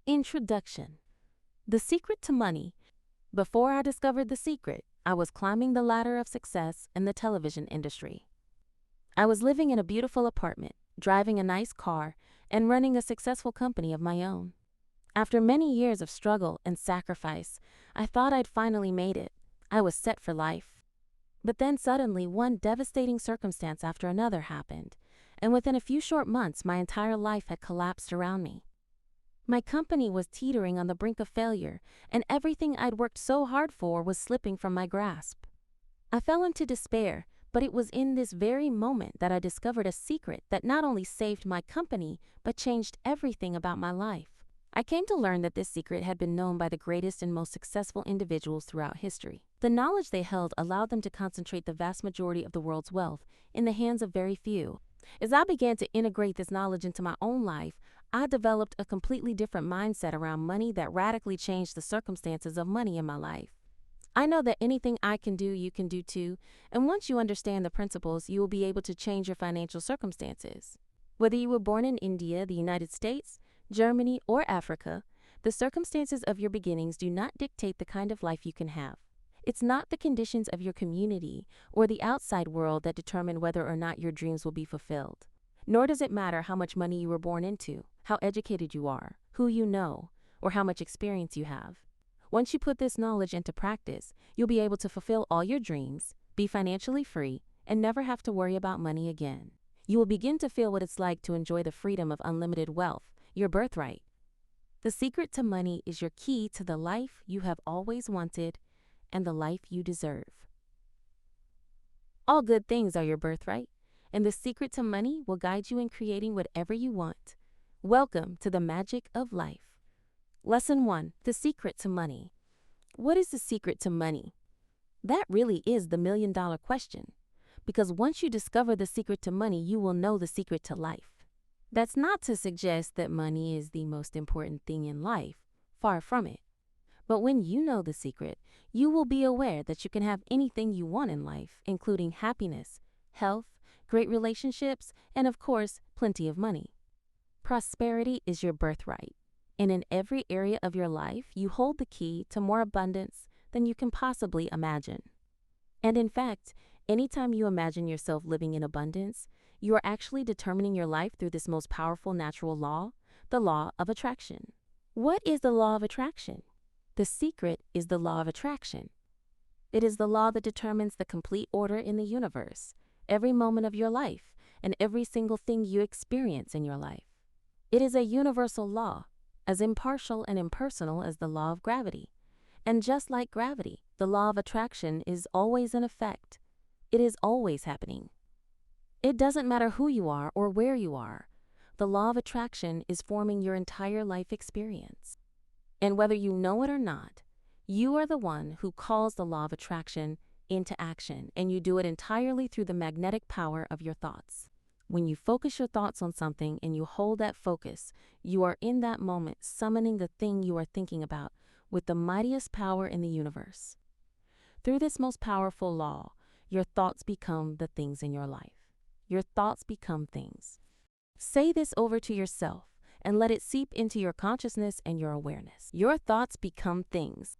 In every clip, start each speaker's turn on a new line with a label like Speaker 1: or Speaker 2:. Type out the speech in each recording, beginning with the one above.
Speaker 1: Introduction. The secret to money. Before I discovered the secret, I was climbing the ladder of success in the television industry. I was living in a beautiful apartment, driving a nice car, and running a successful company of my own. After many years of struggle and sacrifice, I thought I'd finally made it. I was set for life. But then suddenly, one devastating circumstance after another happened, and within a few short months, my entire life had collapsed around me. My company was teetering on the brink of failure, and everything I'd worked so hard for was slipping from my grasp. I fell into despair, but it was in this very moment that I discovered a secret that not only saved my company, but changed everything about my life. I came to learn that this secret had been known by the greatest and most successful individuals throughout history. The knowledge they held allowed them to concentrate the vast majority of the world's wealth in the hands of very few. As I began to integrate this knowledge into my own life, I developed a completely different mindset around money that radically changed the circumstances of money in my life. I know that anything I can do, you can do too, and once you understand the principles, you will be able to change your financial circumstances. Whether you were born in India, the United States, Germany, or Africa, the circumstances of your beginnings do not dictate the kind of life you can have. It's not the conditions of your community or the outside world that determine whether or not your dreams will be fulfilled. Nor does it matter how much money you were born into, how educated you are, who you know, or how much experience you have. Once you put this knowledge into practice, you'll be able to fulfill all your dreams, be financially free, and never have to worry about money again. You will begin to feel what it's like to enjoy the freedom of unlimited wealth, your birthright. The secret to money is your key to the life you have always wanted and the life you deserve. All good things are your birthright, and the secret to money will guide you in creating whatever you want. Welcome to the magic of life. Lesson 1. The secret to money. What is the secret to money? That really is the million-dollar question, because once you discover the secret to money, you will know the secret to life. That's not to suggest that money is the most important thing in life, far from it. But when you know the secret, you will be aware that you can have anything you want in life, including happiness, health, great relationships, and of course, plenty of money. Prosperity is your birthright, and in every area of your life, you hold the key to more abundance than you can possibly imagine. And in fact, anytime you imagine yourself living in abundance, you are actually determining your life through this most powerful natural law, the law of attraction. What is the law of attraction? The secret is the law of attraction. It is the law that determines the complete order in the universe, every moment of your life, and every single thing you experience in your life. It is a universal law, as impartial and impersonal as the law of gravity. And just like gravity, the law of attraction is always in effect. It is always happening. It doesn't matter who you are or where you are. The law of attraction is forming your entire life experience. And whether you know it or not, you are the one who calls the law of attraction into action, and you do it entirely through the magnetic power of your thoughts. When you focus your thoughts on something and you hold that focus, you are in that moment summoning the thing you are thinking about with the mightiest power in the universe. Through this most powerful law, your thoughts become the things in your life. Your thoughts become things. Say this over to yourself and let it seep into your consciousness and your awareness. Your thoughts become things.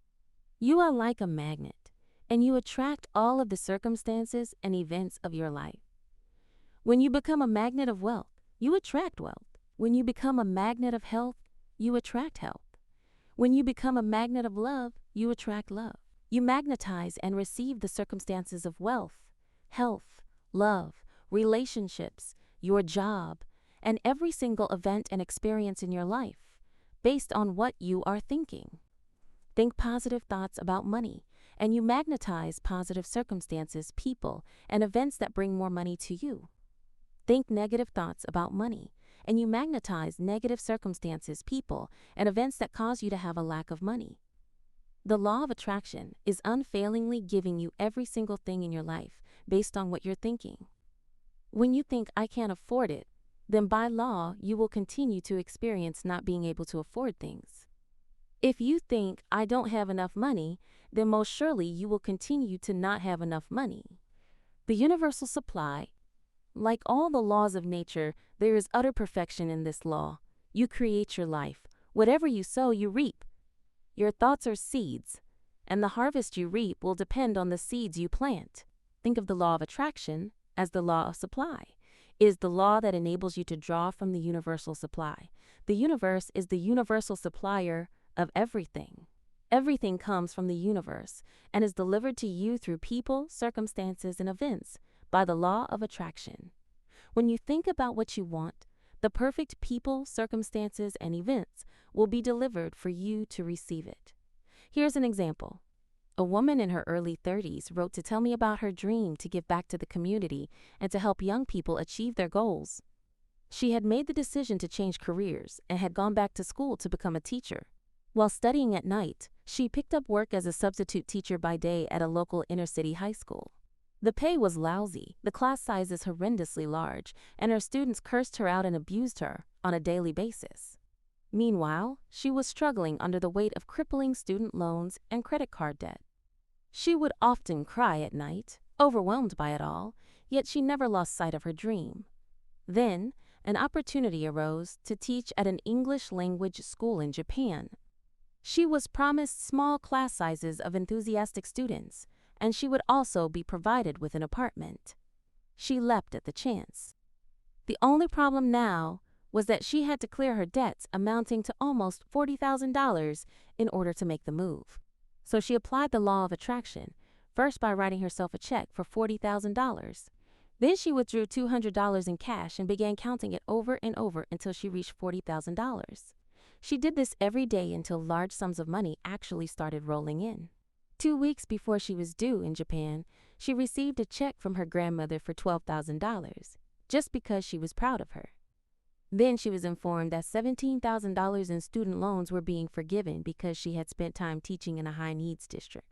Speaker 1: You are like a magnet, and you attract all of the circumstances and events of your life. When you become a magnet of wealth, you attract wealth. When you become a magnet of health, you attract health. When you become a magnet of love, you attract love. You magnetize and receive the circumstances of wealth, health, love, relationships, your job, and every single event and experience in your life based on what you are thinking. Think positive thoughts about money, and you magnetize positive circumstances, people, and events that bring more money to you. Think negative thoughts about money, and you magnetize negative circumstances, people, and events that cause you to have a lack of money. The law of attraction is unfailingly giving you every single thing in your life based on what you're thinking. When you think, I can't afford it, then by law, you will continue to experience not being able to afford things. If you think, I don't have enough money, then most surely you will continue to not have enough money. The universal supply, like all the laws of nature, there is utter perfection in this law. You create your life, Whatever you sow, you reap. Your thoughts are seeds, and the harvest you reap will depend on the seeds you plant. Think of the law of attraction as the law of supply. It is the law that enables you to draw from the universal supply. The universe is the universal supplier of everything. Everything comes from the universe and is delivered to you through people, circumstances, and events by the law of attraction. When you think about what you want, the perfect people, circumstances, and events will be delivered for you to receive it. Here's an example. A woman in her early 30s wrote to tell me about her dream to give back to the community and to help young people achieve their goals. She had made the decision to change careers and had gone back to school to become a teacher. While studying at night, she picked up work as a substitute teacher by day at a local inner-city high school. The pay was lousy, the class sizes horrendously large, and her students cursed her out and abused her on a daily basis. Meanwhile, she was struggling under the weight of crippling student loans and credit card debt. She would often cry at night, overwhelmed by it all, yet she never lost sight of her dream. Then, an opportunity arose to teach at an English language school in Japan. She was promised small class sizes of enthusiastic students, and she would also be provided with an apartment. She leapt at the chance. The only problem now was that she had to clear her debts amounting to almost $40,000 in order to make the move. So she applied the law of attraction, first by writing herself a check for $40,000. Then she withdrew $200 in cash and began counting it over and over until she reached $40,000. She did this every day until large sums of money actually started rolling in. 2 weeks before she was due in Japan, she received a check from her grandmother for $12,000, just because she was proud of her. Then she was informed that $17,000 in student loans were being forgiven because she had spent time teaching in a high-needs district.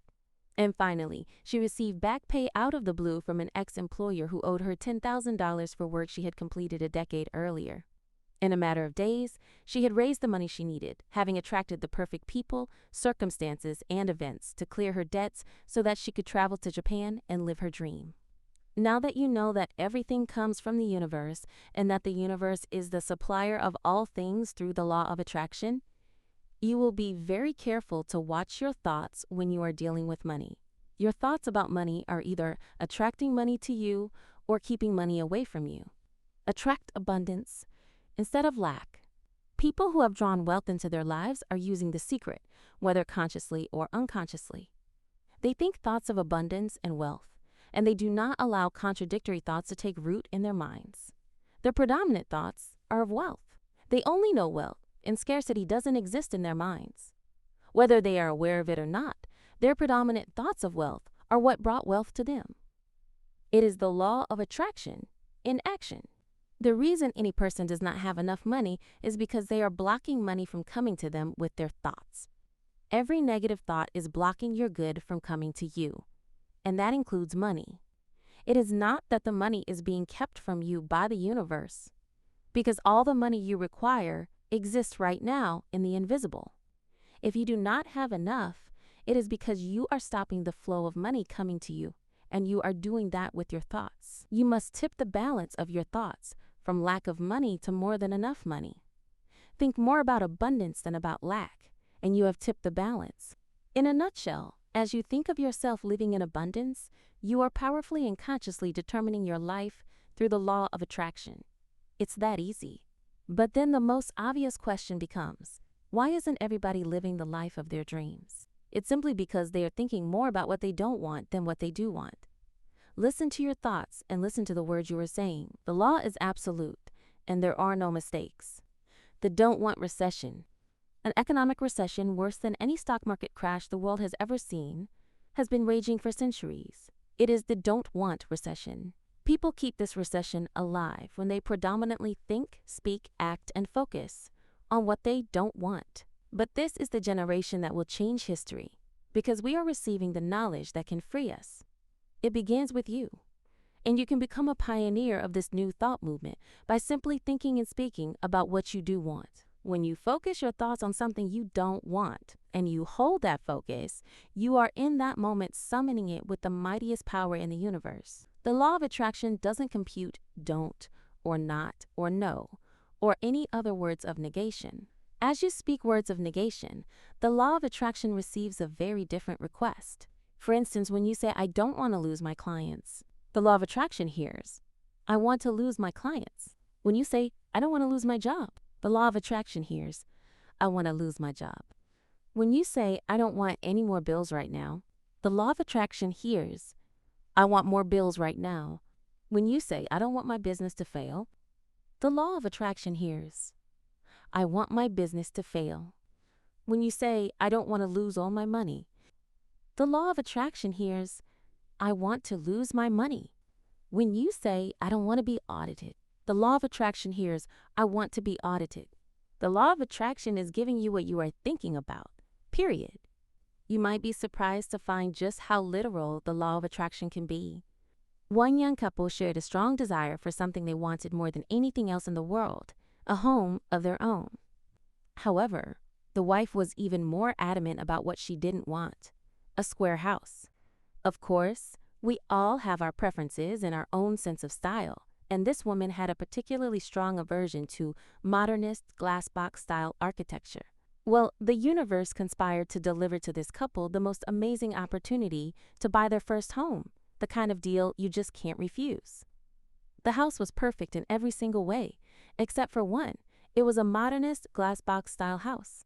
Speaker 1: And finally, she received back pay out of the blue from an ex-employer who owed her $10,000 for work she had completed a decade earlier. In a matter of days, she had raised the money she needed, having attracted the perfect people, circumstances, and events to clear her debts so that she could travel to Japan and live her dream. Now that you know that everything comes from the universe and that the universe is the supplier of all things through the law of attraction, you will be very careful to watch your thoughts when you are dealing with money. Your thoughts about money are either attracting money to you or keeping money away from you. Attract abundance instead of lack. People who have drawn wealth into their lives are using the secret, whether consciously or unconsciously. They think thoughts of abundance and wealth, and they do not allow contradictory thoughts to take root in their minds. Their predominant thoughts are of wealth. They only know wealth, and scarcity doesn't exist in their minds. Whether they are aware of it or not, their predominant thoughts of wealth are what brought wealth to them. It is the law of attraction in action. The reason any person does not have enough money is because they are blocking money from coming to them with their thoughts. Every negative thought is blocking your good from coming to you, and that includes money. It is not that the money is being kept from you by the universe, because all the money you require exists right now in the invisible. If you do not have enough, it is because you are stopping the flow of money coming to you, and you are doing that with your thoughts. You must tip the balance of your thoughts from lack of money to more than enough money. Think more about abundance than about lack, and you have tipped the balance. In a nutshell, as you think of yourself living in abundance, you are powerfully and consciously determining your life through the law of attraction. It's that easy. But then the most obvious question becomes, why isn't everybody living the life of their dreams? It's simply because they are thinking more about what they don't want than what they do want. Listen to your thoughts and listen to the words you are saying. The law is absolute, and there are no mistakes. The don't want recession. An economic recession worse than any stock market crash the world has ever seen has been raging for centuries. It is the don't want recession. People keep this recession alive when they predominantly think, speak, act, and focus on what they don't want. But this is the generation that will change history because we are receiving the knowledge that can free us. It begins with you, and you can become a pioneer of this new thought movement by simply thinking and speaking about what you do want. When you focus your thoughts on something you don't want, and you hold that focus, you are in that moment summoning it with the mightiest power in the universe. The law of attraction doesn't compute don't, or not, or no, or any other words of negation. As you speak words of negation, the law of attraction receives a very different request. For instance, when you say, I don't want to lose my clients, the law of attraction hears, I want to lose my clients. When you say, I don't want to lose my job, the law of attraction hears, I want to lose my job. When you say, I don't want any more bills right now, the law of attraction hears, I want more bills right now. When you say, I don't want my business to fail, the law of attraction hears, I want my business to fail. When you say, I don't want to lose all my money, the law of attraction hears, I want to lose my money. When you say, I don't want to be audited, the law of attraction hears, I want to be audited. The law of attraction is giving you what you are thinking about, period. You might be surprised to find just how literal the law of attraction can be. One young couple shared a strong desire for something they wanted more than anything else in the world, a home of their own. However, the wife was even more adamant about what she didn't want, a square house. Of course, we all have our preferences and our own sense of style, and this woman had a particularly strong aversion to modernist glass box style architecture. Well, the universe conspired to deliver to this couple the most amazing opportunity to buy their first home, the kind of deal you just can't refuse. The house was perfect in every single way, except for one. It was a modernist glass box style house.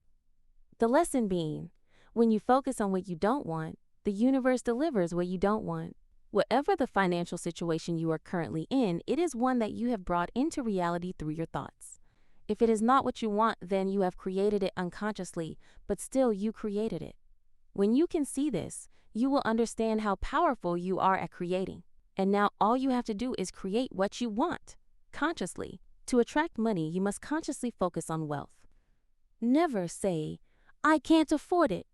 Speaker 1: The lesson being, when you focus on what you don't want, the universe delivers what you don't want. Whatever the financial situation you are currently in, it is one that you have brought into reality through your thoughts. If it is not what you want, then you have created it unconsciously, but still you created it. When you can see this, you will understand how powerful you are at creating. And now all you have to do is create what you want, consciously. To attract money, you must consciously focus on wealth. Never say, I can't afford it.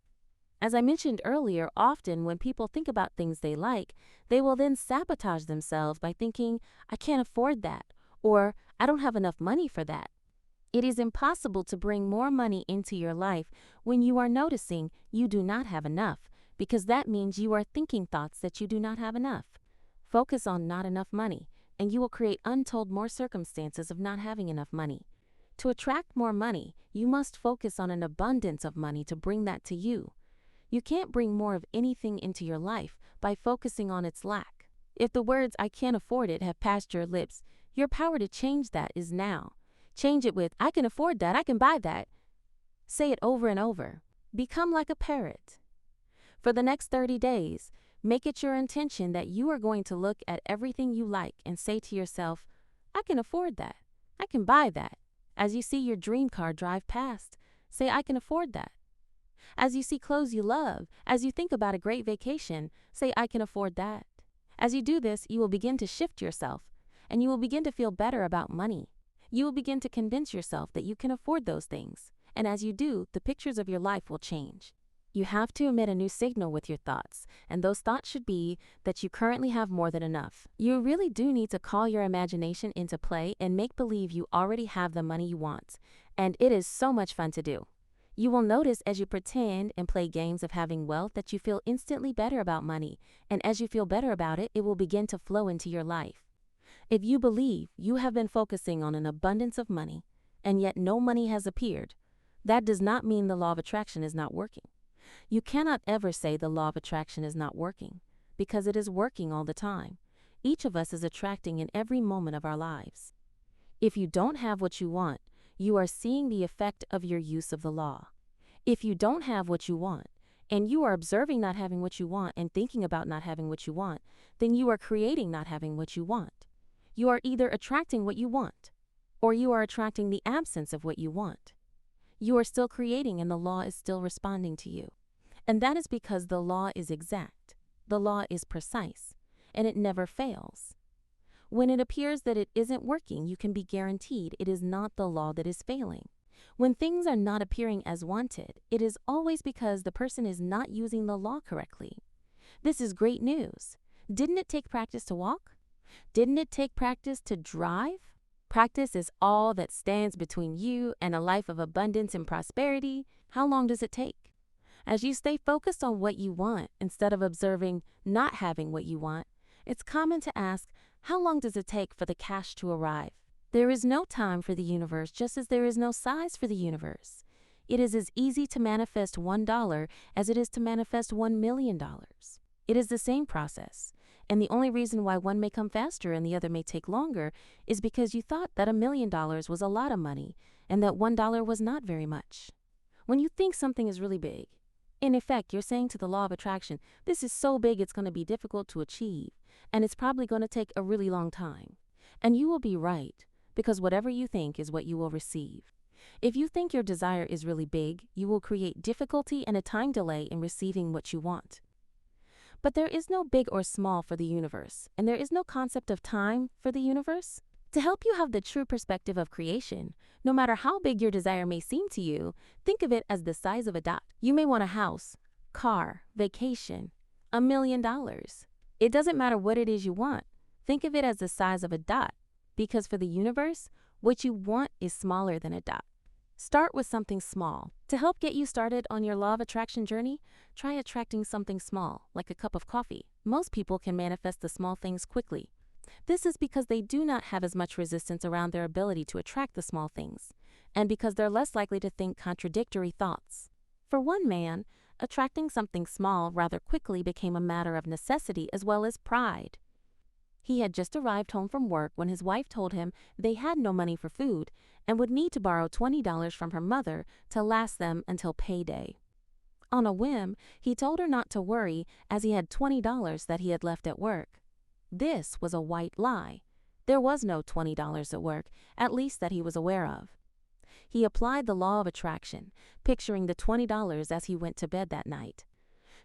Speaker 1: As I mentioned earlier, often when people think about things they like, they will then sabotage themselves by thinking, I can't afford that, or I don't have enough money for that. It is impossible to bring more money into your life when you are noticing you do not have enough, because that means you are thinking thoughts that you do not have enough. Focus on not enough money, and you will create untold more circumstances of not having enough money. To attract more money, you must focus on an abundance of money to bring that to you. You can't bring more of anything into your life by focusing on its lack. If the words I can't afford it have passed your lips, your power to change that is now. Change it with I can afford that, I can buy that. Say it over and over. Become like a parrot. For the next 30 days, make it your intention that you are going to look at everything you like and say to yourself, I can afford that, I can buy that. As you see your dream car drive past, say I can afford that. As you see clothes you love, as you think about a great vacation, say I can afford that. As you do this, you will begin to shift yourself, and you will begin to feel better about money. You will begin to convince yourself that you can afford those things, and as you do, the pictures of your life will change. You have to emit a new signal with your thoughts, and those thoughts should be that you currently have more than enough. You really do need to call your imagination into play and make believe you already have the money you want, and it is so much fun to do. You will notice as you pretend and play games of having wealth that you feel instantly better about money, and as you feel better about it, it will begin to flow into your life. If you believe you have been focusing on an abundance of money, and yet no money has appeared, that does not mean the law of attraction is not working. You cannot ever say the law of attraction is not working, because it is working all the time. Each of us is attracting in every moment of our lives. If you don't have what you want, you are seeing the effect of your use of the law. If you don't have what you want, and you are observing not having what you want and thinking about not having what you want, then you are creating not having what you want. You are either attracting what you want, or you are attracting the absence of what you want. You are still creating and the law is still responding to you. And that is because the law is exact, the law is precise, and it never fails. When it appears that it isn't working, you can be guaranteed it is not the law that is failing. When things are not appearing as wanted, it is always because the person is not using the law correctly. This is great news. Didn't it take practice to walk? Didn't it take practice to drive? Practice is all that stands between you and a life of abundance and prosperity. How long does it take? As you stay focused on what you want instead of observing not having what you want, it's common to ask, how long does it take for the cash to arrive? There is no time for the universe, just as there is no size for the universe. It is as easy to manifest $1 as it is to manifest $1 million. It is the same process. And the only reason why one may come faster and the other may take longer is because you thought that $1 million was a lot of money and that $1 was not very much. When you think something is really big, in effect, you're saying to the law of attraction, this is so big it's going to be difficult to achieve, and it's probably going to take a really long time. And you will be right, because whatever you think is what you will receive. If you think your desire is really big, you will create difficulty and a time delay in receiving what you want. But there is no big or small for the universe, and there is no concept of time for the universe. To help you have the true perspective of creation, no matter how big your desire may seem to you, think of it as the size of a dot. You may want a house, car, vacation, $1 million. It doesn't matter what it is you want. Think of it as the size of a dot, because for the universe, what you want is smaller than a dot. Start with something small. To help get you started on your law of attraction journey, try attracting something small, like a cup of coffee. Most people can manifest the small things quickly. This is because they do not have as much resistance around their ability to attract the small things, and because they're less likely to think contradictory thoughts. For one man, attracting something small rather quickly became a matter of necessity as well as pride. He had just arrived home from work when his wife told him they had no money for food and would need to borrow $20 from her mother to last them until payday. On a whim, he told her not to worry as he had $20 that he had left at work. This was a white lie. There was no $20 at work, at least that he was aware of. He applied the law of attraction, picturing the $20 as he went to bed that night.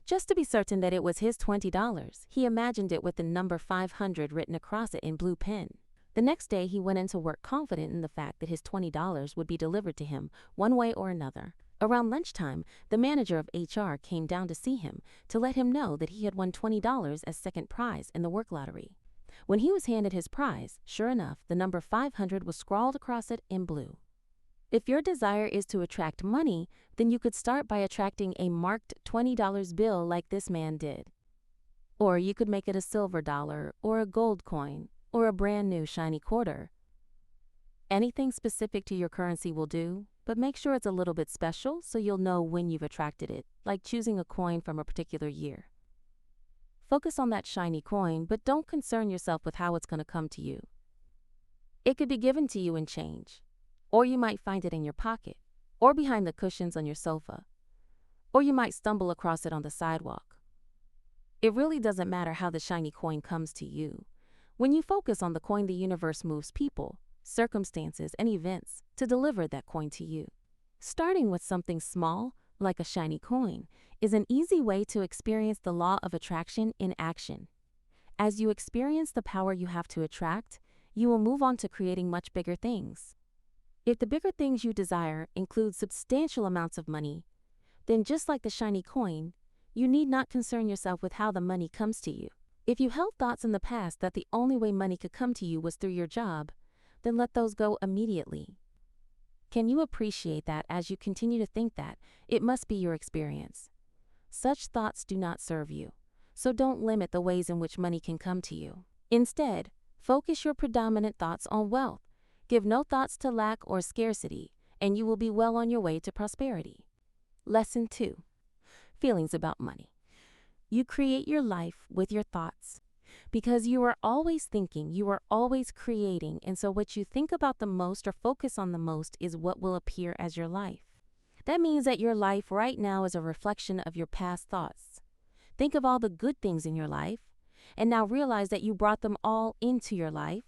Speaker 1: Just to be certain that it was his $20, he imagined it with the number 500 written across it in blue pen. The next day, he went into work confident in the fact that his $20 would be delivered to him one way or another. Around lunchtime, the manager of HR came down to see him to let him know that he had won $20 as second prize in the work lottery. When he was handed his prize, sure enough, the number 500 was scrawled across it in blue. If your desire is to attract money, then you could start by attracting a marked $20 bill like this man did. Or you could make it a silver dollar, or a gold coin, or a brand new shiny quarter. Anything specific to your currency will do, but make sure it's a little bit special so you'll know when you've attracted it, like choosing a coin from a particular year. Focus on that shiny coin, but don't concern yourself with how it's going to come to you. It could be given to you in change, or you might find it in your pocket, or behind the cushions on your sofa, or you might stumble across it on the sidewalk. It really doesn't matter how the shiny coin comes to you. When you focus on the coin, the universe moves people, circumstances, and events to deliver that coin to you. Starting with something small, like a shiny coin, is an easy way to experience the law of attraction in action. As you experience the power you have to attract, you will move on to creating much bigger things. If the bigger things you desire include substantial amounts of money, then just like the shiny coin, you need not concern yourself with how the money comes to you. If you held thoughts in the past that the only way money could come to you was through your job, then let those go immediately. Can you appreciate that as you continue to think that it must be your experience? Such thoughts do not serve you, so don't limit the ways in which money can come to you. Instead, focus your predominant thoughts on wealth. Give no thoughts to lack or scarcity, and you will be well on your way to prosperity. Lesson 2. Feelings about money. You create your life with your thoughts. Because you are always thinking, you are always creating, and so what you think about the most or focus on the most is what will appear as your life. That means that your life right now is a reflection of your past thoughts. Think of all the good things in your life, and now realize that you brought them all into your life.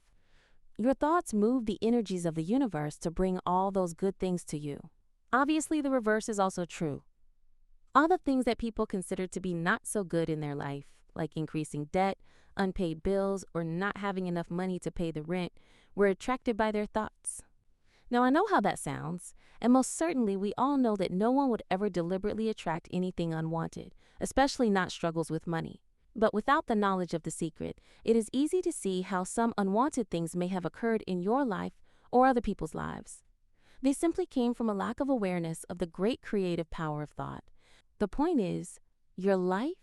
Speaker 1: Your thoughts move the energies of the universe to bring all those good things to you. Obviously, the reverse is also true. All the things that people consider to be not so good in their life, like increasing debt, unpaid bills, or not having enough money to pay the rent, were attracted by their thoughts. Now, I know how that sounds, and most certainly we all know that no one would ever deliberately attract anything unwanted, especially not struggles with money. But without the knowledge of the secret, it is easy to see how some unwanted things may have occurred in your life or other people's lives. They simply came from a lack of awareness of the great creative power of thought. The point is, your life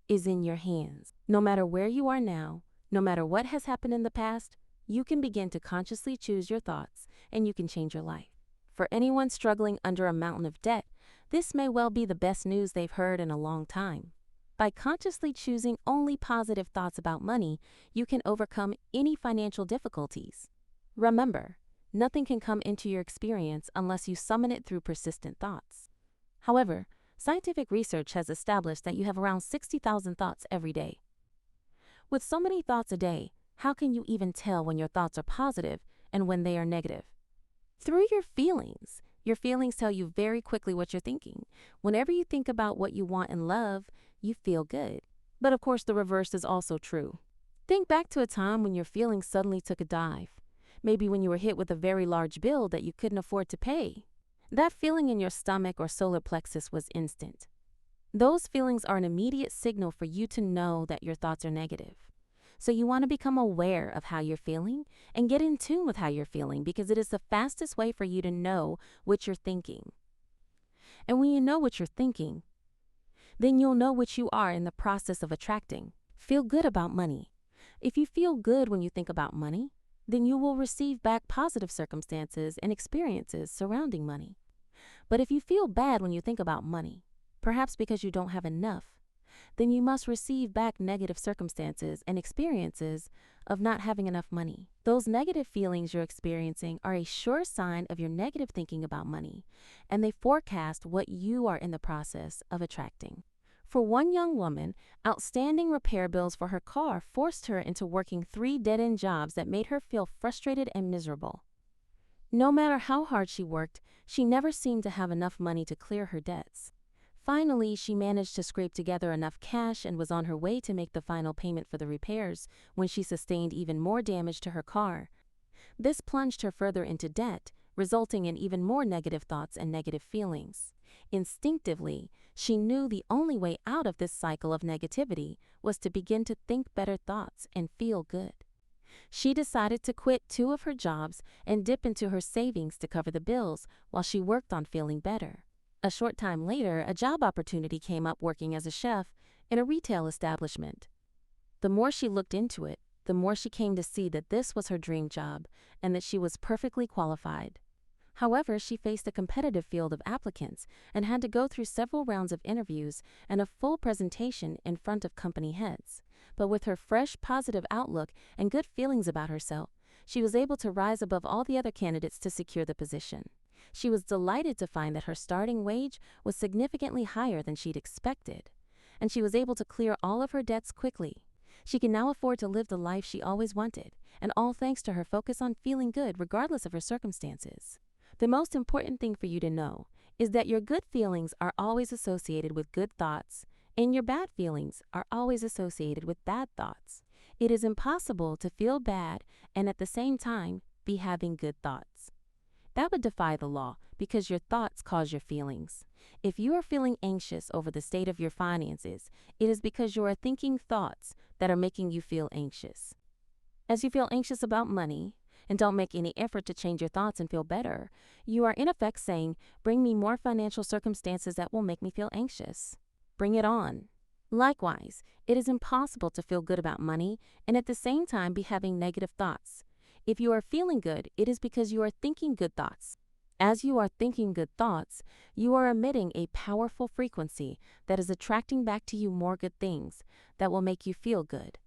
Speaker 1: is in your hands. No matter where you are now, no matter what has happened in the past, you can begin to consciously choose your thoughts and you can change your life. For anyone struggling under a mountain of debt, this may well be the best news they've heard in a long time. By consciously choosing only positive thoughts about money, you can overcome any financial difficulties. Remember, nothing can come into your experience unless you summon it through persistent thoughts. However, scientific research has established that you have around 60,000 thoughts every day. With so many thoughts a day, how can you even tell when your thoughts are positive and when they are negative? Through your feelings. Your feelings tell you very quickly what you're thinking. Whenever you think about what you want and love, you feel good. But of course, the reverse is also true. Think back to a time when your feelings suddenly took a dive. Maybe when you were hit with a very large bill that you couldn't afford to pay. That feeling in your stomach or solar plexus was instant. Those feelings are an immediate signal for you to know that your thoughts are negative. So you want to become aware of how you're feeling and get in tune with how you're feeling, because it is the fastest way for you to know what you're thinking. And when you know what you're thinking, then you'll know what you are in the process of attracting. Feel good about money. If you feel good when you think about money, then you will receive back positive circumstances and experiences surrounding money. But if you feel bad when you think about money, perhaps because you don't have enough, then you must receive back negative circumstances and experiences of not having enough money. Those negative feelings you're experiencing are a sure sign of your negative thinking about money, and they forecast what you are in the process of attracting. For one young woman, outstanding repair bills for her car forced her into working 3 dead-end jobs that made her feel frustrated and miserable. No matter how hard she worked, she never seemed to have enough money to clear her debts. Finally, she managed to scrape together enough cash and was on her way to make the final payment for the repairs when she sustained even more damage to her car. This plunged her further into debt, resulting in even more negative thoughts and negative feelings. Instinctively, she knew the only way out of this cycle of negativity was to begin to think better thoughts and feel good. She decided to quit 2 of her jobs and dip into her savings to cover the bills while she worked on feeling better. A short time later, a job opportunity came up working as a chef in a retail establishment. The more she looked into it, the more she came to see that this was her dream job and that she was perfectly qualified. However, she faced a competitive field of applicants and had to go through several rounds of interviews and a full presentation in front of company heads. But with her fresh, positive outlook and good feelings about herself, she was able to rise above all the other candidates to secure the position. She was delighted to find that her starting wage was significantly higher than she'd expected, and she was able to clear all of her debts quickly. She can now afford to live the life she always wanted, and all thanks to her focus on feeling good regardless of her circumstances. The most important thing for you to know is that your good feelings are always associated with good thoughts, and your bad feelings are always associated with bad thoughts. It is impossible to feel bad and at the same time be having good thoughts. That would defy the law, because your thoughts cause your feelings. If you are feeling anxious over the state of your finances, it is because you are thinking thoughts that are making you feel anxious. As you feel anxious about money and don't make any effort to change your thoughts and feel better, you are in effect saying, "Bring me more financial circumstances that will make me feel anxious. Bring it on." Likewise, it is impossible to feel good about money and at the same time be having negative thoughts. If you are feeling good, it is because you are thinking good thoughts. As you are thinking good thoughts, you are emitting a powerful frequency that is attracting back to you more good things that will make you feel good.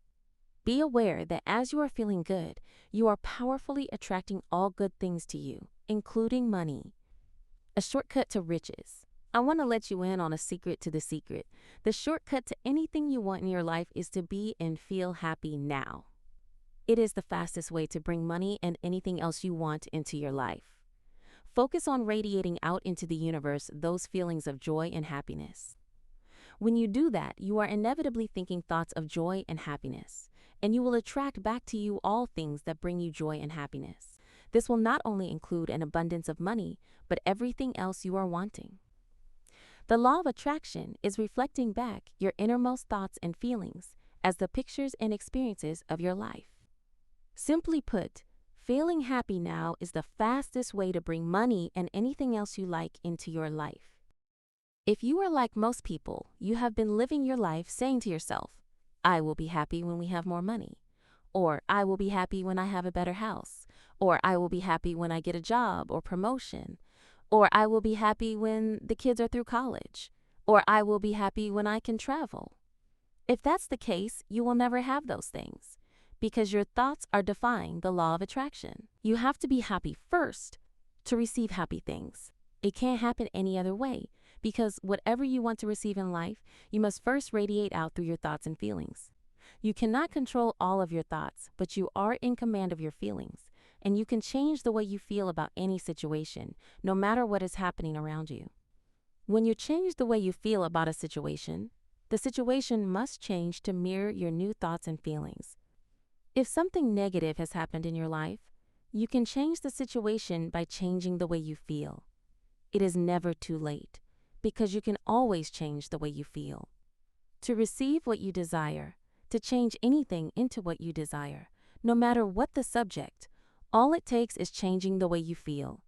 Speaker 1: Be aware that as you are feeling good, you are powerfully attracting all good things to you, including money. A shortcut to riches. I want to let you in on a secret to the secret. The shortcut to anything you want in your life is to be and feel happy now. It is the fastest way to bring money and anything else you want into your life. Focus on radiating out into the universe those feelings of joy and happiness. When you do that, you are inevitably thinking thoughts of joy and happiness, and you will attract back to you all things that bring you joy and happiness. This will not only include an abundance of money, but everything else you are wanting. The law of attraction is reflecting back your innermost thoughts and feelings as the pictures and experiences of your life. Simply put, feeling happy now is the fastest way to bring money and anything else you like into your life. If you are like most people, you have been living your life saying to yourself, "I will be happy when we have more money," or "I will be happy when I have a better house," or "I will be happy when I get a job or promotion." Or I will be happy when the kids are through college. Or I will be happy when I can travel. If that's the case, you will never have those things because your thoughts are defying the law of attraction. You have to be happy first to receive happy things. It can't happen any other way because whatever you want to receive in life, you must first radiate out through your thoughts and feelings. You cannot control all of your thoughts, but you are in command of your feelings, and you can change the way you feel about any situation, no matter what is happening around you. When you change the way you feel about a situation, the situation must change to mirror your new thoughts and feelings. If something negative has happened in your life, you can change the situation by changing the way you feel. It is never too late, because you can always change the way you feel. To receive what you desire, to change anything into what you desire, no matter what the subject, all it takes is changing the way you feel.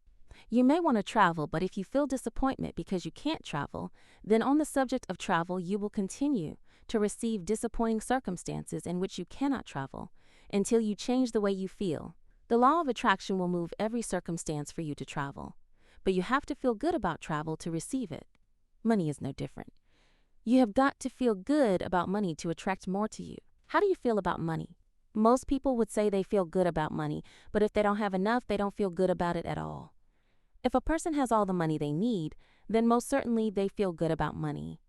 Speaker 1: You may want to travel, but if you feel disappointment because you can't travel, then on the subject of travel, you will continue to receive disappointing circumstances in which you cannot travel until you change the way you feel. The law of attraction will move every circumstance for you to travel, but you have to feel good about travel to receive it. Money is no different. You have got to feel good about money to attract more to you. How do you feel about money? Most people would say they feel good about money, but if they don't have enough, they don't feel good about it at all. If a person has all the money they need, then most certainly they feel good about money.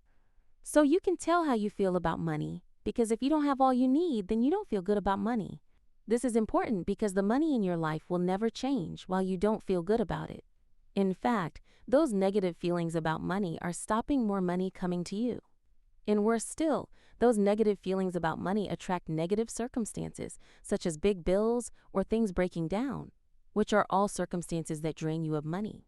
Speaker 1: So you can tell how you feel about money, because if you don't have all you need, then you don't feel good about money. This is important because the money in your life will never change while you don't feel good about it. In fact, those negative feelings about money are stopping more money coming to you. And worse still, those negative feelings about money attract negative circumstances, such as big bills or things breaking down, which are all circumstances that drain you of money.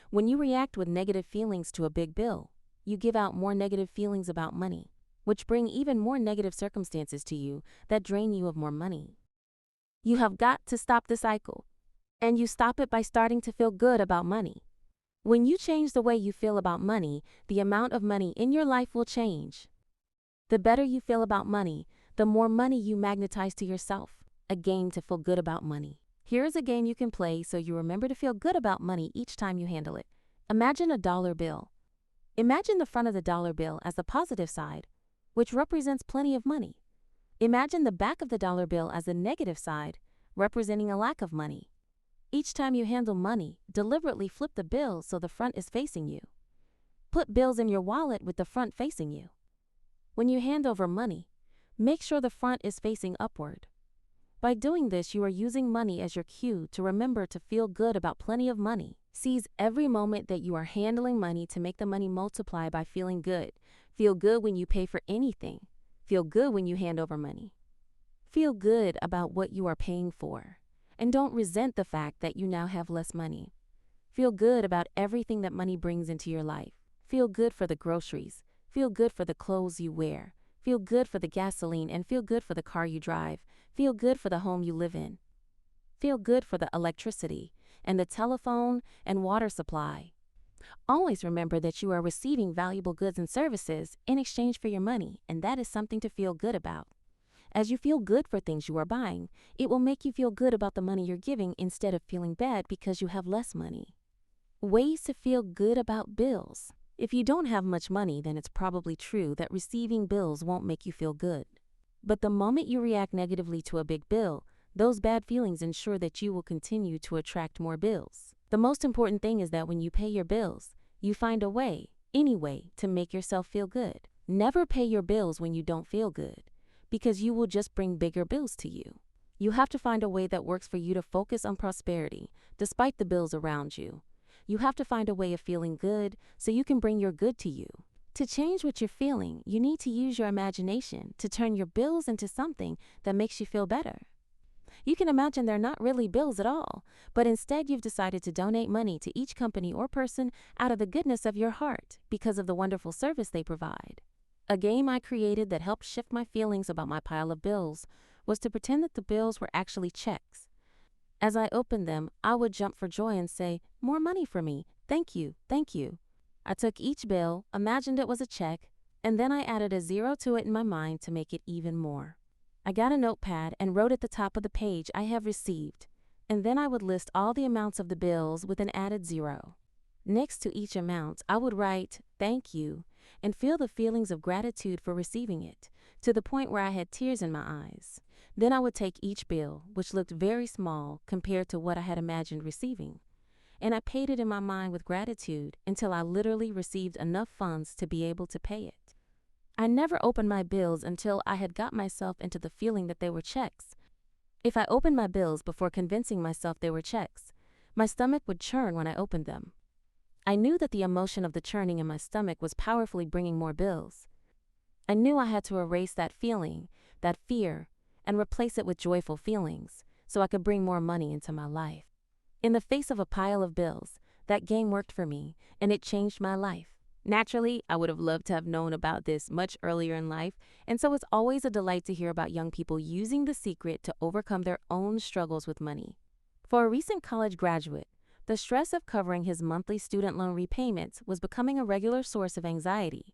Speaker 1: When you react with negative feelings to a big bill, you give out more negative feelings about money, which bring even more negative circumstances to you that drain you of more money. You have got to stop the cycle, and you stop it by starting to feel good about money. When you change the way you feel about money, the amount of money in your life will change. The better you feel about money, the more money you magnetize to yourself. A game to feel good about money. Here is a game you can play so you remember to feel good about money each time you handle it. Imagine a dollar bill. Imagine the front of the dollar bill as the positive side, which represents plenty of money. Imagine the back of the dollar bill as the negative side, representing a lack of money. Each time you handle money, deliberately flip the bill so the front is facing you. Put bills in your wallet with the front facing you. When you hand over money, make sure the front is facing upward. By doing this, you are using money as your cue to remember to feel good about plenty of money. Seize every moment that you are handling money to make the money multiply by feeling good. Feel good when you pay for anything. Feel good when you hand over money. Feel good about what you are paying for. And don't resent the fact that you now have less money. Feel good about everything that money brings into your life. Feel good for the groceries. Feel good for the clothes you wear. Feel good for the gasoline and feel good for the car you drive. Feel good for the home you live in. Feel good for the electricity and the telephone and water supply. Always remember that you are receiving valuable goods and services in exchange for your money, and that is something to feel good about. As you feel good for things you are buying, it will make you feel good about the money you're giving instead of feeling bad because you have less money. Ways to feel good about bills. If you don't have much money, then it's probably true that receiving bills won't make you feel good. But the moment you react negatively to a big bill, those bad feelings ensure that you will continue to attract more bills. The most important thing is that when you pay your bills, you find a way, any way, to make yourself feel good. Never pay your bills when you don't feel good, because you will just bring bigger bills to you. You have to find a way that works for you to focus on prosperity, despite the bills around you. You have to find a way of feeling good so you can bring your good to you. To change what you're feeling, you need to use your imagination to turn your bills into something that makes you feel better. You can imagine they're not really bills at all, but instead you've decided to donate money to each company or person out of the goodness of your heart because of the wonderful service they provide. A game I created that helped shift my feelings about my pile of bills was to pretend that the bills were actually checks. As I opened them, I would jump for joy and say, "More money for me. Thank you, thank you." I took each bill, imagined it was a check, and then I added a zero to it in my mind to make it even more. I got a notepad and wrote at the top of the page, "I have received," and then I would list all the amounts of the bills with an added zero. Next to each amount, I would write, "Thank you," and feel the feelings of gratitude for receiving it, to the point where I had tears in my eyes. Then I would take each bill, which looked very small compared to what I had imagined receiving, and I paid it in my mind with gratitude until I literally received enough funds to be able to pay it. I never opened my bills until I had got myself into the feeling that they were checks. If I opened my bills before convincing myself they were checks, my stomach would churn when I opened them. I knew that the emotion of the churning in my stomach was powerfully bringing more bills. I knew I had to erase that feeling, that fear, and replace it with joyful feelings so I could bring more money into my life. In the face of a pile of bills, that game worked for me, and it changed my life. Naturally, I would have loved to have known about this much earlier in life, and so it's always a delight to hear about young people using the secret to overcome their own struggles with money. For a recent college graduate, the stress of covering his monthly student loan repayments was becoming a regular source of anxiety.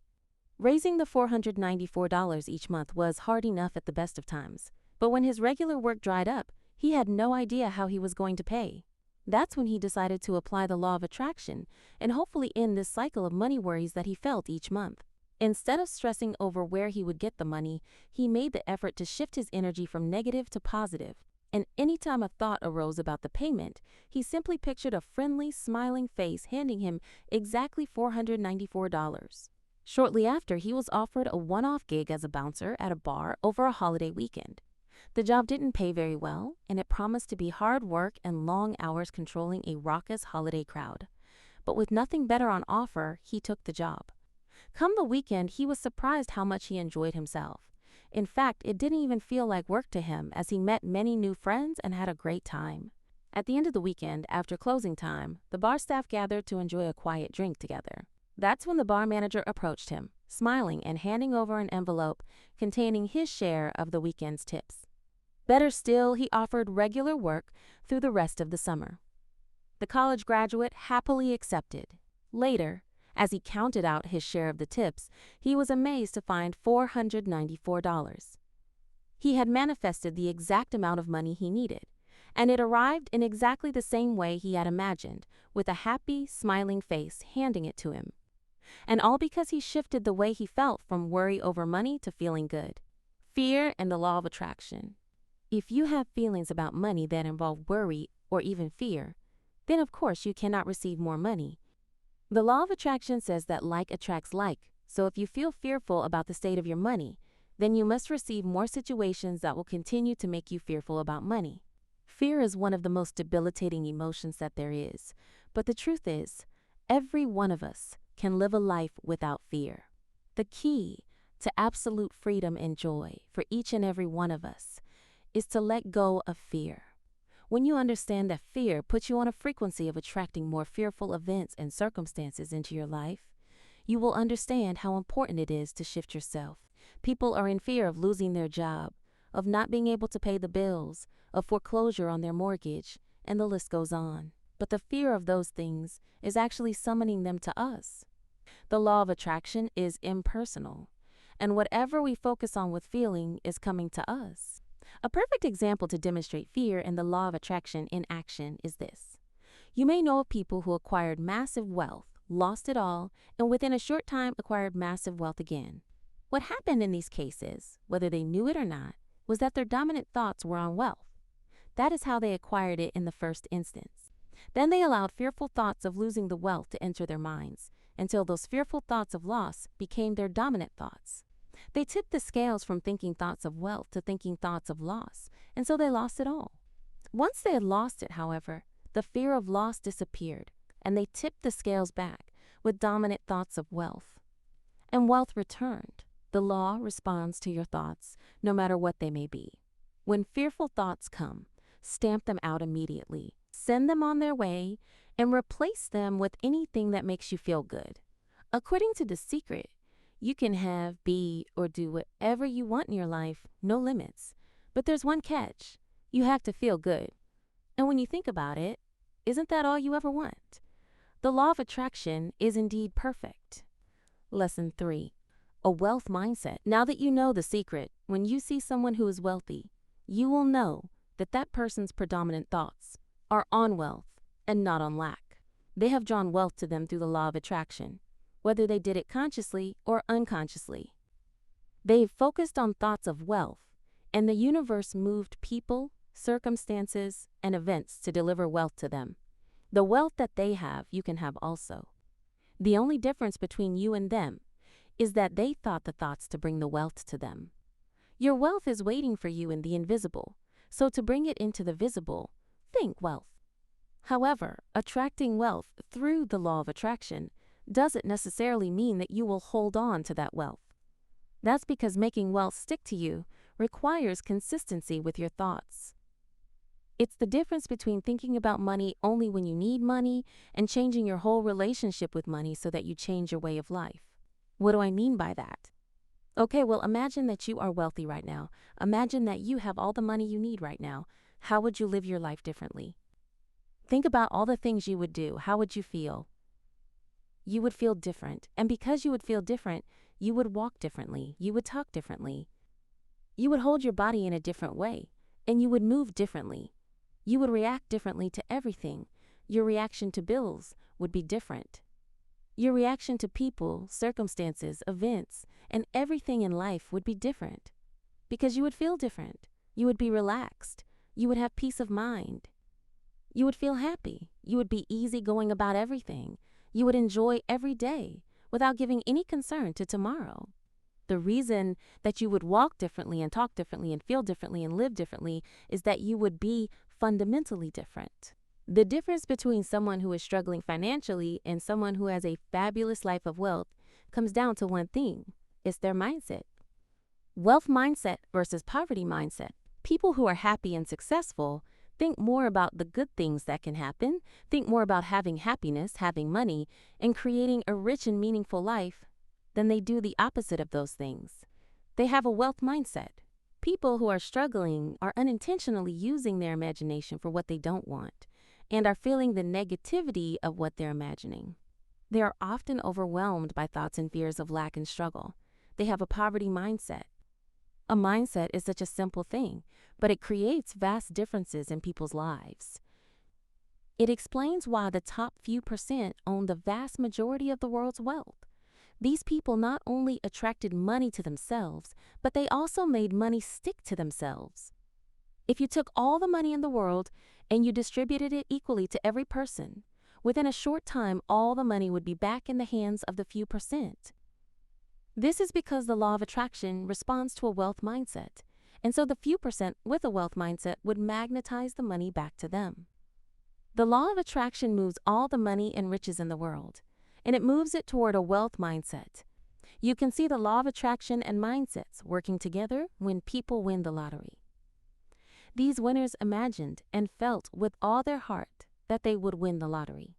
Speaker 1: Raising the $494 each month was hard enough at the best of times, but when his regular work dried up, he had no idea how he was going to pay. That's when he decided to apply the law of attraction and hopefully end this cycle of money worries that he felt each month. Instead of stressing over where he would get the money, he made the effort to shift his energy from negative to positive. And anytime a thought arose about the payment, he simply pictured a friendly, smiling face handing him exactly $494. Shortly after, he was offered a one-off gig as a bouncer at a bar over a holiday weekend. The job didn't pay very well, and it promised to be hard work and long hours controlling a raucous holiday crowd. But with nothing better on offer, he took the job. Come the weekend, he was surprised how much he enjoyed himself. In fact, it didn't even feel like work to him as he met many new friends and had a great time. At the end of the weekend, after closing time, the bar staff gathered to enjoy a quiet drink together. That's when the bar manager approached him, smiling and handing over an envelope containing his share of the weekend's tips. Better still, he offered regular work through the rest of the summer. The college graduate happily accepted. Later, as he counted out his share of the tips, he was amazed to find $494. He had manifested the exact amount of money he needed, and it arrived in exactly the same way he had imagined, with a happy, smiling face handing it to him. And all because he shifted the way he felt from worry over money to feeling good. Fear and the law of attraction. If you have feelings about money that involve worry or even fear, then of course you cannot receive more money. The law of attraction says that like attracts like, so if you feel fearful about the state of your money, then you must receive more situations that will continue to make you fearful about money. Fear is one of the most debilitating emotions that there is, but the truth is, every one of us can live a life without fear. The key to absolute freedom and joy for each and every one of us is to let go of fear. When you understand that fear puts you on a frequency of attracting more fearful events and circumstances into your life, you will understand how important it is to shift yourself. People are in fear of losing their job, of not being able to pay the bills, of foreclosure on their mortgage, and the list goes on. But the fear of those things is actually summoning them to us. The law of attraction is impersonal, and whatever we focus on with feeling is coming to us. A perfect example to demonstrate fear and the law of attraction in action is this. You may know of people who acquired massive wealth, lost it all, and within a short time acquired massive wealth again. What happened in these cases, whether they knew it or not, was that their dominant thoughts were on wealth. That is how they acquired it in the first instance. Then they allowed fearful thoughts of losing the wealth to enter their minds, until those fearful thoughts of loss became their dominant thoughts. They tipped the scales from thinking thoughts of wealth to thinking thoughts of loss, and so they lost it all. Once they had lost it, however, the fear of loss disappeared, and they tipped the scales back with dominant thoughts of wealth. And wealth returned. The law responds to your thoughts, no matter what they may be. When fearful thoughts come, stamp them out immediately, send them on their way, and replace them with anything that makes you feel good. According to The Secret, you can have, be, or do whatever you want in your life, no limits. But there's one catch. You have to feel good. And when you think about it, isn't that all you ever want? The law of attraction is indeed perfect. Lesson 3. A wealth mindset. Now that you know the secret, when you see someone who is wealthy, you will know that that person's predominant thoughts are on wealth and not on lack. They have drawn wealth to them through the law of attraction, whether they did it consciously or unconsciously. They've focused on thoughts of wealth, and the universe moved people, circumstances, and events to deliver wealth to them. The wealth that they have, you can have also. The only difference between you and them is that they thought the thoughts to bring the wealth to them. Your wealth is waiting for you in the invisible, so to bring it into the visible, think wealth. However, attracting wealth through the law of attraction doesn't necessarily mean that you will hold on to that wealth. That's because making wealth stick to you requires consistency with your thoughts. It's the difference between thinking about money only when you need money and changing your whole relationship with money so that you change your way of life. What do I mean by that? Okay, well, imagine that you are wealthy right now. Imagine that you have all the money you need right now. How would you live your life differently? Think about all the things you would do. How would you feel? You would feel different. And because you would feel different, you would walk differently. You would talk differently. You would hold your body in a different way. And you would move differently. You would react differently to everything. Your reaction to bills would be different. Your reaction to people, circumstances, events, and everything in life would be different. Because you would feel different. You would be relaxed. You would have peace of mind. You would feel happy. You would be easy going about everything. You would enjoy every day without giving any concern to tomorrow. The reason that you would walk differently and talk differently and feel differently and live differently is that you would be fundamentally different. The difference between someone who is struggling financially and someone who has a fabulous life of wealth comes down to one thing. It's their mindset. Wealth mindset versus poverty mindset. People who are happy and successful think more about the good things that can happen, think more about having happiness, having money, and creating a rich and meaningful life than they do the opposite of those things. They have a wealth mindset. People who are struggling are unintentionally using their imagination for what they don't want and are feeling the negativity of what they're imagining. They are often overwhelmed by thoughts and fears of lack and struggle. They have a poverty mindset. A mindset is such a simple thing, but it creates vast differences in people's lives. It explains why the top few percent own the vast majority of the world's wealth. These people not only attracted money to themselves, but they also made money stick to themselves. If you took all the money in the world and you distributed it equally to every person, within a short time, all the money would be back in the hands of the few percent. This is because the law of attraction responds to a wealth mindset, and so the few percent with a wealth mindset would magnetize the money back to them. The law of attraction moves all the money and riches in the world, and it moves it toward a wealth mindset. You can see the law of attraction and mindsets working together when people win the lottery. These winners imagined and felt with all their heart that they would win the lottery.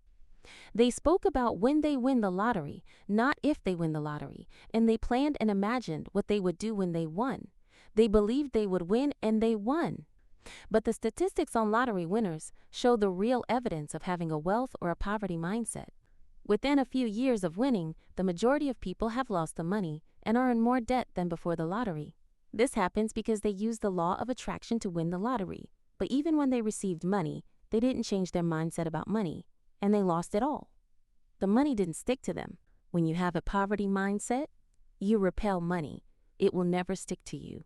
Speaker 1: They spoke about when they win the lottery, not if they win the lottery, and they planned and imagined what they would do when they won. They believed they would win, and they won. But the statistics on lottery winners show the real evidence of having a wealth or a poverty mindset. Within a few years of winning, the majority of people have lost the money and are in more debt than before the lottery. This happens because they used the law of attraction to win the lottery. But even when they received money, they didn't change their mindset about money, and they lost it all. The money didn't stick to them. When you have a poverty mindset, you repel money. It will never stick to you.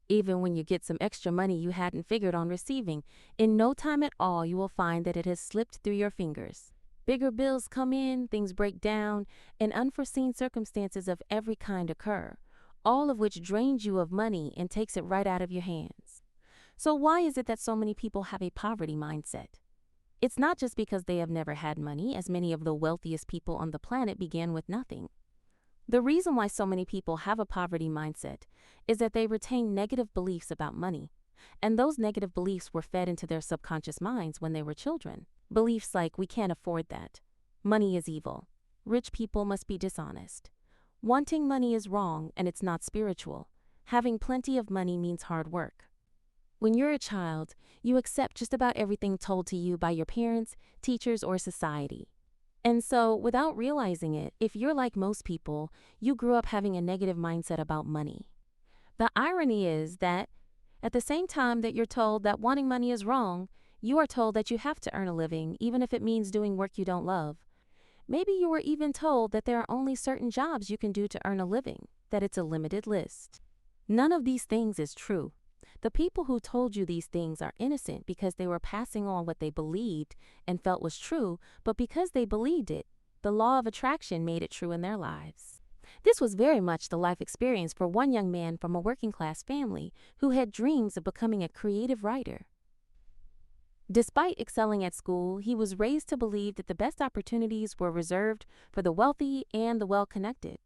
Speaker 1: Even when you get some extra money you hadn't figured on receiving, in no time at all you will find that it has slipped through your fingers. Bigger bills come in, things break down, and unforeseen circumstances of every kind occur, all of which drains you of money and takes it right out of your hands. So why is it that so many people have a poverty mindset? It's not just because they have never had money, as many of the wealthiest people on the planet began with nothing. The reason why so many people have a poverty mindset is that they retain negative beliefs about money, and those negative beliefs were fed into their subconscious minds when they were children. Beliefs like, we can't afford that, money is evil, rich people must be dishonest, wanting money is wrong and it's not spiritual, having plenty of money means hard work. When you're a child, you accept just about everything told to you by your parents, teachers, or society. And so, without realizing it, if you're like most people, you grew up having a negative mindset about money. The irony is that at the same time that you're told that wanting money is wrong, You are told that you have to earn a living, even if it means doing work you don't love. Maybe you were even told that there are only certain jobs you can do to earn a living, that it's a limited list. None of these things is true. The people who told you these things are innocent because they were passing on what they believed and felt was true, but because they believed it, the law of attraction made it true in their lives. This was very much the life experience for one young man from a working class family who had dreams of becoming a creative writer. Despite excelling at school, he was raised to believe that the best opportunities were reserved for the wealthy and the well-connected.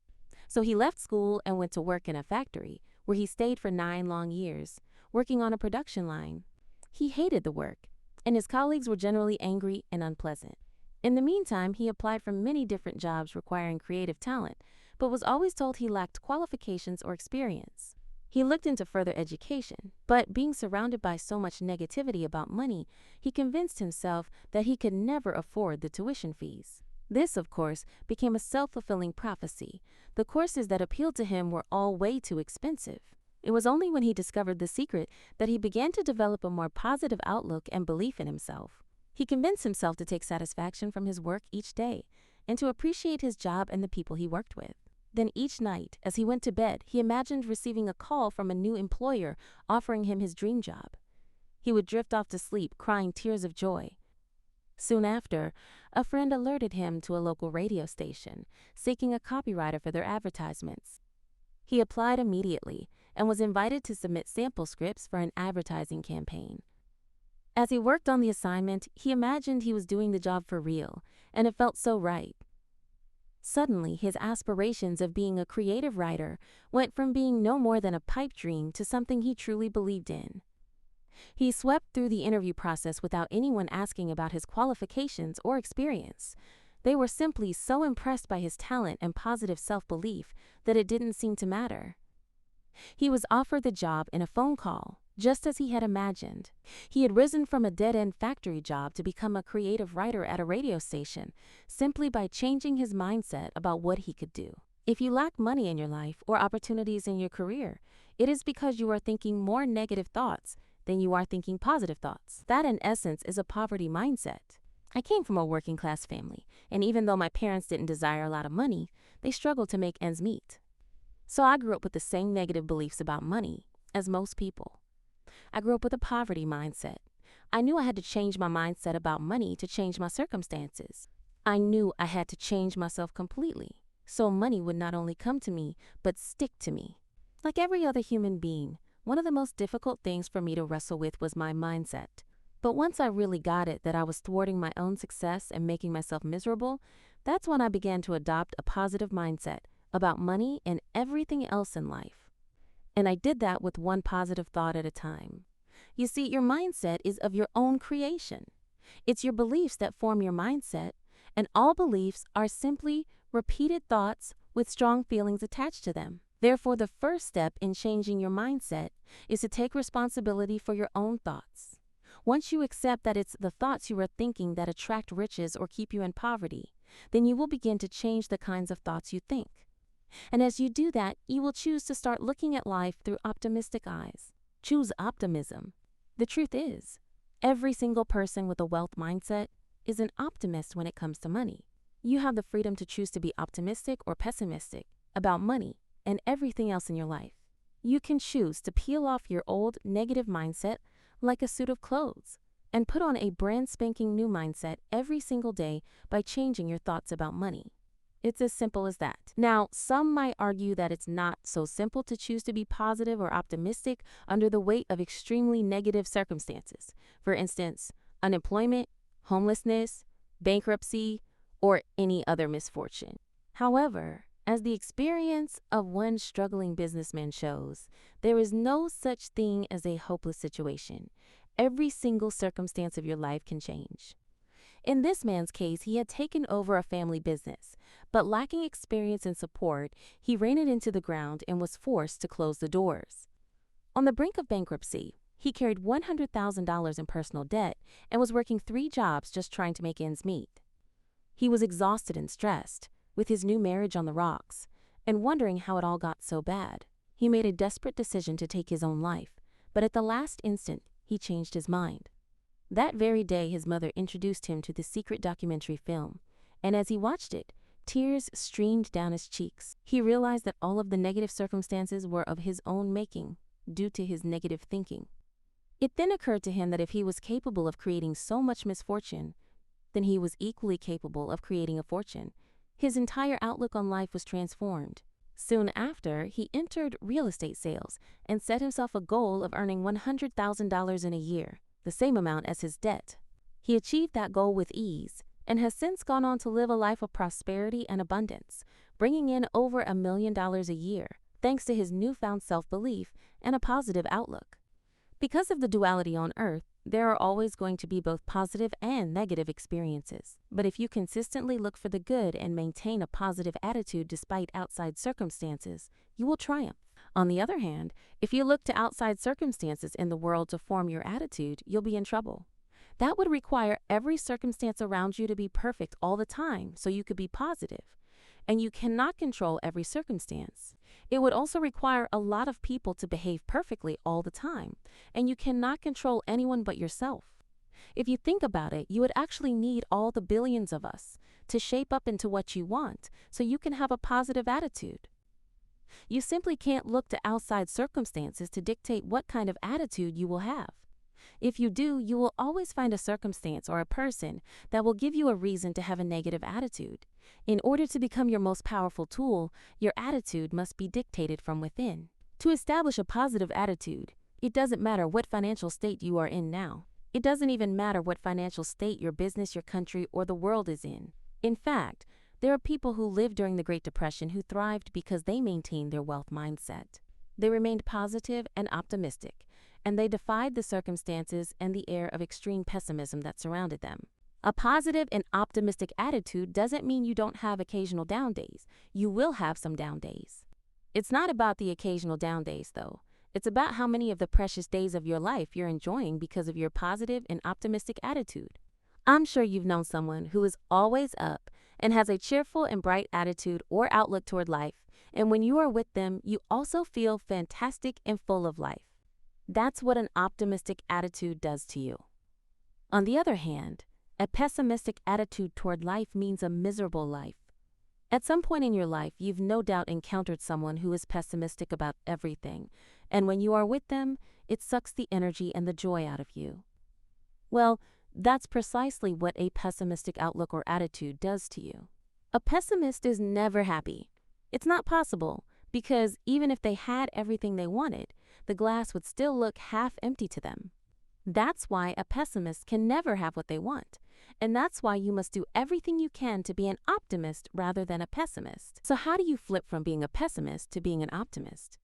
Speaker 1: So he left school and went to work in a factory, where he stayed for 9 long years, working on a production line. He hated the work, and his colleagues were generally angry and unpleasant. In the meantime, he applied for many different jobs requiring creative talent, but was always told he lacked qualifications or experience. He looked into further education, but being surrounded by so much negativity about money, he convinced himself that he could never afford the tuition fees. This, of course, became a self-fulfilling prophecy. The courses that appealed to him were all way too expensive. It was only when he discovered the secret that he began to develop a more positive outlook and belief in himself. He convinced himself to take satisfaction from his work each day and to appreciate his job and the people he worked with. Then each night, as he went to bed, he imagined receiving a call from a new employer offering him his dream job. He would drift off to sleep, crying tears of joy. Soon after, a friend alerted him to a local radio station, seeking a copywriter for their advertisements. He applied immediately and was invited to submit sample scripts for an advertising campaign. As he worked on the assignment, he imagined he was doing the job for real, and it felt so right. Suddenly, his aspirations of being a creative writer went from being no more than a pipe dream to something he truly believed in. He swept through the interview process without anyone asking about his qualifications or experience. They were simply so impressed by his talent and positive self-belief that it didn't seem to matter. He was offered the job in a phone call, just as he had imagined. He had risen from a dead-end factory job to become a creative writer at a radio station, simply by changing his mindset about what he could do. If you lack money in your life or opportunities in your career, it is because you are thinking more negative thoughts than you are thinking positive thoughts. That, in essence, is a poverty mindset. I came from a working-class family, and even though my parents didn't desire a lot of money, they struggled to make ends meet. So I grew up with the same negative beliefs about money as most people. I grew up with a poverty mindset. I knew I had to change my mindset about money to change my circumstances. I knew I had to change myself completely, so money would not only come to me, but stick to me. Like every other human being, one of the most difficult things for me to wrestle with was my mindset. But once I really got it that I was thwarting my own success and making myself miserable, that's when I began to adopt a positive mindset about money and everything else in life. And I did that with one positive thought at a time. You see, your mindset is of your own creation. It's your beliefs that form your mindset, and all beliefs are simply repeated thoughts with strong feelings attached to them. Therefore, the first step in changing your mindset is to take responsibility for your own thoughts. Once you accept that it's the thoughts you are thinking that attract riches or keep you in poverty, then you will begin to change the kinds of thoughts you think. And as you do that, you will choose to start looking at life through optimistic eyes. Choose optimism. The truth is, every single person with a wealth mindset is an optimist when it comes to money. You have the freedom to choose to be optimistic or pessimistic about money and everything else in your life. You can choose to peel off your old negative mindset like a suit of clothes and put on a brand spanking new mindset every single day by changing your thoughts about money. It's as simple as that. Now, some might argue that it's not so simple to choose to be positive or optimistic under the weight of extremely negative circumstances. For instance, unemployment, homelessness, bankruptcy, or any other misfortune. However, as the experience of one struggling businessman shows, there is no such thing as a hopeless situation. Every single circumstance of your life can change. In this man's case, he had taken over a family business, but lacking experience and support, he ran it into the ground and was forced to close the doors. On the brink of bankruptcy, he carried $100,000 in personal debt and was working 3 jobs just trying to make ends meet. He was exhausted and stressed, with his new marriage on the rocks, and wondering how it all got so bad. He made a desperate decision to take his own life, but at the last instant, he changed his mind. That very day, his mother introduced him to the secret documentary film, and as he watched it, tears streamed down his cheeks. He realized that all of the negative circumstances were of his own making, due to his negative thinking. It then occurred to him that if he was capable of creating so much misfortune, then he was equally capable of creating a fortune. His entire outlook on life was transformed. Soon after, he entered real estate sales and set himself a goal of earning $100,000 in a year, the same amount as his debt. He achieved that goal with ease and has since gone on to live a life of prosperity and abundance, bringing in over $1 million a year, thanks to his newfound self-belief and a positive outlook. Because of the duality on Earth, there are always going to be both positive and negative experiences. But if you consistently look for the good and maintain a positive attitude despite outside circumstances, you will triumph. On the other hand, if you look to outside circumstances in the world to form your attitude, you'll be in trouble. That would require every circumstance around you to be perfect all the time so you could be positive. And you cannot control every circumstance. It would also require a lot of people to behave perfectly all the time, and you cannot control anyone but yourself. If you think about it, you would actually need all the billions of us to shape up into what you want so you can have a positive attitude. You simply can't look to outside circumstances to dictate what kind of attitude you will have. If you do, you will always find a circumstance or a person that will give you a reason to have a negative attitude. In order to become your most powerful tool, your attitude must be dictated from within. To establish a positive attitude, it doesn't matter what financial state you are in now. It doesn't even matter what financial state your business, your country, or the world is in. In fact, there are people who lived during the Great Depression who thrived because they maintained their wealth mindset. They remained positive and optimistic, and they defied the circumstances and the air of extreme pessimism that surrounded them. A positive and optimistic attitude doesn't mean you don't have occasional down days. You will have some down days. It's not about the occasional down days, though. It's about how many of the precious days of your life you're enjoying because of your positive and optimistic attitude. I'm sure you've known someone who is always up and has a cheerful and bright attitude or outlook toward life, and when you are with them, you also feel fantastic and full of life. That's what an optimistic attitude does to you. On the other hand, a pessimistic attitude toward life means a miserable life. At some point in your life, you've no doubt encountered someone who is pessimistic about everything, and when you are with them, it sucks the energy and the joy out of you. Well, that's precisely what a pessimistic outlook or attitude does to you. A pessimist is never happy. It's not possible, because even if they had everything they wanted, the glass would still look half empty to them. That's why a pessimist can never have what they want. And that's why you must do everything you can to be an optimist rather than a pessimist. So how do you flip from being a pessimist to being an optimist?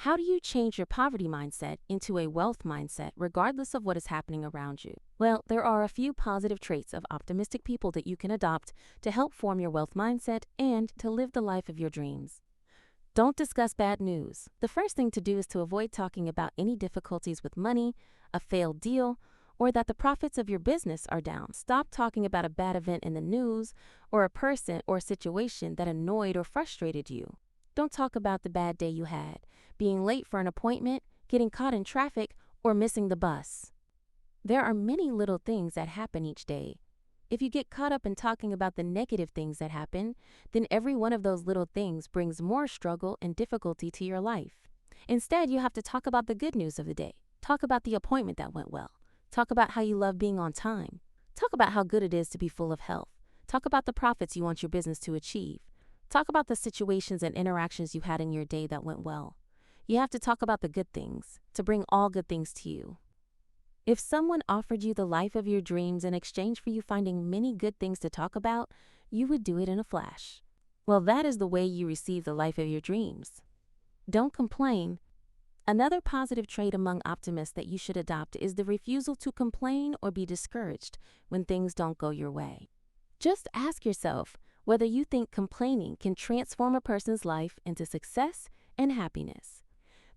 Speaker 1: How do you change your poverty mindset into a wealth mindset regardless of what is happening around you? Well, there are a few positive traits of optimistic people that you can adopt to help form your wealth mindset and to live the life of your dreams. Don't discuss bad news. The first thing to do is to avoid talking about any difficulties with money, a failed deal, or that the profits of your business are down. Stop talking about a bad event in the news or a person or situation that annoyed or frustrated you. Don't talk about the bad day you had, being late for an appointment, getting caught in traffic, or missing the bus. There are many little things that happen each day. If you get caught up in talking about the negative things that happen, then every one of those little things brings more struggle and difficulty to your life. Instead, you have to talk about the good news of the day. Talk about the appointment that went well. Talk about how you love being on time. Talk about how good it is to be full of health. Talk about the profits you want your business to achieve. Talk about the situations and interactions you had in your day that went well. You have to talk about the good things to bring all good things to you. If someone offered you the life of your dreams in exchange for you finding many good things to talk about, you would do it in a flash. Well, that is the way you receive the life of your dreams. Don't complain. Another positive trait among optimists that you should adopt is the refusal to complain or be discouraged when things don't go your way. Just ask yourself whether you think complaining can transform a person's life into success and happiness.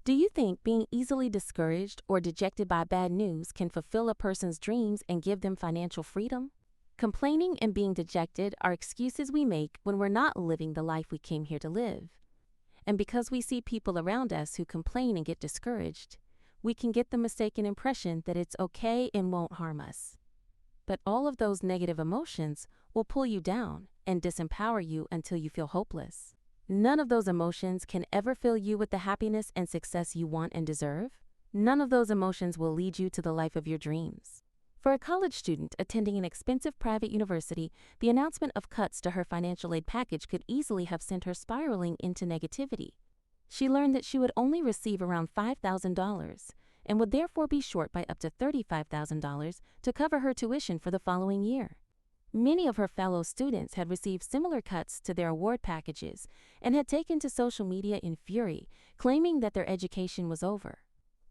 Speaker 1: Do you think being easily discouraged or dejected by bad news can fulfill a person's dreams and give them financial freedom? Complaining and being dejected are excuses we make when we're not living the life we came here to live. And because we see people around us who complain and get discouraged, we can get the mistaken impression that it's okay and won't harm us. But all of those negative emotions will pull you down and disempower you until you feel hopeless. None of those emotions can ever fill you with the happiness and success you want and deserve. None of those emotions will lead you to the life of your dreams. For a college student attending an expensive private university, the announcement of cuts to her financial aid package could easily have sent her spiraling into negativity. She learned that she would only receive around $5,000 and would therefore be short by up to $35,000 to cover her tuition for the following year. Many of her fellow students had received similar cuts to their award packages and had taken to social media in fury, claiming that their education was over.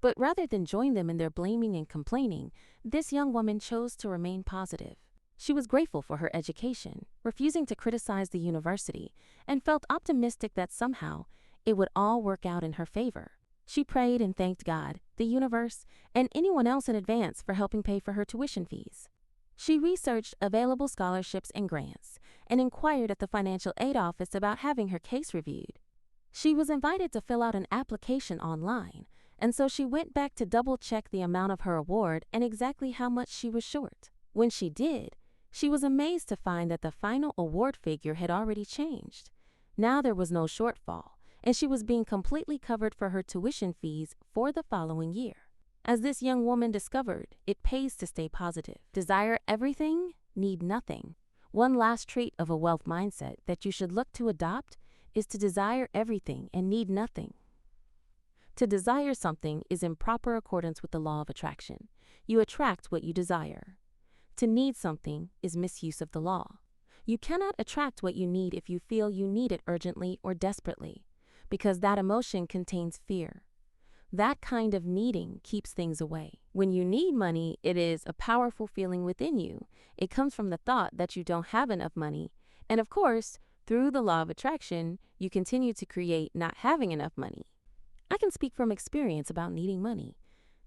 Speaker 1: But rather than join them in their blaming and complaining, this young woman chose to remain positive. She was grateful for her education, refusing to criticize the university, and felt optimistic that somehow it would all work out in her favor. She prayed and thanked God, the universe, and anyone else in advance for helping pay for her tuition fees. She researched available scholarships and grants and inquired at the financial aid office about having her case reviewed. She was invited to fill out an application online, and so she went back to double-check the amount of her award and exactly how much she was short. When she did, she was amazed to find that the final award figure had already changed. Now there was no shortfall, and she was being completely covered for her tuition fees for the following year. As this young woman discovered, it pays to stay positive. Desire everything, need nothing. One last trait of a wealth mindset that you should look to adopt is to desire everything and need nothing. To desire something is in proper accordance with the law of attraction. You attract what you desire. To need something is misuse of the law. You cannot attract what you need if you feel you need it urgently or desperately, because that emotion contains fear. That kind of needing keeps things away. When you need money, it is a powerful feeling within you. It comes from the thought that you don't have enough money. And of course, through the law of attraction, you continue to create not having enough money. I can speak from experience about needing money,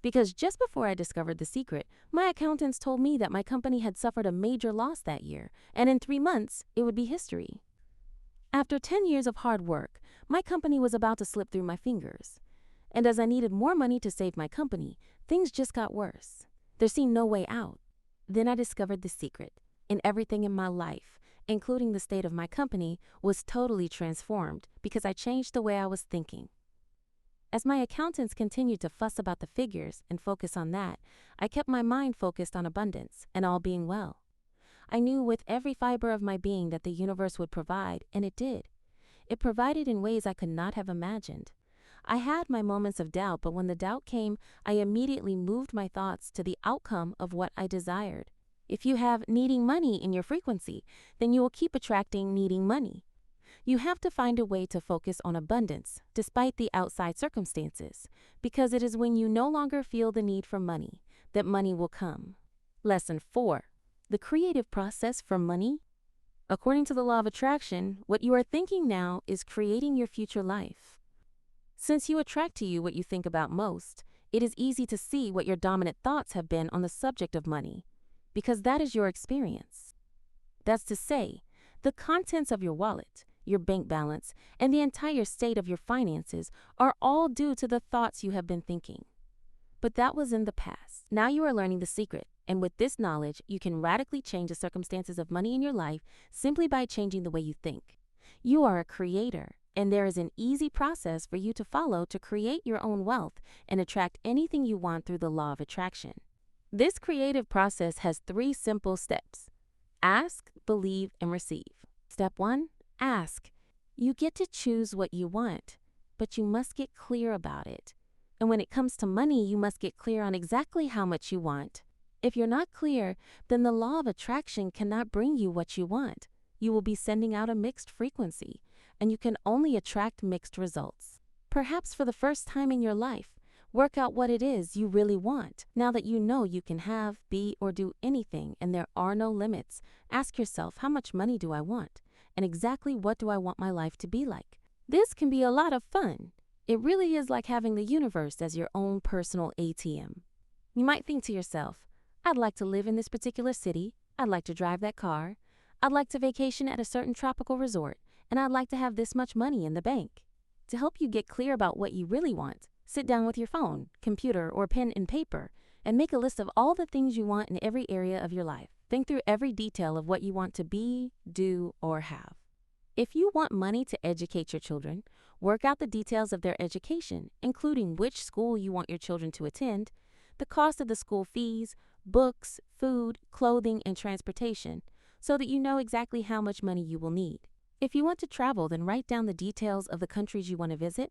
Speaker 1: because just before I discovered the secret, my accountants told me that my company had suffered a major loss that year, and in 3 months, it would be history. After 10 years of hard work, my company was about to slip through my fingers. And as I needed more money to save my company, things just got worse. There seemed no way out. Then I discovered the secret, and everything in my life, including the state of my company, was totally transformed because I changed the way I was thinking. As my accountants continued to fuss about the figures and focus on that, I kept my mind focused on abundance and all being well. I knew with every fiber of my being that the universe would provide, and it did. It provided in ways I could not have imagined. I had my moments of doubt, but when the doubt came, I immediately moved my thoughts to the outcome of what I desired. If you have needing money in your frequency, then you will keep attracting needing money. You have to find a way to focus on abundance, despite the outside circumstances, because it is when you no longer feel the need for money that money will come. Lesson 4. The creative process for money. According to the law of attraction, what you are thinking now is creating your future life. Since you attract to you what you think about most, it is easy to see what your dominant thoughts have been on the subject of money, because that is your experience. That's to say, the contents of your wallet, your bank balance, and the entire state of your finances are all due to the thoughts you have been thinking. But that was in the past. Now you are learning the secret, and with this knowledge, you can radically change the circumstances of money in your life simply by changing the way you think. You are a creator, and there is an easy process for you to follow to create your own wealth and attract anything you want through the law of attraction. This creative process has 3 simple steps. Ask, believe, and receive. Step 1. Ask. You get to choose what you want, but you must get clear about it. And when it comes to money, you must get clear on exactly how much you want. If you're not clear, then the law of attraction cannot bring you what you want. You will be sending out a mixed frequency, and you can only attract mixed results. Perhaps for the first time in your life, work out what it is you really want. Now that you know you can have, be, or do anything and there are no limits, ask yourself, how much money do I want? And exactly what do I want my life to be like? This can be a lot of fun. It really is like having the universe as your own personal ATM. You might think to yourself, I'd like to live in this particular city, I'd like to drive that car, I'd like to vacation at a certain tropical resort, and I'd like to have this much money in the bank. To help you get clear about what you really want, Sit down with your phone, computer, or pen and paper and make a list of all the things you want in every area of your life. Think through every detail of what you want to be, do, or have. If you want money to educate your children, work out the details of their education, including which school you want your children to attend, the cost of the school fees, books, food, clothing, and transportation, so that you know exactly how much money you will need. If you want to travel, then write down the details of the countries you want to visit,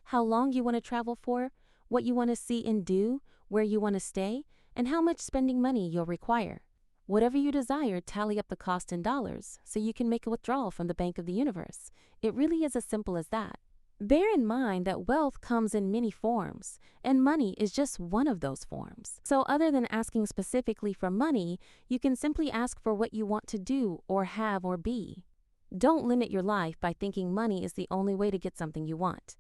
Speaker 1: how long you want to travel for, what you want to see and do, where you want to stay, and how much spending money you'll require. Whatever you desire, tally up the cost in dollars so you can make a withdrawal from the Bank of the Universe. It really is as simple as that. Bear in mind that wealth comes in many forms, and money is just one of those forms. So other than asking specifically for money, you can simply ask for what you want to do or have or be. Don't limit your life by thinking money is the only way to get something you want.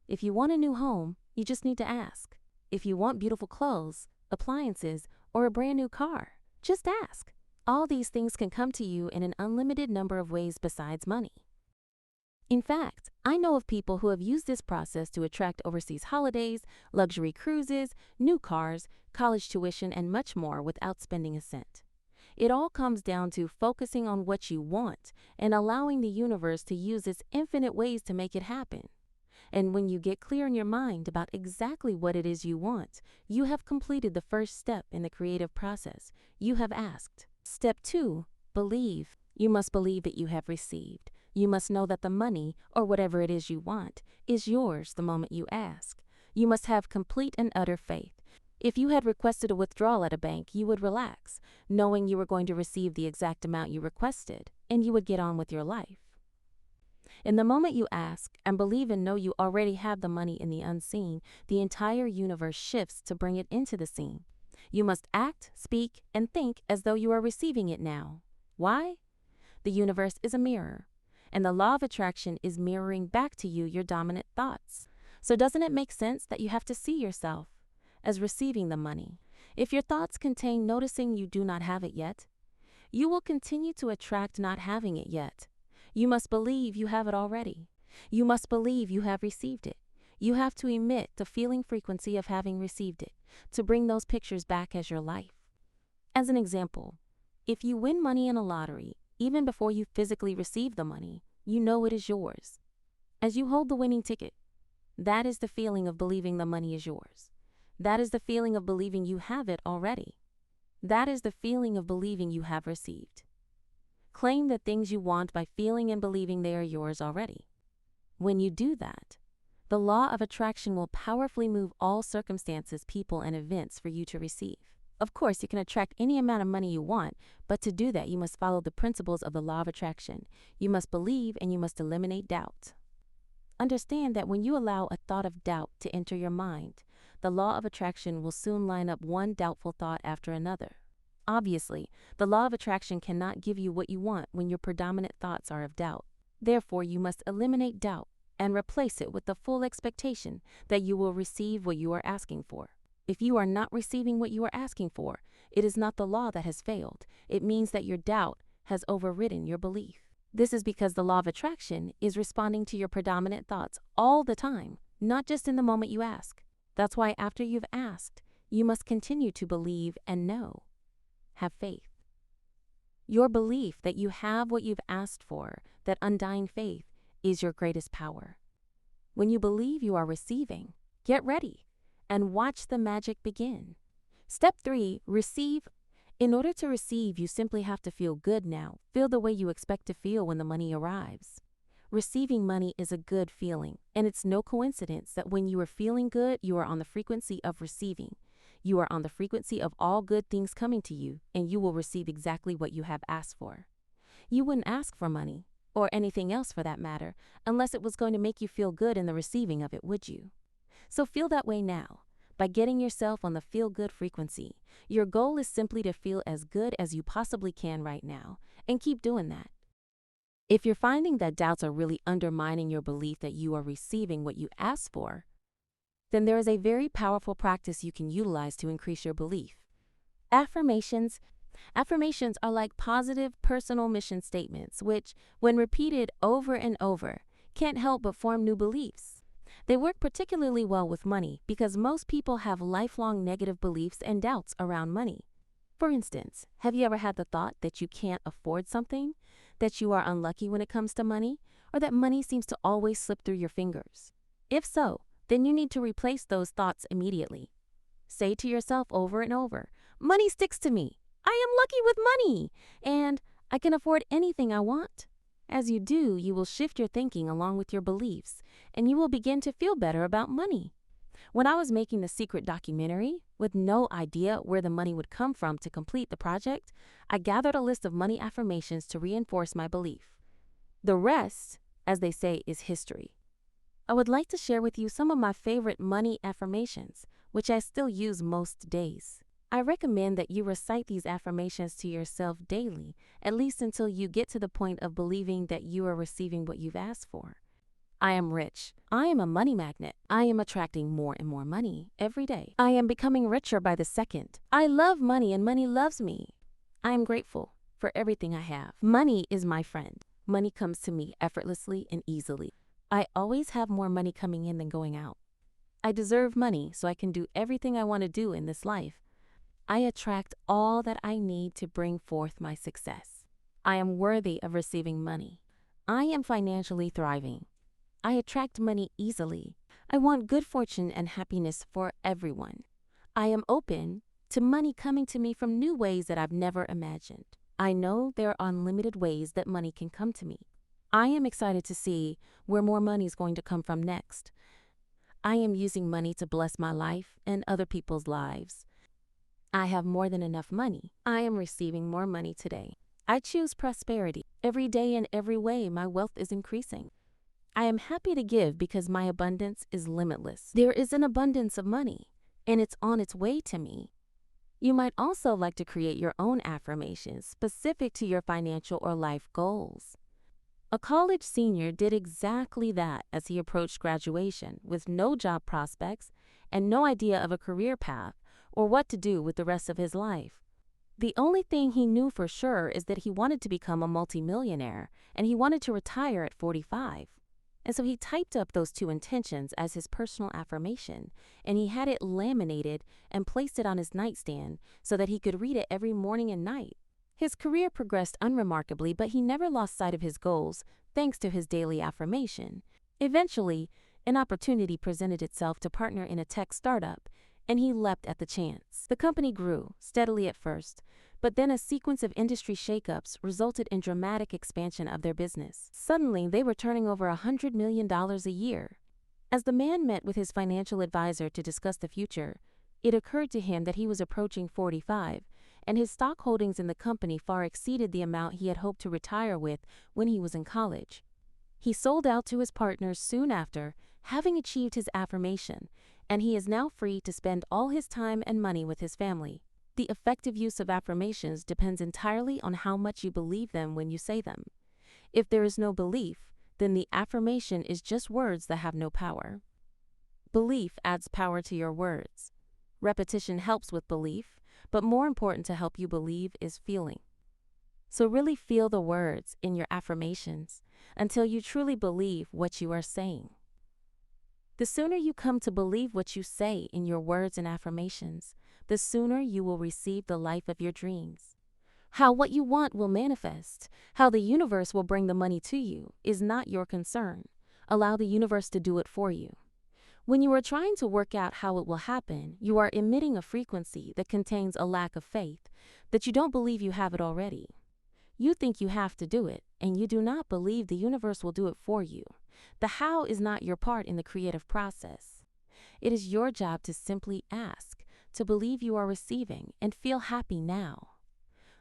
Speaker 1: If you want a new home, you just need to ask. If you want beautiful clothes, appliances, or a brand new car, just ask. All these things can come to you in an unlimited number of ways besides money. In fact, I know of people who have used this process to attract overseas holidays, luxury cruises, new cars, college tuition, and much more without spending a cent. It all comes down to focusing on what you want and allowing the universe to use its infinite ways to make it happen. And when you get clear in your mind about exactly what it is you want, you have completed the first step in the creative process. You have asked. Step 2, believe. You must believe that you have received. You must know that the money, or whatever it is you want, is yours the moment you ask. You must have complete and utter faith. If you had requested a withdrawal at a bank, you would relax, knowing you were going to receive the exact amount you requested, and you would get on with your life. In the moment you ask and believe and know you already have the money in the unseen, the entire universe shifts to bring it into the seen. You must act, speak, and think as though you are receiving it now. Why? The universe is a mirror, and the law of attraction is mirroring back to you your dominant thoughts. So doesn't it make sense that you have to see yourself as receiving the money? If your thoughts contain noticing you do not have it yet, you will continue to attract not having it yet. You must believe you have it already. You must believe you have received it. You have to emit the feeling frequency of having received it to bring those pictures back as your life. As an example, if you win money in a lottery, even before you physically receive the money, you know it is yours. As you hold the winning ticket, that is the feeling of believing the money is yours. That is the feeling of believing you have it already. That is the feeling of believing you have received. Claim the things you want by feeling and believing they are yours already. When you do that, the law of attraction will powerfully move all circumstances, people, and events for you to receive. Of course, you can attract any amount of money you want, but to do that, you must follow the principles of the law of attraction. You must believe and you must eliminate doubt. Understand that when you allow a thought of doubt to enter your mind, the law of attraction will soon line up one doubtful thought after another. Obviously, the law of attraction cannot give you what you want when your predominant thoughts are of doubt. Therefore, you must eliminate doubt and replace it with the full expectation that you will receive what you are asking for. If you are not receiving what you are asking for, it is not the law that has failed. It means that your doubt has overridden your belief. This is because the law of attraction is responding to your predominant thoughts all the time, not just in the moment you ask. That's why after you've asked, you must continue to believe and know. Have faith. Your belief that you have what you've asked for, that undying faith, is your greatest power. When you believe you are receiving, get ready and watch the magic begin. Step 3, receive. In order to receive, you simply have to feel good now. Feel the way you expect to feel when the money arrives. Receiving money is a good feeling, and it's no coincidence that when you are feeling good, you are on the frequency of receiving. You are on the frequency of all good things coming to you, and you will receive exactly what you have asked for. You wouldn't ask for money, or anything else for that matter, unless it was going to make you feel good in the receiving of it, would you? So feel that way now, by getting yourself on the feel-good frequency. Your goal is simply to feel as good as you possibly can right now, and keep doing that. If you're finding that doubts are really undermining your belief that you are receiving what you asked for, then there is a very powerful practice you can utilize to increase your belief. Affirmations. Affirmations are like positive personal mission statements, which, when repeated over and over, can't help but form new beliefs. They work particularly well with money because most people have lifelong negative beliefs and doubts around money. For instance, have you ever had the thought that you can't afford something, that you are unlucky when it comes to money, or that money seems to always slip through your fingers? If so, then you need to replace those thoughts immediately. Say to yourself over and over, money sticks to me. I am lucky with money, and I can afford anything I want. As you do, you will shift your thinking along with your beliefs, and you will begin to feel better about money. When I was making the Secret documentary, with no idea where the money would come from to complete the project, I gathered a list of money affirmations to reinforce my belief. The rest, as they say, is history. I would like to share with you some of my favorite money affirmations, which I still use most days. I recommend that you recite these affirmations to yourself daily, at least until you get to the point of believing that you are receiving what you've asked for. I am rich. I am a money magnet. I am attracting more and more money every day. I am becoming richer by the second. I love money and money loves me. I am grateful for everything I have. Money is my friend. Money comes to me effortlessly and easily. I always have more money coming in than going out. I deserve money so I can do everything I want to do in this life. I attract all that I need to bring forth my success. I am worthy of receiving money. I am financially thriving. I attract money easily. I want good fortune and happiness for everyone. I am open to money coming to me from new ways that I've never imagined. I know there are unlimited ways that money can come to me. I am excited to see where more money is going to come from next. I am using money to bless my life and other people's lives. I have more than enough money. I am receiving more money today. I choose prosperity. Every day in every way, my wealth is increasing. I am happy to give because my abundance is limitless. There is an abundance of money, and it's on its way to me. You might also like to create your own affirmations specific to your financial or life goals. A college senior did exactly that as he approached graduation with no job prospects and no idea of a career path or what to do with the rest of his life. The only thing he knew for sure is that he wanted to become a multimillionaire and he wanted to retire at 45. And so he typed up those two intentions as his personal affirmation, and he had it laminated and placed it on his nightstand so that he could read it every morning and night. His career progressed unremarkably, but he never lost sight of his goals thanks to his daily affirmation. Eventually, an opportunity presented itself to partner in a tech startup, and he leapt at the chance. The company grew steadily at first, but then a sequence of industry shakeups resulted in dramatic expansion of their business. Suddenly, they were turning over $100 million a year. As the man met with his financial advisor to discuss the future, it occurred to him that he was approaching 45, and his stock holdings in the company far exceeded the amount he had hoped to retire with when he was in college. He sold out to his partners soon after, having achieved his affirmation, and he is now free to spend all his time and money with his family. The effective use of affirmations depends entirely on how much you believe them when you say them. If there is no belief, then the affirmation is just words that have no power. Belief adds power to your words. Repetition helps with belief, but more important to help you believe is feeling. So really feel the words in your affirmations until you truly believe what you are saying. The sooner you come to believe what you say in your words and affirmations, the sooner you will receive the life of your dreams. How what you want will manifest, how the universe will bring the money to you, is not your concern. Allow the universe to do it for you. When you are trying to work out how it will happen, you are emitting a frequency that contains a lack of faith, that you don't believe you have it already. You think you have to do it, and you do not believe the universe will do it for you. The how is not your part in the creative process. It is your job to simply ask, to believe you are receiving, and feel happy now.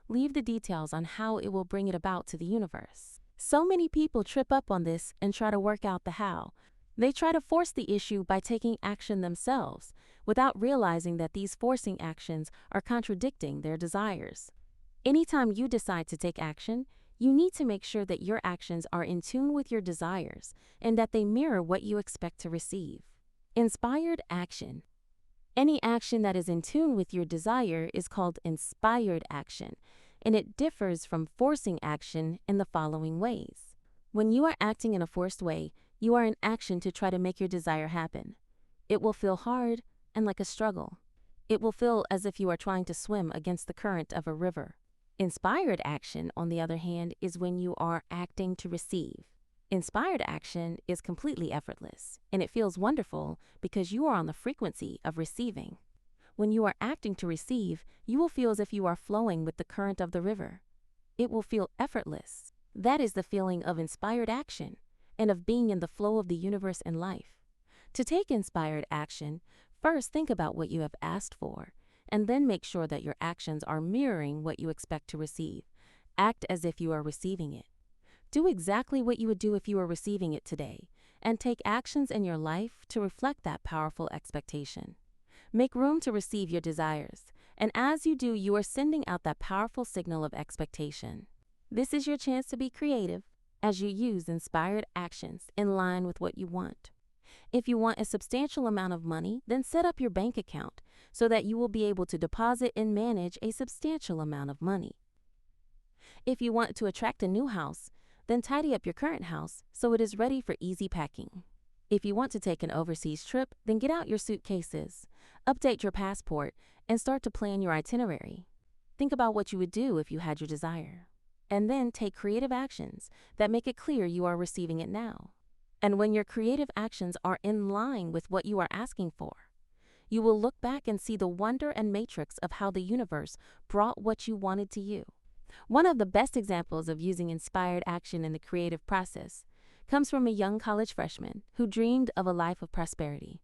Speaker 1: Leave the details on how it will bring it about to the universe. So many people trip up on this and try to work out the how. They try to force the issue by taking action themselves, without realizing that these forcing actions are contradicting their desires. Anytime you decide to take action, you need to make sure that your actions are in tune with your desires and that they mirror what you expect to receive. Inspired action. Any action that is in tune with your desire is called inspired action, and it differs from forcing action in the following ways. When you are acting in a forced way, You are in action to try to make your desire happen. It will feel hard and like a struggle. It will feel as if you are trying to swim against the current of a river. Inspired action, on the other hand, is when you are acting to receive. Inspired action is completely effortless, and it feels wonderful because you are on the frequency of receiving. When you are acting to receive, you will feel as if you are flowing with the current of the river. It will feel effortless. That is the feeling of inspired action and of being in the flow of the universe and life. To take inspired action, first think about what you have asked for, and then make sure that your actions are mirroring what you expect to receive. Act as if you are receiving it. Do exactly what you would do if you were receiving it today, and take actions in your life to reflect that powerful expectation. Make room to receive your desires, and as you do, you are sending out that powerful signal of expectation. This is your chance to be creative as you use inspired actions in line with what you want. If you want a substantial amount of money, then set up your bank account so that you will be able to deposit and manage a substantial amount of money. If you want to attract a new house, then tidy up your current house so it is ready for easy packing. If you want to take an overseas trip, then get out your suitcases, update your passport, and start to plan your itinerary. Think about what you would do if you had your desire, and then take creative actions that make it clear you are receiving it now. And when your creative actions are in line with what you are asking for, you will look back and see the wonder and matrix of how the universe brought what you wanted to you. One of the best examples of using inspired action in the creative process comes from a young college freshman who dreamed of a life of prosperity.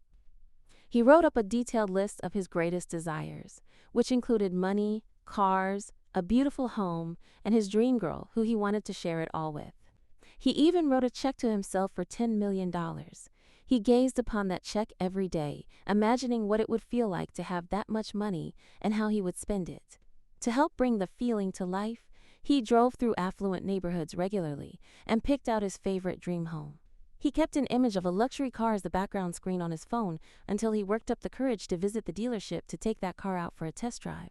Speaker 1: He wrote up a detailed list of his greatest desires, which included money, cars, a beautiful home, and his dream girl who he wanted to share it all with. He even wrote a check to himself for $10 million. He gazed upon that check every day, imagining what it would feel like to have that much money and how he would spend it. To help bring the feeling to life, he drove through affluent neighborhoods regularly and picked out his favorite dream home. He kept an image of a luxury car as the background screen on his phone until he worked up the courage to visit the dealership to take that car out for a test drive.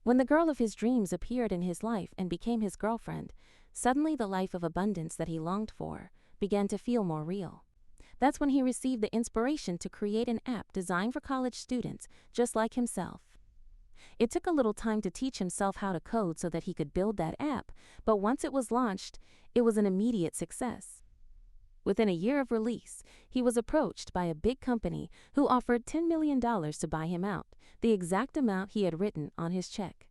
Speaker 1: When the girl of his dreams appeared in his life and became his girlfriend, suddenly the life of abundance that he longed for began to feel more real. That's when he received the inspiration to create an app designed for college students just like himself. It took a little time to teach himself how to code so that he could build that app, but once it was launched, it was an immediate success. Within a year of release, he was approached by a big company who offered $10 million to buy him out, the exact amount he had written on his check.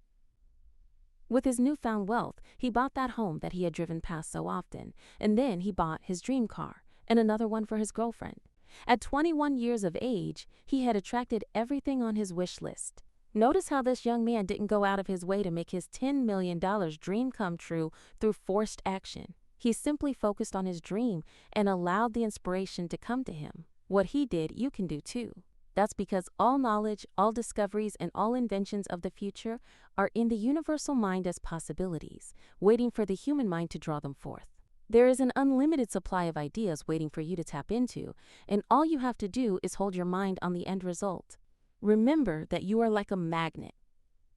Speaker 1: With his newfound wealth, he bought that home that he had driven past so often, and then he bought his dream car and another one for his girlfriend. At 21 years of age, he had attracted everything on his wish list. Notice how this young man didn't go out of his way to make his $10 million dream come true through forced action. He simply focused on his dream and allowed the inspiration to come to him. What he did, you can do too. That's because all knowledge, all discoveries, and all inventions of the future are in the universal mind as possibilities, waiting for the human mind to draw them forth. There is an unlimited supply of ideas waiting for you to tap into, and all you have to do is hold your mind on the end result. Remember that you are like a magnet,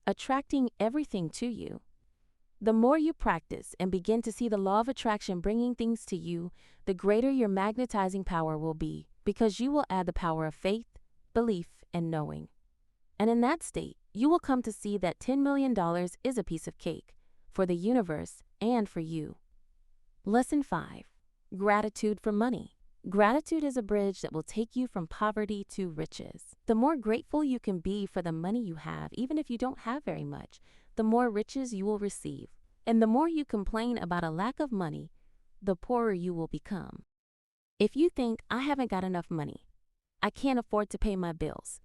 Speaker 1: attracting everything to you. The more you practice and begin to see the law of attraction bringing things to you, the greater your magnetizing power will be, because you will add the power of faith, belief, and knowing. And in that state, you will come to see that $10 million is a piece of cake for the universe and for you. Lesson 5. Gratitude for money. Gratitude is a bridge that will take you from poverty to riches. The more grateful you can be for the money you have, even if you don't have very much, the more riches you will receive. And the more you complain about a lack of money, the poorer you will become. If you think, I haven't got enough money, I can't afford to pay my bills,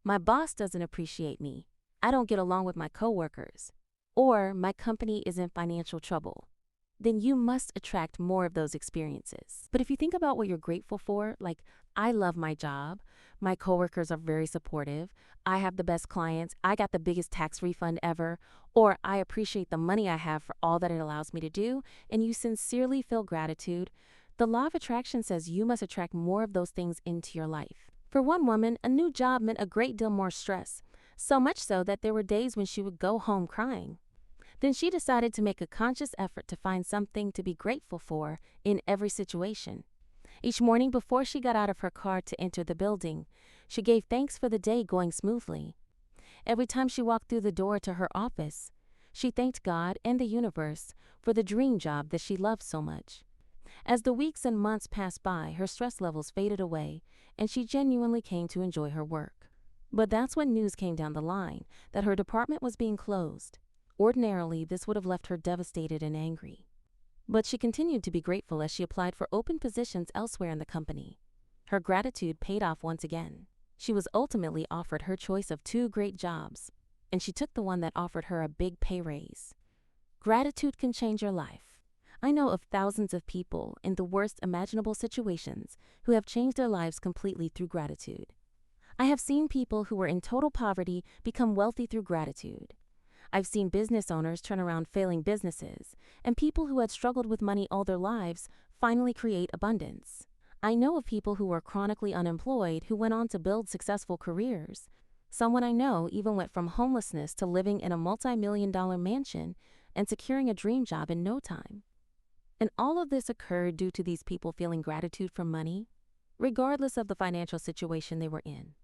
Speaker 1: my boss doesn't appreciate me, I don't get along with my coworkers, or my company is in financial trouble, then you must attract more of those experiences. But if you think about what you're grateful for, like, I love my job, my coworkers are very supportive, I have the best clients, I got the biggest tax refund ever, or I appreciate the money I have for all that it allows me to do, and you sincerely feel gratitude, the law of attraction says you must attract more of those things into your life. For one woman, a new job meant a great deal more stress, so much so that there were days when she would go home crying. Then she decided to make a conscious effort to find something to be grateful for in every situation. Each morning before she got out of her car to enter the building, she gave thanks for the day going smoothly. Every time she walked through the door to her office, she thanked God and the universe for the dream job that she loved so much. As the weeks and months passed by, her stress levels faded away, and she genuinely came to enjoy her work. But that's when news came down the line that her department was being closed. Ordinarily, this would have left her devastated and angry. But she continued to be grateful as she applied for open positions elsewhere in the company. Her gratitude paid off once again. She was ultimately offered her choice of two great jobs, and she took the one that offered her a big pay raise. Gratitude can change your life. I know of thousands of people in the worst imaginable situations who have changed their lives completely through gratitude. I have seen people who were in total poverty become wealthy through gratitude. I've seen business owners turn around failing businesses, and people who had struggled with money all their lives finally create abundance. I know of people who were chronically unemployed who went on to build successful careers. Someone I know even went from homelessness to living in a multi-million-dollar mansion and securing a dream job in no time. And all of this occurred due to these people feeling gratitude for money, regardless of the financial situation they were in.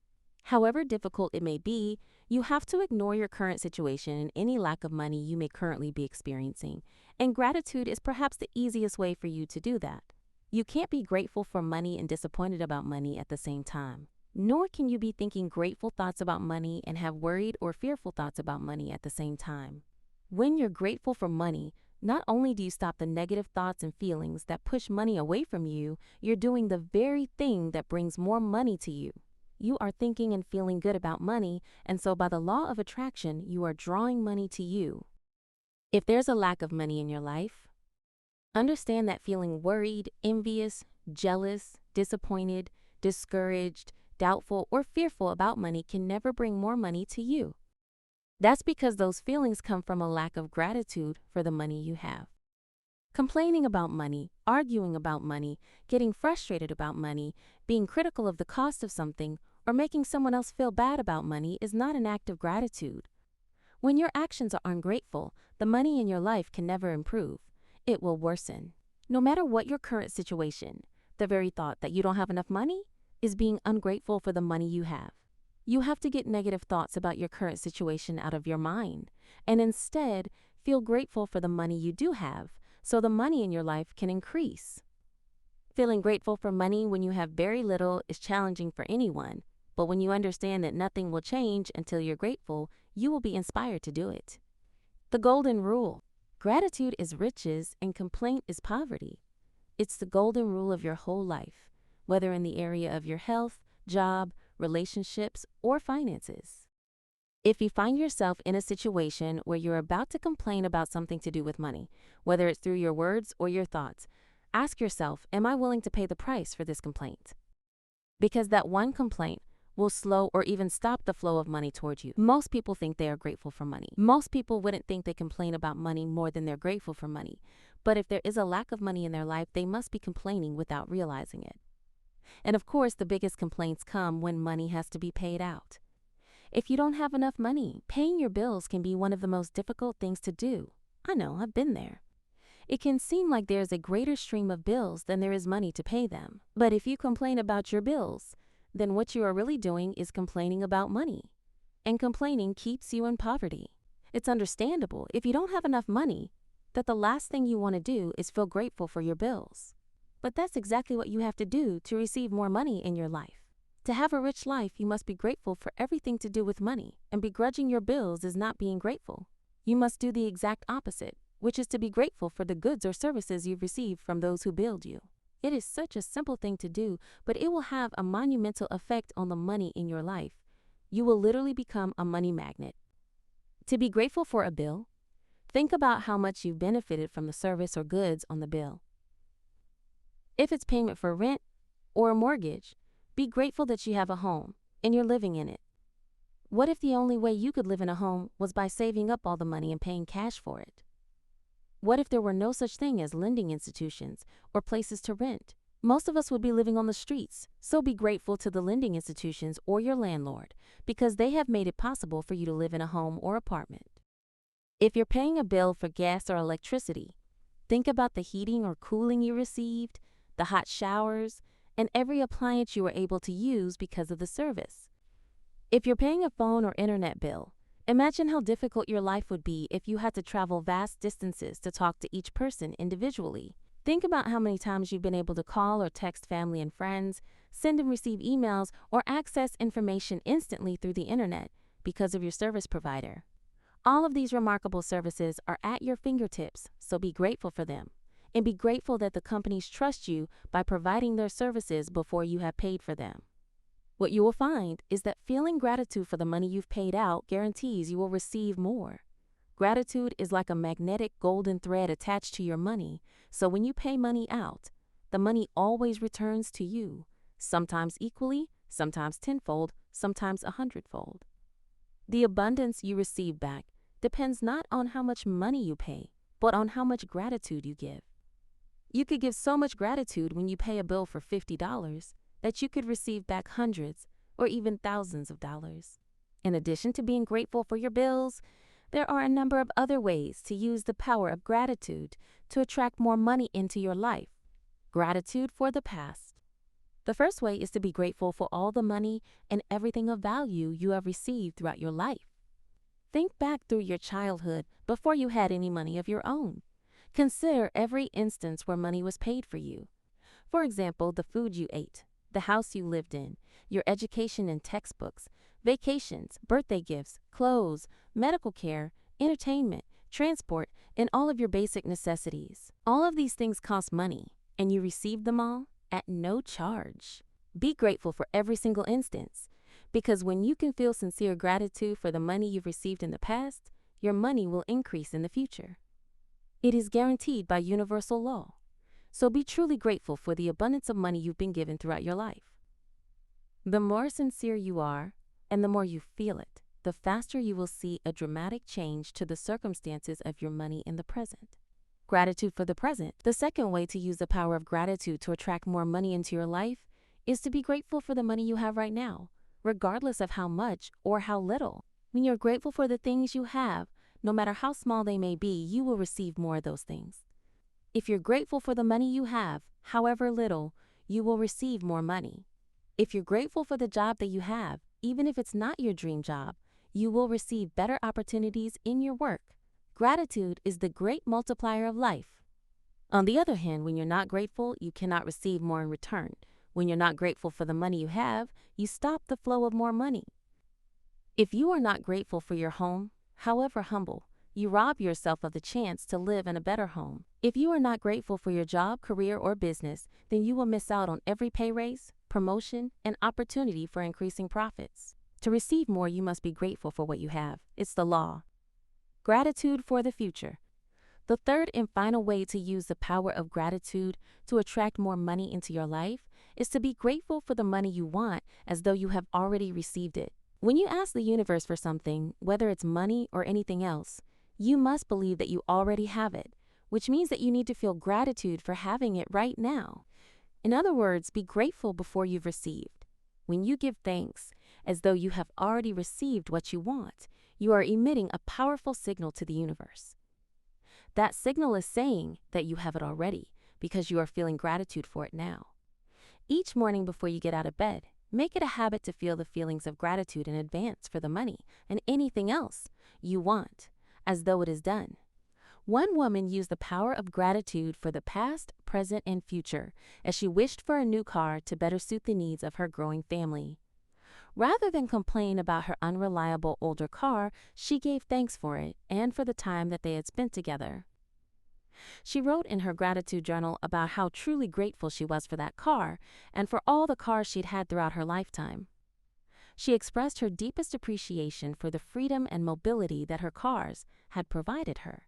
Speaker 1: However difficult it may be, you have to ignore your current situation and any lack of money you may currently be experiencing, and gratitude is perhaps the easiest way for you to do that. You can't be grateful for money and disappointed about money at the same time, nor can you be thinking grateful thoughts about money and have worried or fearful thoughts about money at the same time. When you're grateful for money, not only do you stop the negative thoughts and feelings that push money away from you, you're doing the very thing that brings more money to you. You are thinking and feeling good about money, and so by the law of attraction, you are drawing money to you. If there's a lack of money in your life, understand that feeling worried, envious, jealous, disappointed, discouraged, doubtful, or fearful about money can never bring more money to you. That's because those feelings come from a lack of gratitude for the money you have. Complaining about money, arguing about money, getting frustrated about money, being critical of the cost of something, or making someone else feel bad about money is not an act of gratitude. When your actions are ungrateful, the money in your life can never improve. It will worsen. No matter what your current situation, the very thought that you don't have enough money is being ungrateful for the money you have. You have to get negative thoughts about your current situation out of your mind, and instead feel grateful for the money you do have, so the money in your life can increase. Feeling grateful for money when you have very little is challenging for anyone, but when you understand that nothing will change until you're grateful, you will be inspired to do it. The golden rule: gratitude is riches and complaint is poverty. It's the golden rule of your whole life, whether in the area of your health, job, relationships, or finances. If you find yourself in a situation where you're about to complain about something to do with money, whether it's through your words or your thoughts, ask yourself, am I willing to pay the price for this complaint? Because that one complaint will slow or even stop the flow of money toward you. Most people think they are grateful for money. Most people wouldn't think they complain about money more than they're grateful for money. But if there is a lack of money in their life, they must be complaining without realizing it. And of course, the biggest complaints come when money has to be paid out. If you don't have enough money, paying your bills can be one of the most difficult things to do. I know, I've been there. It can seem like there's a greater stream of bills than there is money to pay them. But if you complain about your bills, then what you are really doing is complaining about money. And complaining keeps you in poverty. It's understandable, if you don't have enough money, that the last thing you want to do is feel grateful for your bills. But that's exactly what you have to do to receive more money in your life. To have a rich life, you must be grateful for everything to do with money, and begrudging your bills is not being grateful. You must do the exact opposite, which is to be grateful for the goods or services you've received from those who build you. It is such a simple thing to do, but it will have a monumental effect on the money in your life. You will literally become a money magnet. To be grateful for a bill, think about how much you've benefited from the service or goods on the bill. If it's payment for rent or a mortgage, be grateful that you have a home and you're living in it. What if the only way you could live in a home was by saving up all the money and paying cash for it? What if there were no such thing as lending institutions or places to rent? Most of us would be living on the streets, so be grateful to the lending institutions or your landlord because they have made it possible for you to live in a home or apartment. If you're paying a bill for gas or electricity, think about the heating or cooling you received, the hot showers, and every appliance you were able to use because of the service. If you're paying a phone or internet bill, imagine how difficult your life would be if you had to travel vast distances to talk to each person individually. Think about how many times you've been able to call or text family and friends, send and receive emails, or access information instantly through the internet because of your service provider. All of these remarkable services are at your fingertips, so be grateful for them. And be grateful that the companies trust you by providing their services before you have paid for them. What you will find is that feeling gratitude for the money you've paid out guarantees you will receive more. Gratitude is like a magnetic golden thread attached to your money, so when you pay money out, the money always returns to you, sometimes equally, sometimes tenfold, sometimes 100-fold. The abundance you receive back depends not on how much money you pay, but on how much gratitude you give. You could give so much gratitude when you pay a bill for $50 that you could receive back hundreds or even thousands of dollars. In addition to being grateful for your bills, there are a number of other ways to use the power of gratitude to attract more money into your life. Gratitude for the past. The first way is to be grateful for all the money and everything of value you have received throughout your life. Think back through your childhood before you had any money of your own. Consider every instance where money was paid for you. For example, the food you ate, the house you lived in, your education and textbooks, vacations, birthday gifts, clothes, medical care, entertainment, transport, and all of your basic necessities. All of these things cost money, and you received them all at no charge. Be grateful for every single instance, because when you can feel sincere gratitude for the money you've received in the past, your money will increase in the future. It is guaranteed by universal law. So be truly grateful for the abundance of money you've been given throughout your life. The more sincere you are, and the more you feel it, the faster you will see a dramatic change to the circumstances of your money in the present. Gratitude for the present. The second way to use the power of gratitude to attract more money into your life is to be grateful for the money you have right now, regardless of how much or how little. When you're grateful for the things you have, no matter how small they may be, you will receive more of those things. If you're grateful for the money you have, however little, you will receive more money. If you're grateful for the job that you have, even if it's not your dream job, you will receive better opportunities in your work. Gratitude is the great multiplier of life. On the other hand, when you're not grateful, you cannot receive more in return. When you're not grateful for the money you have, you stop the flow of more money. If you are not grateful for your home, however humble, you rob yourself of the chance to live in a better home. If you are not grateful for your job, career, or business, then you will miss out on every pay raise, promotion, and opportunity for increasing profits. To receive more, you must be grateful for what you have. It's the law. Gratitude for the future. The third and final way to use the power of gratitude to attract more money into your life is to be grateful for the money you want as though you have already received it. When you ask the universe for something, whether it's money or anything else, you must believe that you already have it, which means that you need to feel gratitude for having it right now. In other words, be grateful before you've received. When you give thanks, as though you have already received what you want, you are emitting a powerful signal to the universe. That signal is saying that you have it already because you are feeling gratitude for it now. Each morning before you get out of bed, make it a habit to feel the feelings of gratitude in advance for the money and anything else you want, as though it is done. One woman used the power of gratitude for the past, present, and future as she wished for a new car to better suit the needs of her growing family. Rather than complain about her unreliable older car, she gave thanks for it and for the time that they had spent together. She wrote in her gratitude journal about how truly grateful she was for that car and for all the cars she'd had throughout her lifetime. She expressed her deepest appreciation for the freedom and mobility that her cars had provided her.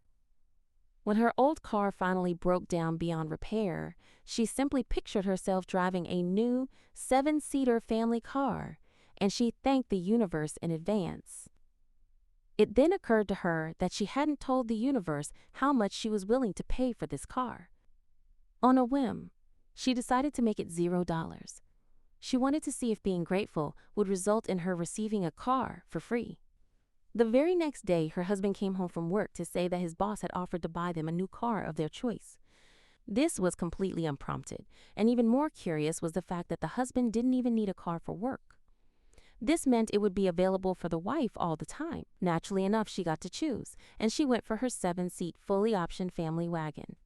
Speaker 1: When her old car finally broke down beyond repair, she simply pictured herself driving a new 7-seater family car, and she thanked the universe in advance. It then occurred to her that she hadn't told the universe how much she was willing to pay for this car. On a whim, she decided to make it $0. She wanted to see if being grateful would result in her receiving a car for free. The very next day, her husband came home from work to say that his boss had offered to buy them a new car of their choice. This was completely unprompted, and even more curious was the fact that the husband didn't even need a car for work. This meant it would be available for the wife all the time. Naturally enough, she got to choose, and she went for her 7-seat, fully optioned family wagon.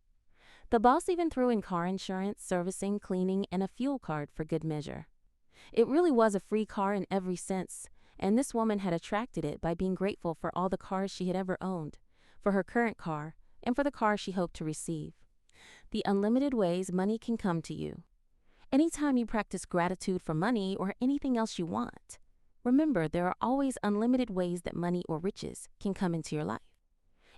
Speaker 1: The boss even threw in car insurance, servicing, cleaning, and a fuel card for good measure. It really was a free car in every sense, and this woman had attracted it by being grateful for all the cars she had ever owned, for her current car, and for the car she hoped to receive. The unlimited ways money can come to you. Anytime you practice gratitude for money or anything else you want, remember there are always unlimited ways that money or riches can come into your life.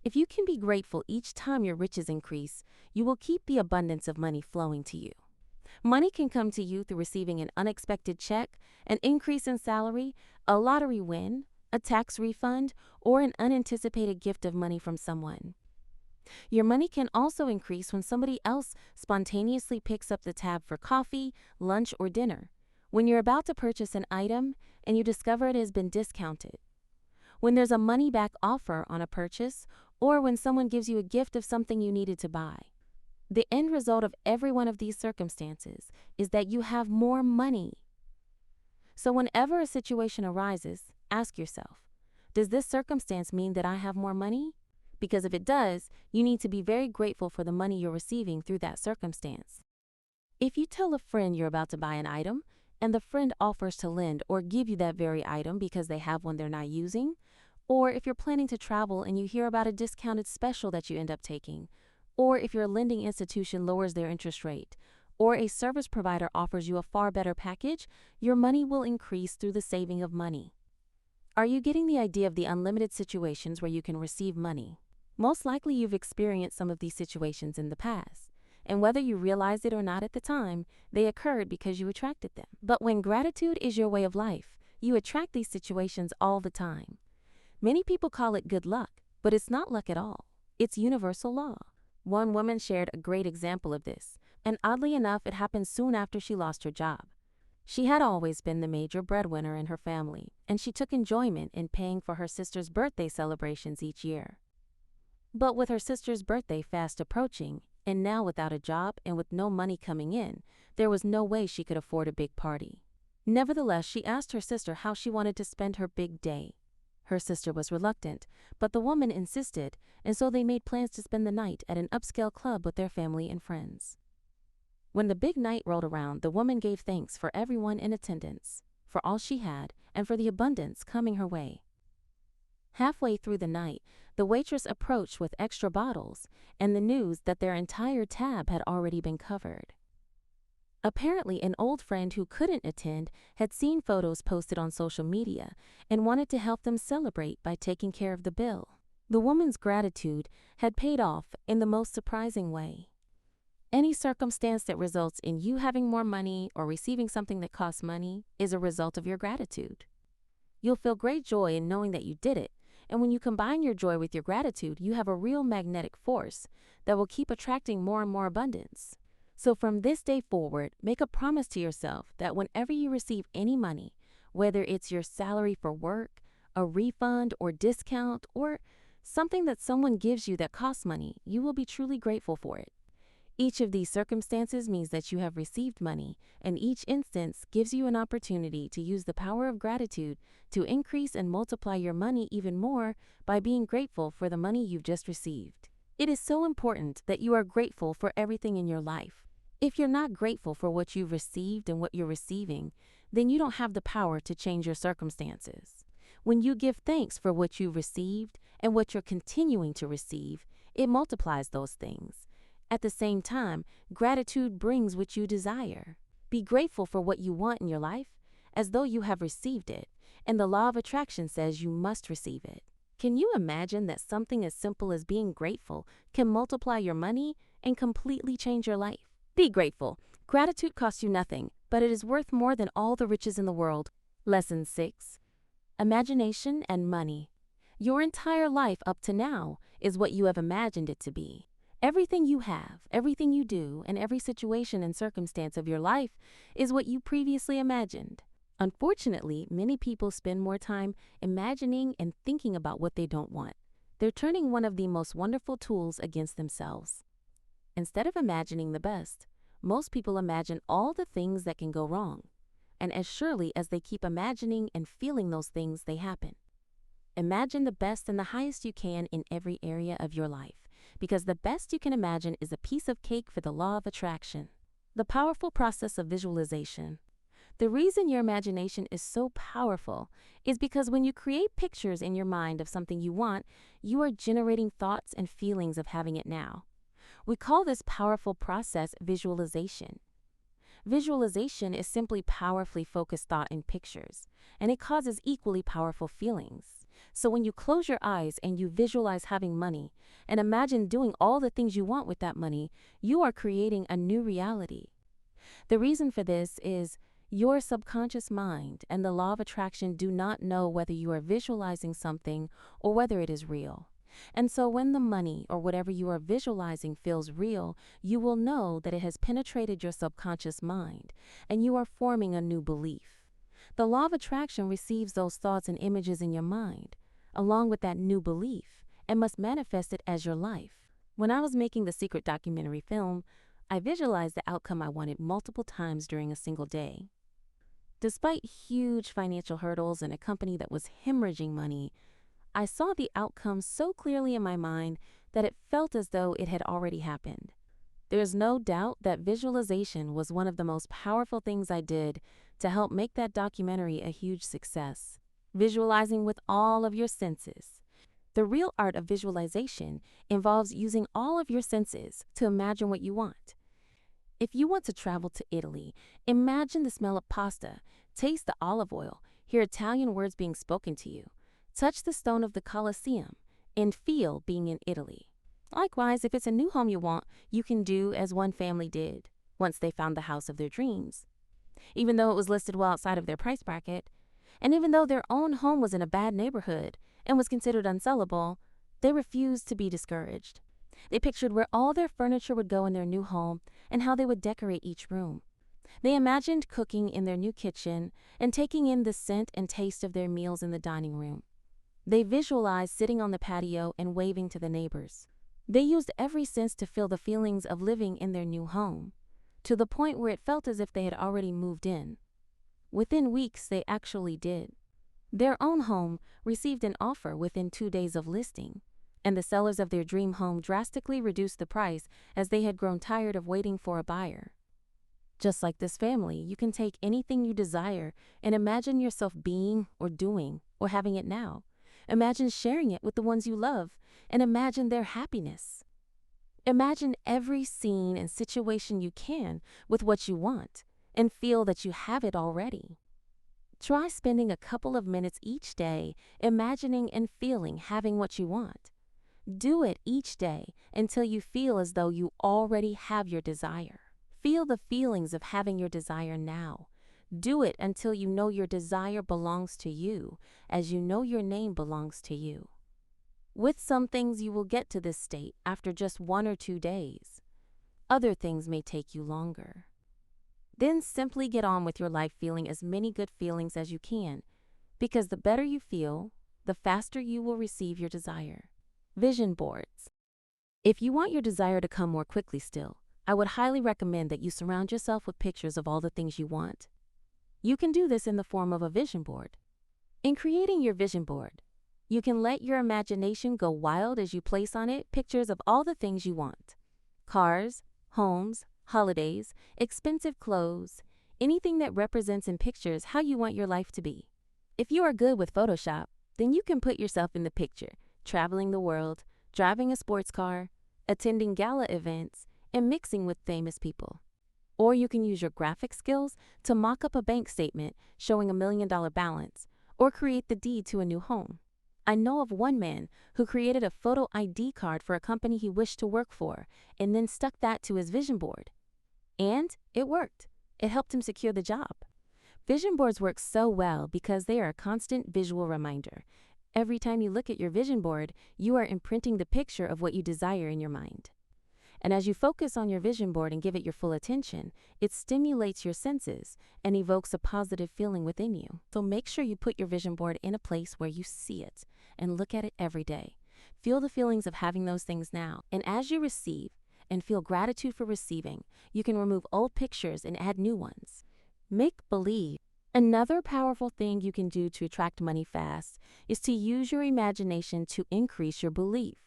Speaker 1: If you can be grateful each time your riches increase, you will keep the abundance of money flowing to you. Money can come to you through receiving an unexpected check, an increase in salary, a lottery win, a tax refund, or an unanticipated gift of money from someone. Your money can also increase when somebody else spontaneously picks up the tab for coffee, lunch, or dinner, when you're about to purchase an item and you discover it has been discounted, when there's a money-back offer on a purchase, or when someone gives you a gift of something you needed to buy. The end result of every one of these circumstances is that you have more money. So whenever a situation arises, ask yourself, does this circumstance mean that I have more money? Because if it does, you need to be very grateful for the money you're receiving through that circumstance. If you tell a friend you're about to buy an item, and the friend offers to lend or give you that very item because they have one they're not using, or if you're planning to travel and you hear about a discounted special that you end up taking, or if your lending institution lowers their interest rate, or a service provider offers you a far better package, your money will increase through the saving of money. Are you getting the idea of the unlimited situations where you can receive money? Most likely you've experienced some of these situations in the past, and whether you realized it or not at the time, they occurred because you attracted them. But when gratitude is your way of life, you attract these situations all the time. Many people call it good luck, but it's not luck at all. It's universal law. One woman shared a great example of this, and oddly enough, it happened soon after she lost her job. She had always been the major breadwinner in her family, and she took enjoyment in paying for her sister's birthday celebrations each year. But with her sister's birthday fast approaching, and now without a job and with no money coming in, there was no way she could afford a big party. Nevertheless, she asked her sister how she wanted to spend her big day. Her sister was reluctant, but the woman insisted, and so they made plans to spend the night at an upscale club with their family and friends. When the big night rolled around, the woman gave thanks for everyone in attendance, for all she had, and for the abundance coming her way. Halfway through the night, the waitress approached with extra bottles and the news that their entire tab had already been covered. Apparently, an old friend who couldn't attend had seen photos posted on social media and wanted to help them celebrate by taking care of the bill. The woman's gratitude had paid off in the most surprising way. Any circumstance that results in you having more money or receiving something that costs money is a result of your gratitude. You'll feel great joy in knowing that you did it, and when you combine your joy with your gratitude, you have a real magnetic force that will keep attracting more and more abundance. So from this day forward, make a promise to yourself that whenever you receive any money, whether it's your salary for work, a refund or discount, or something that someone gives you that costs money, you will be truly grateful for it. Each of these circumstances means that you have received money, and each instance gives you an opportunity to use the power of gratitude to increase and multiply your money even more by being grateful for the money you've just received. It is so important that you are grateful for everything in your life. If you're not grateful for what you've received and what you're receiving, then you don't have the power to change your circumstances. When you give thanks for what you've received and what you're continuing to receive, it multiplies those things. At the same time, gratitude brings what you desire. Be grateful for what you want in your life, as though you have received it, and the law of attraction says you must receive it. Can you imagine that something as simple as being grateful can multiply your money and completely change your life? Be grateful. Gratitude costs you nothing, but it is worth more than all the riches in the world. Lesson 6. Imagination and money. Your entire life up to now is what you have imagined it to be. Everything you have, everything you do, and every situation and circumstance of your life is what you previously imagined. Unfortunately, many people spend more time imagining and thinking about what they don't want. They're turning one of the most wonderful tools against themselves. Instead of imagining the best, most people imagine all the things that can go wrong. And as surely as they keep imagining and feeling those things, they happen. Imagine the best and the highest you can in every area of your life, because the best you can imagine is a piece of cake for the law of attraction. The powerful process of visualization. The reason your imagination is so powerful is because when you create pictures in your mind of something you want, you are generating thoughts and feelings of having it now. We call this powerful process visualization. Visualization is simply powerfully focused thought in pictures, and it causes equally powerful feelings. So when you close your eyes and you visualize having money and imagine doing all the things you want with that money, you are creating a new reality. The reason for this is your subconscious mind and the law of attraction do not know whether you are visualizing something or whether it is real. And so when the money or whatever you are visualizing feels real, you will know that it has penetrated your subconscious mind and you are forming a new belief. The law of attraction receives those thoughts and images in your mind, along with that new belief, and must manifest it as your life. When I was making the Secret documentary film, I visualized the outcome I wanted multiple times during a single day. Despite huge financial hurdles and a company that was hemorrhaging money, I saw the outcome so clearly in my mind that it felt as though it had already happened. There is no doubt that visualization was one of the most powerful things I did to help make that documentary a huge success. Visualizing with all of your senses. The real art of visualization involves using all of your senses to imagine what you want. If you want to travel to Italy, imagine the smell of pasta, taste the olive oil, hear Italian words being spoken to you, touch the stone of the Colosseum, and feel being in Italy. Likewise, if it's a new home you want, you can do as one family did once they found the house of their dreams. Even though it was listed well outside of their price bracket, and even though their own home was in a bad neighborhood and was considered unsellable, they refused to be discouraged. They pictured where all their furniture would go in their new home and how they would decorate each room. They imagined cooking in their new kitchen and taking in the scent and taste of their meals in the dining room. They visualized sitting on the patio and waving to the neighbors. They used every sense to feel the feelings of living in their new home, to the point where it felt as if they had already moved in. Within weeks, they actually did. Their own home received an offer within 2 days of listing, and the sellers of their dream home drastically reduced the price as they had grown tired of waiting for a buyer. Just like this family, you can take anything you desire and imagine yourself being or doing or having it now. Imagine sharing it with the ones you love and imagine their happiness. Imagine every scene and situation you can with what you want and feel that you have it already. Try spending a couple of minutes each day imagining and feeling having what you want. Do it each day until you feel as though you already have your desire. Feel the feelings of having your desire now. Do it until you know your desire belongs to you, as you know your name belongs to you. With some things, you will get to this state after just 1 or 2 days. Other things may take you longer. Then simply get on with your life feeling as many good feelings as you can, because the better you feel, the faster you will receive your desire. Vision boards. If you want your desire to come more quickly still, I would highly recommend that you surround yourself with pictures of all the things you want. You can do this in the form of a vision board. In creating your vision board, you can let your imagination go wild as you place on it pictures of all the things you want. Cars, homes, holidays, expensive clothes, anything that represents in pictures how you want your life to be. If you are good with Photoshop, then you can put yourself in the picture, traveling the world, driving a sports car, attending gala events, and mixing with famous people. Or you can use your graphic skills to mock up a bank statement showing $1 million balance, or create the deed to a new home. I know of one man who created a photo ID card for a company he wished to work for and then stuck that to his vision board. And it worked. It helped him secure the job. Vision boards work so well because they are a constant visual reminder. Every time you look at your vision board, you are imprinting the picture of what you desire in your mind. And as you focus on your vision board and give it your full attention, it stimulates your senses and evokes a positive feeling within you. So make sure you put your vision board in a place where you see it and look at it every day. Feel the feelings of having those things now. And as you receive and feel gratitude for receiving. You can remove old pictures and add new ones. Make believe. Another powerful thing you can do to attract money fast is to use your imagination to increase your belief.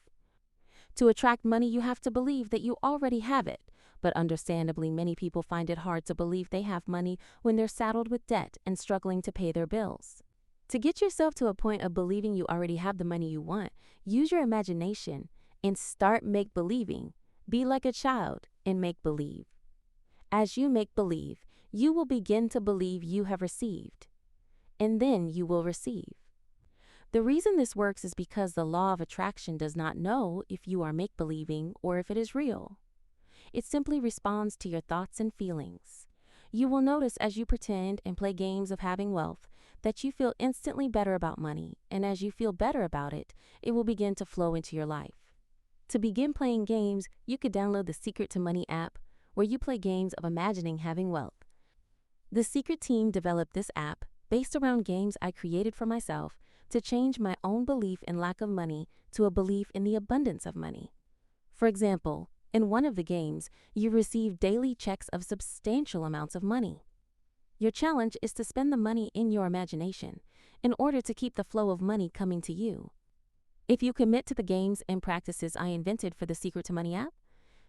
Speaker 1: To attract money, you have to believe that you already have it, but understandably, many people find it hard to believe they have money when they're saddled with debt and struggling to pay their bills. To get yourself to a point of believing you already have the money you want, use your imagination and start make-believing. Be like a child and make believe. As you make believe, you will begin to believe you have received, and then you will receive. The reason this works is because the law of attraction does not know if you are make-believing or if it is real. It simply responds to your thoughts and feelings. You will notice as you pretend and play games of having wealth that you feel instantly better about money, and as you feel better about it, it will begin to flow into your life. To begin playing games, you could download the Secret to Money app, where you play games of imagining having wealth. The Secret team developed this app based around games I created for myself to change my own belief in lack of money to a belief in the abundance of money. For example, in one of the games, you receive daily checks of substantial amounts of money. Your challenge is to spend the money in your imagination in order to keep the flow of money coming to you. If you commit to the games and practices I invented for the Secret to Money app,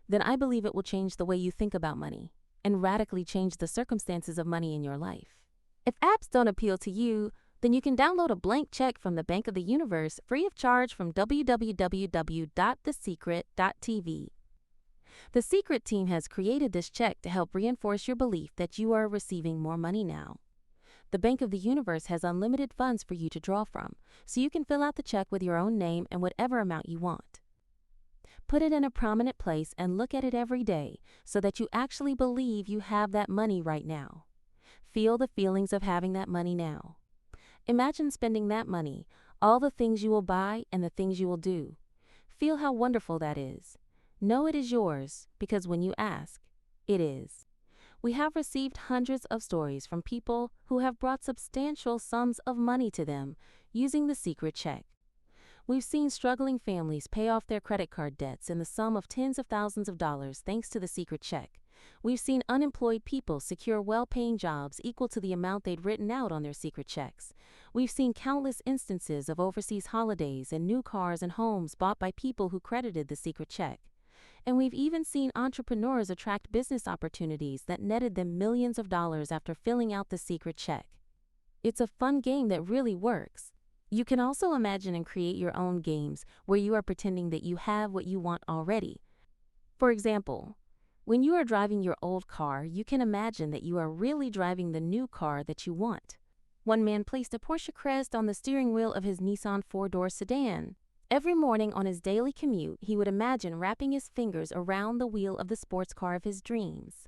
Speaker 1: then I believe it will change the way you think about money and radically change the circumstances of money in your life. If apps don't appeal to you, then you can download a blank check from the Bank of the Universe free of charge from www.thesecret.tv. The Secret team has created this check to help reinforce your belief that you are receiving more money now. The Bank of the Universe has unlimited funds for you to draw from, so you can fill out the check with your own name and whatever amount you want. Put it in a prominent place and look at it every day so that you actually believe you have that money right now. Feel the feelings of having that money now. Imagine spending that money, all the things you will buy and the things you will do. Feel how wonderful that is. Know it is yours because when you ask, it is. We have received hundreds of stories from people who have brought substantial sums of money to them using the Secret check. We've seen struggling families pay off their credit card debts in the sum of tens of thousands of dollars thanks to the Secret check. We've seen unemployed people secure well-paying jobs equal to the amount they'd written out on their Secret checks. We've seen countless instances of overseas holidays and new cars and homes bought by people who credited the Secret check. And we've even seen entrepreneurs attract business opportunities that netted them millions of dollars after filling out the Secret check. It's a fun game that really works. You can also imagine and create your own games where you are pretending that you have what you want already. For example, when you are driving your old car, you can imagine that you are really driving the new car that you want. One man placed a Porsche Crest on the steering wheel of his Nissan four-door sedan. Every morning on his daily commute, he would imagine wrapping his fingers around the wheel of the sports car of his dreams.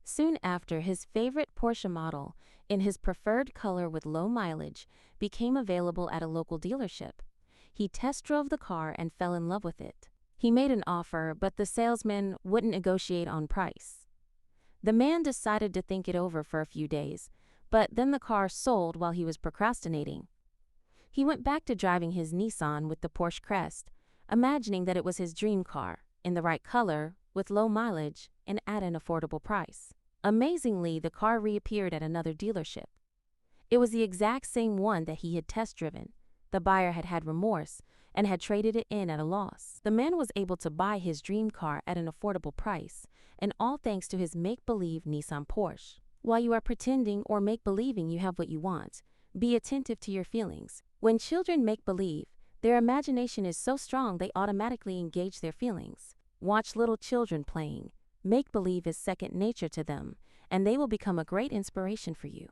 Speaker 1: Soon after, his favorite Porsche model, in his preferred color with low mileage, became available at a local dealership. He test drove the car and fell in love with it. He made an offer, but the salesman wouldn't negotiate on price. The man decided to think it over for a few days, but then the car sold while he was procrastinating. He went back to driving his Nissan with the Porsche Crest, imagining that it was his dream car, in the right color, with low mileage, and at an affordable price. Amazingly, the car reappeared at another dealership. It was the exact same one that he had test driven. The buyer had had remorse and had traded it in at a loss. The man was able to buy his dream car at an affordable price, and all thanks to his make-believe Nissan Porsche. While you are pretending or make-believing you have what you want, be attentive to your feelings. When children make believe, their imagination is so strong they automatically engage their feelings. Watch little children playing. Make believe is second nature to them, and they will become a great inspiration for you.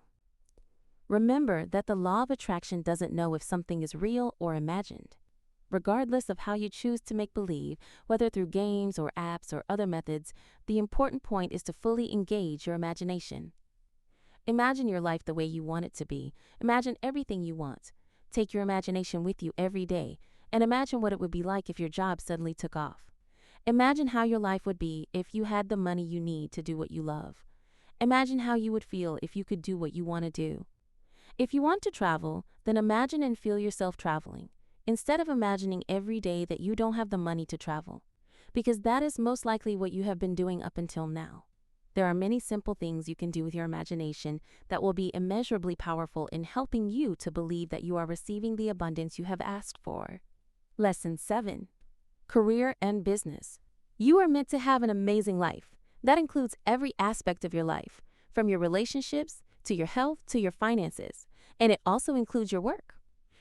Speaker 1: Remember that the law of attraction doesn't know if something is real or imagined. Regardless of how you choose to make believe, whether through games or apps or other methods, the important point is to fully engage your imagination. Imagine your life the way you want it to be. Imagine everything you want. Take your imagination with you every day, and imagine what it would be like if your job suddenly took off. Imagine how your life would be if you had the money you need to do what you love. Imagine how you would feel if you could do what you want to do. If you want to travel, then imagine and feel yourself traveling, instead of imagining every day that you don't have the money to travel. because that is most likely what you have been doing up until now. There are many simple things you can do with your imagination that will be immeasurably powerful in helping you to believe that you are receiving the abundance you have asked for. Lesson 7. Career and business. You are meant to have an amazing life. That includes every aspect of your life, from your relationships to your health to your finances, and it also includes your work.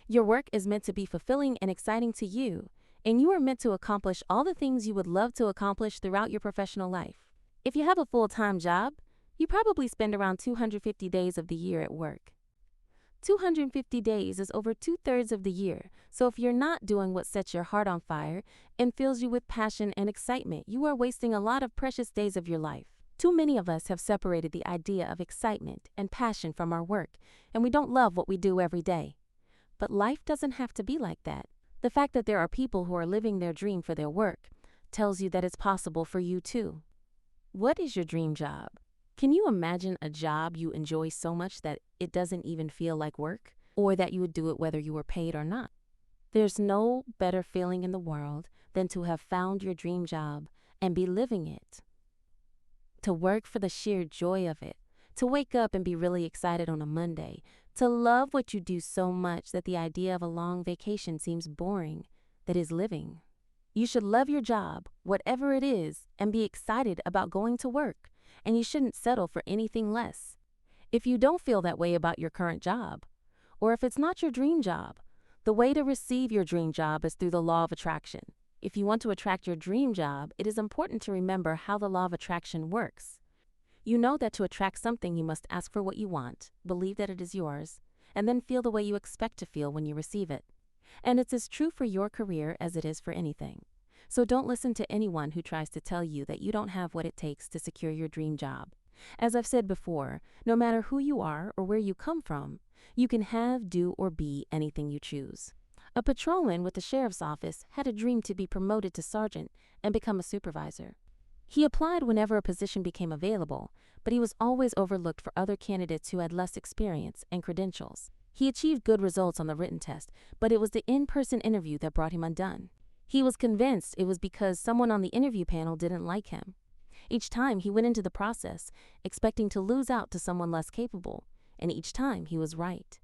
Speaker 1: Your work is meant to be fulfilling and exciting to you, and you are meant to accomplish all the things you would love to accomplish throughout your professional life. If you have a full-time job, you probably spend around 250 days of the year at work. 250 days is over 2/3 of the year, so if you're not doing what sets your heart on fire and fills you with passion and excitement, you are wasting a lot of precious days of your life. Too many of us have separated the idea of excitement and passion from our work, and we don't love what we do every day. But life doesn't have to be like that. The fact that there are people who are living their dream for their work tells you that it's possible for you too. What is your dream job? Can you imagine a job you enjoy so much that it doesn't even feel like work, or that you would do it whether you were paid or not? There's no better feeling in the world than to have found your dream job and be living it. To work for the sheer joy of it, to wake up and be really excited on a Monday, to love what you do so much that the idea of a long vacation seems boring, that is living. You should love your job, whatever it is, and be excited about going to work, and you shouldn't settle for anything less. If you don't feel that way about your current job, or if it's not your dream job, the way to receive your dream job is through the law of attraction. If you want to attract your dream job, it is important to remember how the law of attraction works. You know that to attract something, you must ask for what you want, believe that it is yours, and then feel the way you expect to feel when you receive it. And it's as true for your career as it is for anything. So don't listen to anyone who tries to tell you that you don't have what it takes to secure your dream job. As I've said before, no matter who you are or where you come from, you can have, do, or be anything you choose. A patrolman with the sheriff's office had a dream to be promoted to sergeant and become a supervisor. He applied whenever a position became available, but he was always overlooked for other candidates who had less experience and credentials. He achieved good results on the written test, but it was the in-person interview that brought him undone. He was convinced it was because someone on the interview panel didn't like him. Each time he went into the process, expecting to lose out to someone less capable, and each time he was right.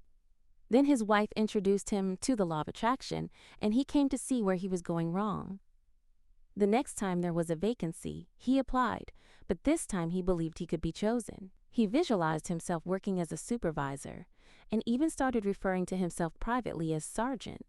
Speaker 1: Then his wife introduced him to the law of attraction, and he came to see where he was going wrong. The next time there was a vacancy, he applied, but this time he believed he could be chosen. He visualized himself working as a supervisor, and even started referring to himself privately as sergeant.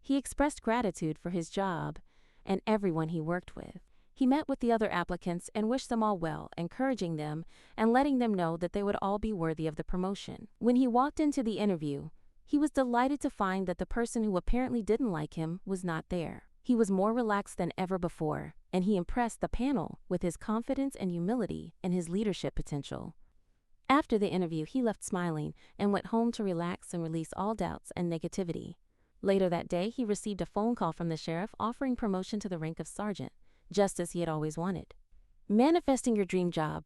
Speaker 1: He expressed gratitude for his job and everyone he worked with. He met with the other applicants and wished them all well, encouraging them and letting them know that they would all be worthy of the promotion. When he walked into the interview, he was delighted to find that the person who apparently didn't like him was not there. He was more relaxed than ever before, and he impressed the panel with his confidence and humility and his leadership potential. After the interview, he left smiling and went home to relax and release all doubts and negativity. Later that day, he received a phone call from the sheriff offering promotion to the rank of sergeant, just as he had always wanted. Manifesting your dream job.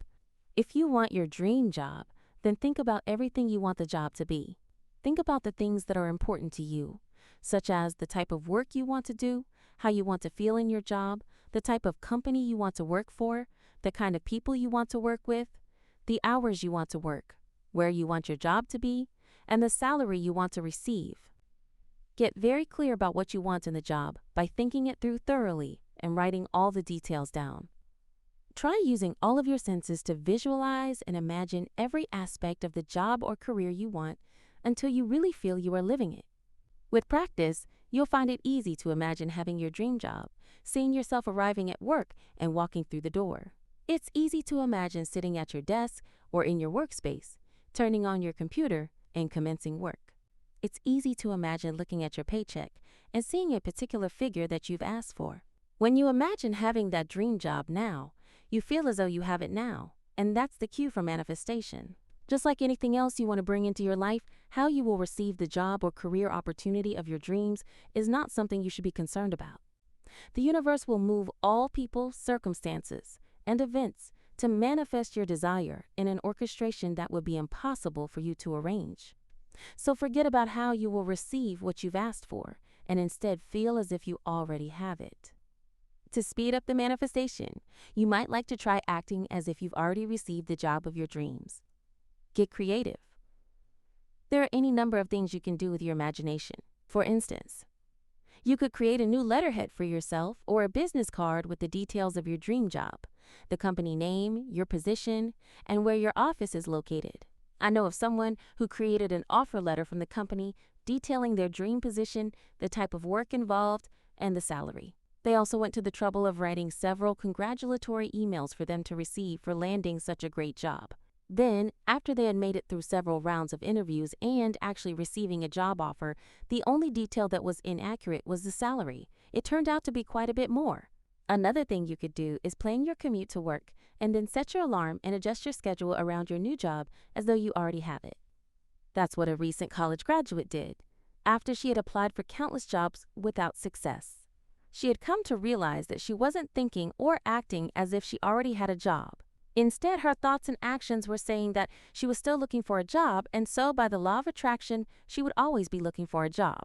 Speaker 1: If you want your dream job, then think about everything you want the job to be. Think about the things that are important to you, such as the type of work you want to do, how you want to feel in your job, the type of company you want to work for, the kind of people you want to work with, the hours you want to work, where you want your job to be, and the salary you want to receive. Get very clear about what you want in the job by thinking it through thoroughly and writing all the details down. Try using all of your senses to visualize and imagine every aspect of the job or career you want until you really feel you are living it. With practice, you'll find it easy to imagine having your dream job, seeing yourself arriving at work and walking through the door. It's easy to imagine sitting at your desk or in your workspace, turning on your computer and commencing work. It's easy to imagine looking at your paycheck and seeing a particular figure that you've asked for. When you imagine having that dream job now, you feel as though you have it now, and that's the cue for manifestation. Just like anything else you want to bring into your life, how you will receive the job or career opportunity of your dreams is not something you should be concerned about. The universe will move all people, circumstances, and events to manifest your desire in an orchestration that would be impossible for you to arrange. So forget about how you will receive what you've asked for, and instead feel as if you already have it. To speed up the manifestation, you might like to try acting as if you've already received the job of your dreams. Get creative. There are any number of things you can do with your imagination. For instance, you could create a new letterhead for yourself or a business card with the details of your dream job, the company name, your position, and where your office is located. I know of someone who created an offer letter from the company detailing their dream position, the type of work involved, and the salary. They also went to the trouble of writing several congratulatory emails for them to receive for landing such a great job. Then, after they had made it through several rounds of interviews and actually receiving a job offer, the only detail that was inaccurate was the salary. It turned out to be quite a bit more. Another thing you could do is plan your commute to work and then set your alarm and adjust your schedule around your new job as though you already have it. That's what a recent college graduate did, after she had applied for countless jobs without success. She had come to realize that she wasn't thinking or acting as if she already had a job. Instead, her thoughts and actions were saying that she was still looking for a job, and so by the law of attraction, she would always be looking for a job.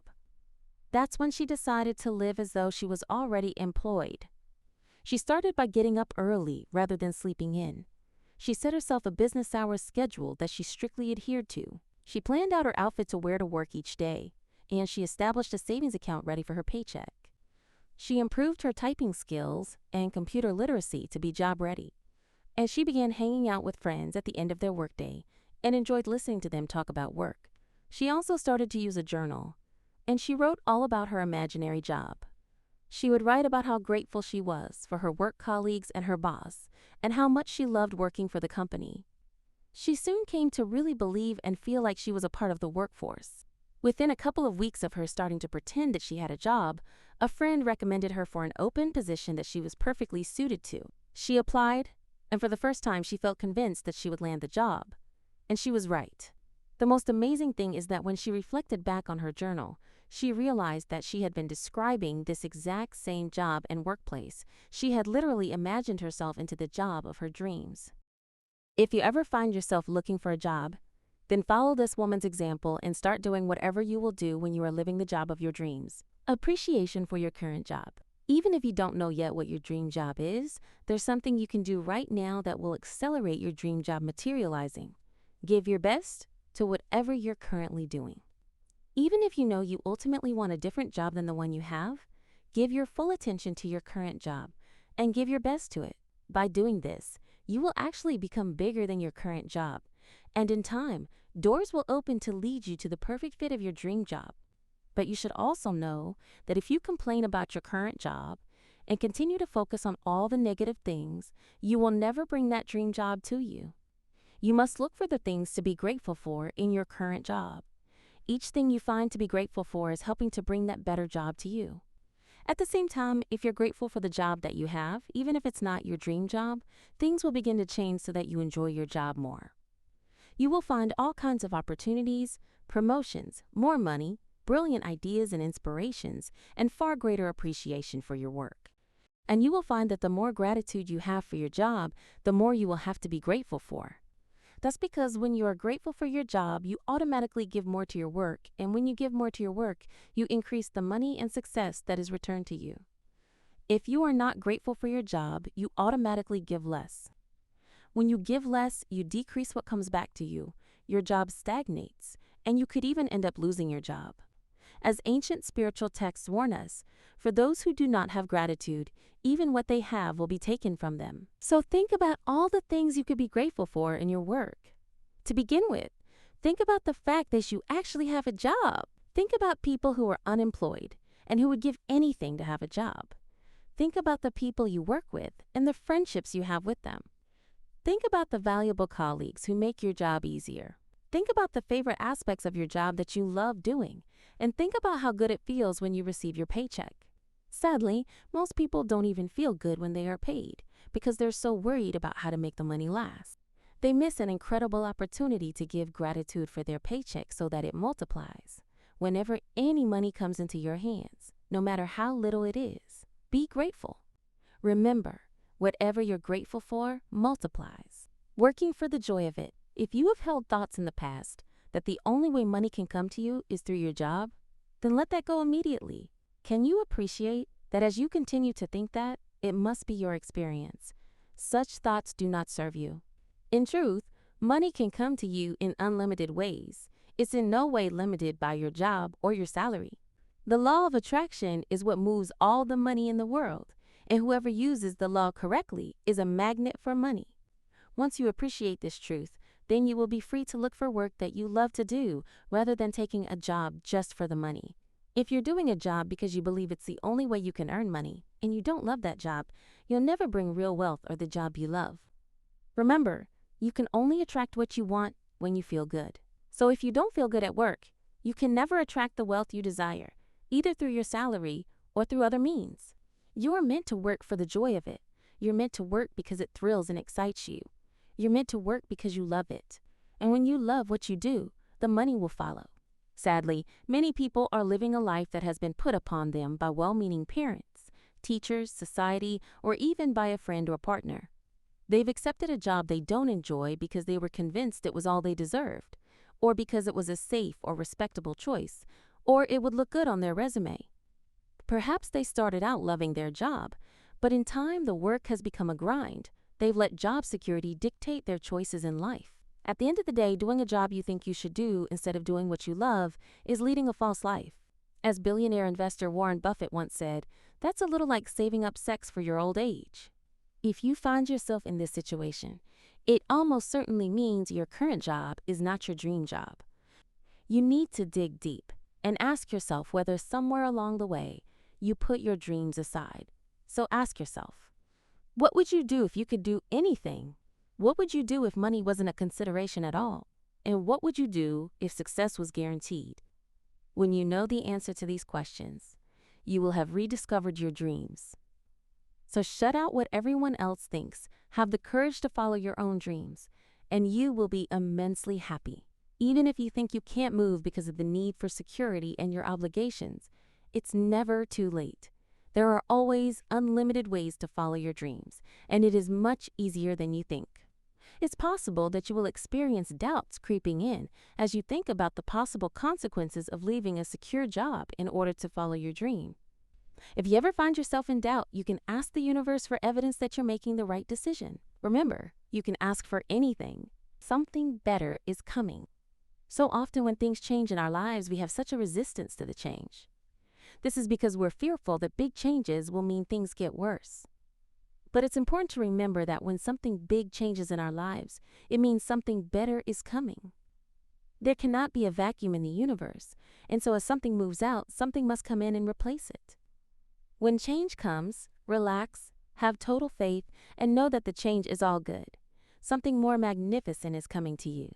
Speaker 1: That's when she decided to live as though she was already employed. She started by getting up early rather than sleeping in. She set herself a business hours schedule that she strictly adhered to. She planned out her outfit to wear to work each day, and she established a savings account ready for her paycheck. She improved her typing skills and computer literacy to be job ready. And she began hanging out with friends at the end of their workday and enjoyed listening to them talk about work. She also started to use a journal, and she wrote all about her imaginary job. She would write about how grateful she was for her work colleagues and her boss, and how much she loved working for the company. She soon came to really believe and feel like she was a part of the workforce. Within a couple of weeks of her starting to pretend that she had a job, a friend recommended her for an open position that she was perfectly suited to. She applied, and for the first time she felt convinced that she would land the job. And she was right. The most amazing thing is that when she reflected back on her journal, she realized that she had been describing this exact same job and workplace. She had literally imagined herself into the job of her dreams. If you ever find yourself looking for a job, then follow this woman's example and start doing whatever you will do when you are living the job of your dreams. Appreciation for your current job. Even if you don't know yet what your dream job is, there's something you can do right now that will accelerate your dream job materializing. Give your best to whatever you're currently doing. Even if you know you ultimately want a different job than the one you have, give your full attention to your current job and give your best to it. By doing this, you will actually become bigger than your current job, and in time, doors will open to lead you to the perfect fit of your dream job. But you should also know that if you complain about your current job and continue to focus on all the negative things, you will never bring that dream job to you. You must look for the things to be grateful for in your current job. Each thing you find to be grateful for is helping to bring that better job to you. At the same time, if you're grateful for the job that you have, even if it's not your dream job, things will begin to change so that you enjoy your job more. You will find all kinds of opportunities, promotions, more money, brilliant ideas and inspirations, and far greater appreciation for your work. And you will find that the more gratitude you have for your job, the more you will have to be grateful for. That's because when you are grateful for your job, you automatically give more to your work, and when you give more to your work, you increase the money and success that is returned to you. If you are not grateful for your job, you automatically give less. When you give less, you decrease what comes back to you. Your job stagnates, and you could even end up losing your job. As ancient spiritual texts warn us, for those who do not have gratitude, even what they have will be taken from them. So think about all the things you could be grateful for in your work. To begin with, think about the fact that you actually have a job. Think about people who are unemployed and who would give anything to have a job. Think about the people you work with and the friendships you have with them. Think about the valuable colleagues who make your job easier. Think about the favorite aspects of your job that you love doing, and think about how good it feels when you receive your paycheck. Sadly, most people don't even feel good when they are paid because they're so worried about how to make the money last. They miss an incredible opportunity to give gratitude for their paycheck so that it multiplies. Whenever any money comes into your hands, no matter how little it is, be grateful. Remember, whatever you're grateful for multiplies. Working for the joy of it. If you have held thoughts in the past that the only way money can come to you is through your job, then let that go immediately. Can you appreciate that as you continue to think that, it must be your experience. Such thoughts do not serve you. In truth, money can come to you in unlimited ways. It's in no way limited by your job or your salary. The law of attraction is what moves all the money in the world, and whoever uses the law correctly is a magnet for money. Once you appreciate this truth, then you will be free to look for work that you love to do rather than taking a job just for the money. If you're doing a job because you believe it's the only way you can earn money, and you don't love that job, you'll never bring real wealth or the job you love. Remember, you can only attract what you want when you feel good. So if you don't feel good at work, you can never attract the wealth you desire, either through your salary or through other means. You are meant to work for the joy of it. You're meant to work because it thrills and excites you. You're meant to work because you love it. And when you love what you do, the money will follow. Sadly, many people are living a life that has been put upon them by well-meaning parents, teachers, society, or even by a friend or partner. They've accepted a job they don't enjoy because they were convinced it was all they deserved, or because it was a safe or respectable choice, or it would look good on their resume. Perhaps they started out loving their job, but in time the work has become a grind. They've let job security dictate their choices in life. At the end of the day, doing a job you think you should do instead of doing what you love is leading a false life. As billionaire investor Warren Buffett once said, that's a little like saving up sex for your old age. If you find yourself in this situation, it almost certainly means your current job is not your dream job. You need to dig deep and ask yourself whether somewhere along the way you put your dreams aside. So ask yourself, what would you do if you could do anything? What would you do if money wasn't a consideration at all? And what would you do if success was guaranteed? When you know the answer to these questions, you will have rediscovered your dreams. So shut out what everyone else thinks, have the courage to follow your own dreams, and you will be immensely happy. Even if you think you can't move because of the need for security and your obligations, it's never too late. There are always unlimited ways to follow your dreams, and it is much easier than you think. It's possible that you will experience doubts creeping in as you think about the possible consequences of leaving a secure job in order to follow your dream. If you ever find yourself in doubt, you can ask the universe for evidence that you're making the right decision. Remember, you can ask for anything. Something better is coming. So often when things change in our lives, we have such a resistance to the change. This is because we're fearful that big changes will mean things get worse. But it's important to remember that when something big changes in our lives, it means something better is coming. There cannot be a vacuum in the universe, and so as something moves out, something must come in and replace it. When change comes, relax, have total faith, and know that the change is all good. Something more magnificent is coming to you.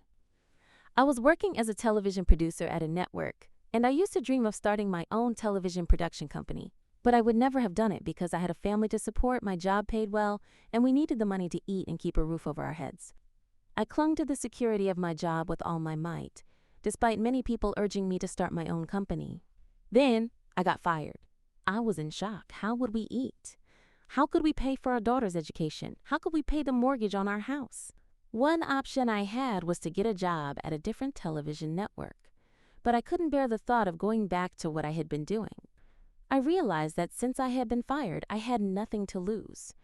Speaker 1: I was working as a television producer at a network, and I used to dream of starting my own television production company. But I would never have done it because I had a family to support, my job paid well, and we needed the money to eat and keep a roof over our heads. I clung to the security of my job with all my might, despite many people urging me to start my own company. Then I got fired. I was in shock. How would we eat? How could we pay for our daughter's education? How could we pay the mortgage on our house? One option I had was to get a job at a different television network, but I couldn't bear the thought of going back to what I had been doing. I realized that since I had been fired, I had nothing to lose.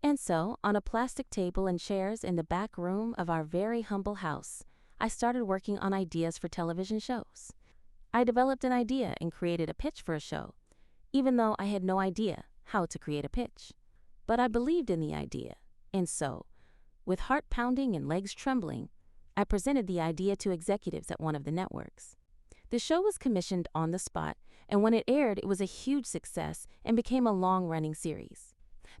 Speaker 1: And so, on a plastic table and chairs in the back room of our very humble house, I started working on ideas for television shows. I developed an idea and created a pitch for a show, even though I had no idea how to create a pitch. But I believed in the idea, and so, with heart pounding and legs trembling, I presented the idea to executives at one of the networks. The show was commissioned on the spot, and when it aired, it was a huge success and became a long-running series.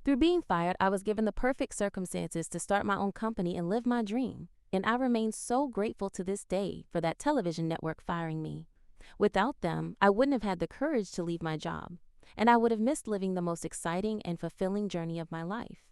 Speaker 1: Through being fired, I was given the perfect circumstances to start my own company and live my dream, and I remain so grateful to this day for that television network firing me. Without them, I wouldn't have had the courage to leave my job, and I would have missed living the most exciting and fulfilling journey of my life.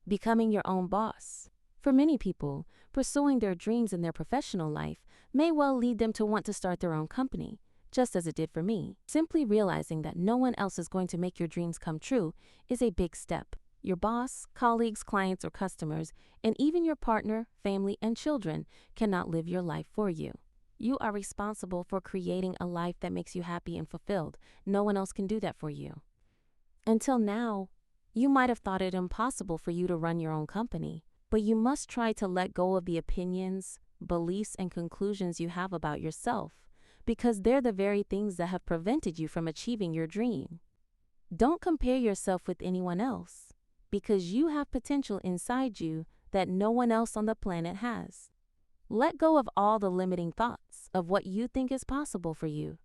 Speaker 1: Becoming your own boss. For many people, pursuing their dreams in their professional life may well lead them to want to start their own company, just as it did for me. Simply realizing that no one else is going to make your dreams come true is a big step. Your boss, colleagues, clients, or customers, and even your partner, family, and children cannot live your life for you. You are responsible for creating a life that makes you happy and fulfilled. No one else can do that for you. Until now, You might have thought it impossible for you to run your own company, but you must try to let go of the opinions, beliefs, and conclusions you have about yourself, because they're the very things that have prevented you from achieving your dream. Don't compare yourself with anyone else, because you have potential inside you that no one else on the planet has. Let go of all the limiting thoughts of what you think is possible for you,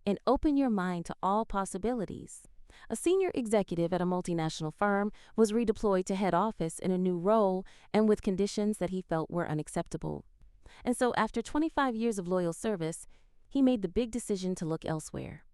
Speaker 1: and open your mind to all possibilities. A senior executive at a multinational firm was redeployed to head office in a new role and with conditions that he felt were unacceptable. And so, after 25 years of loyal service, he made the big decision to look elsewhere.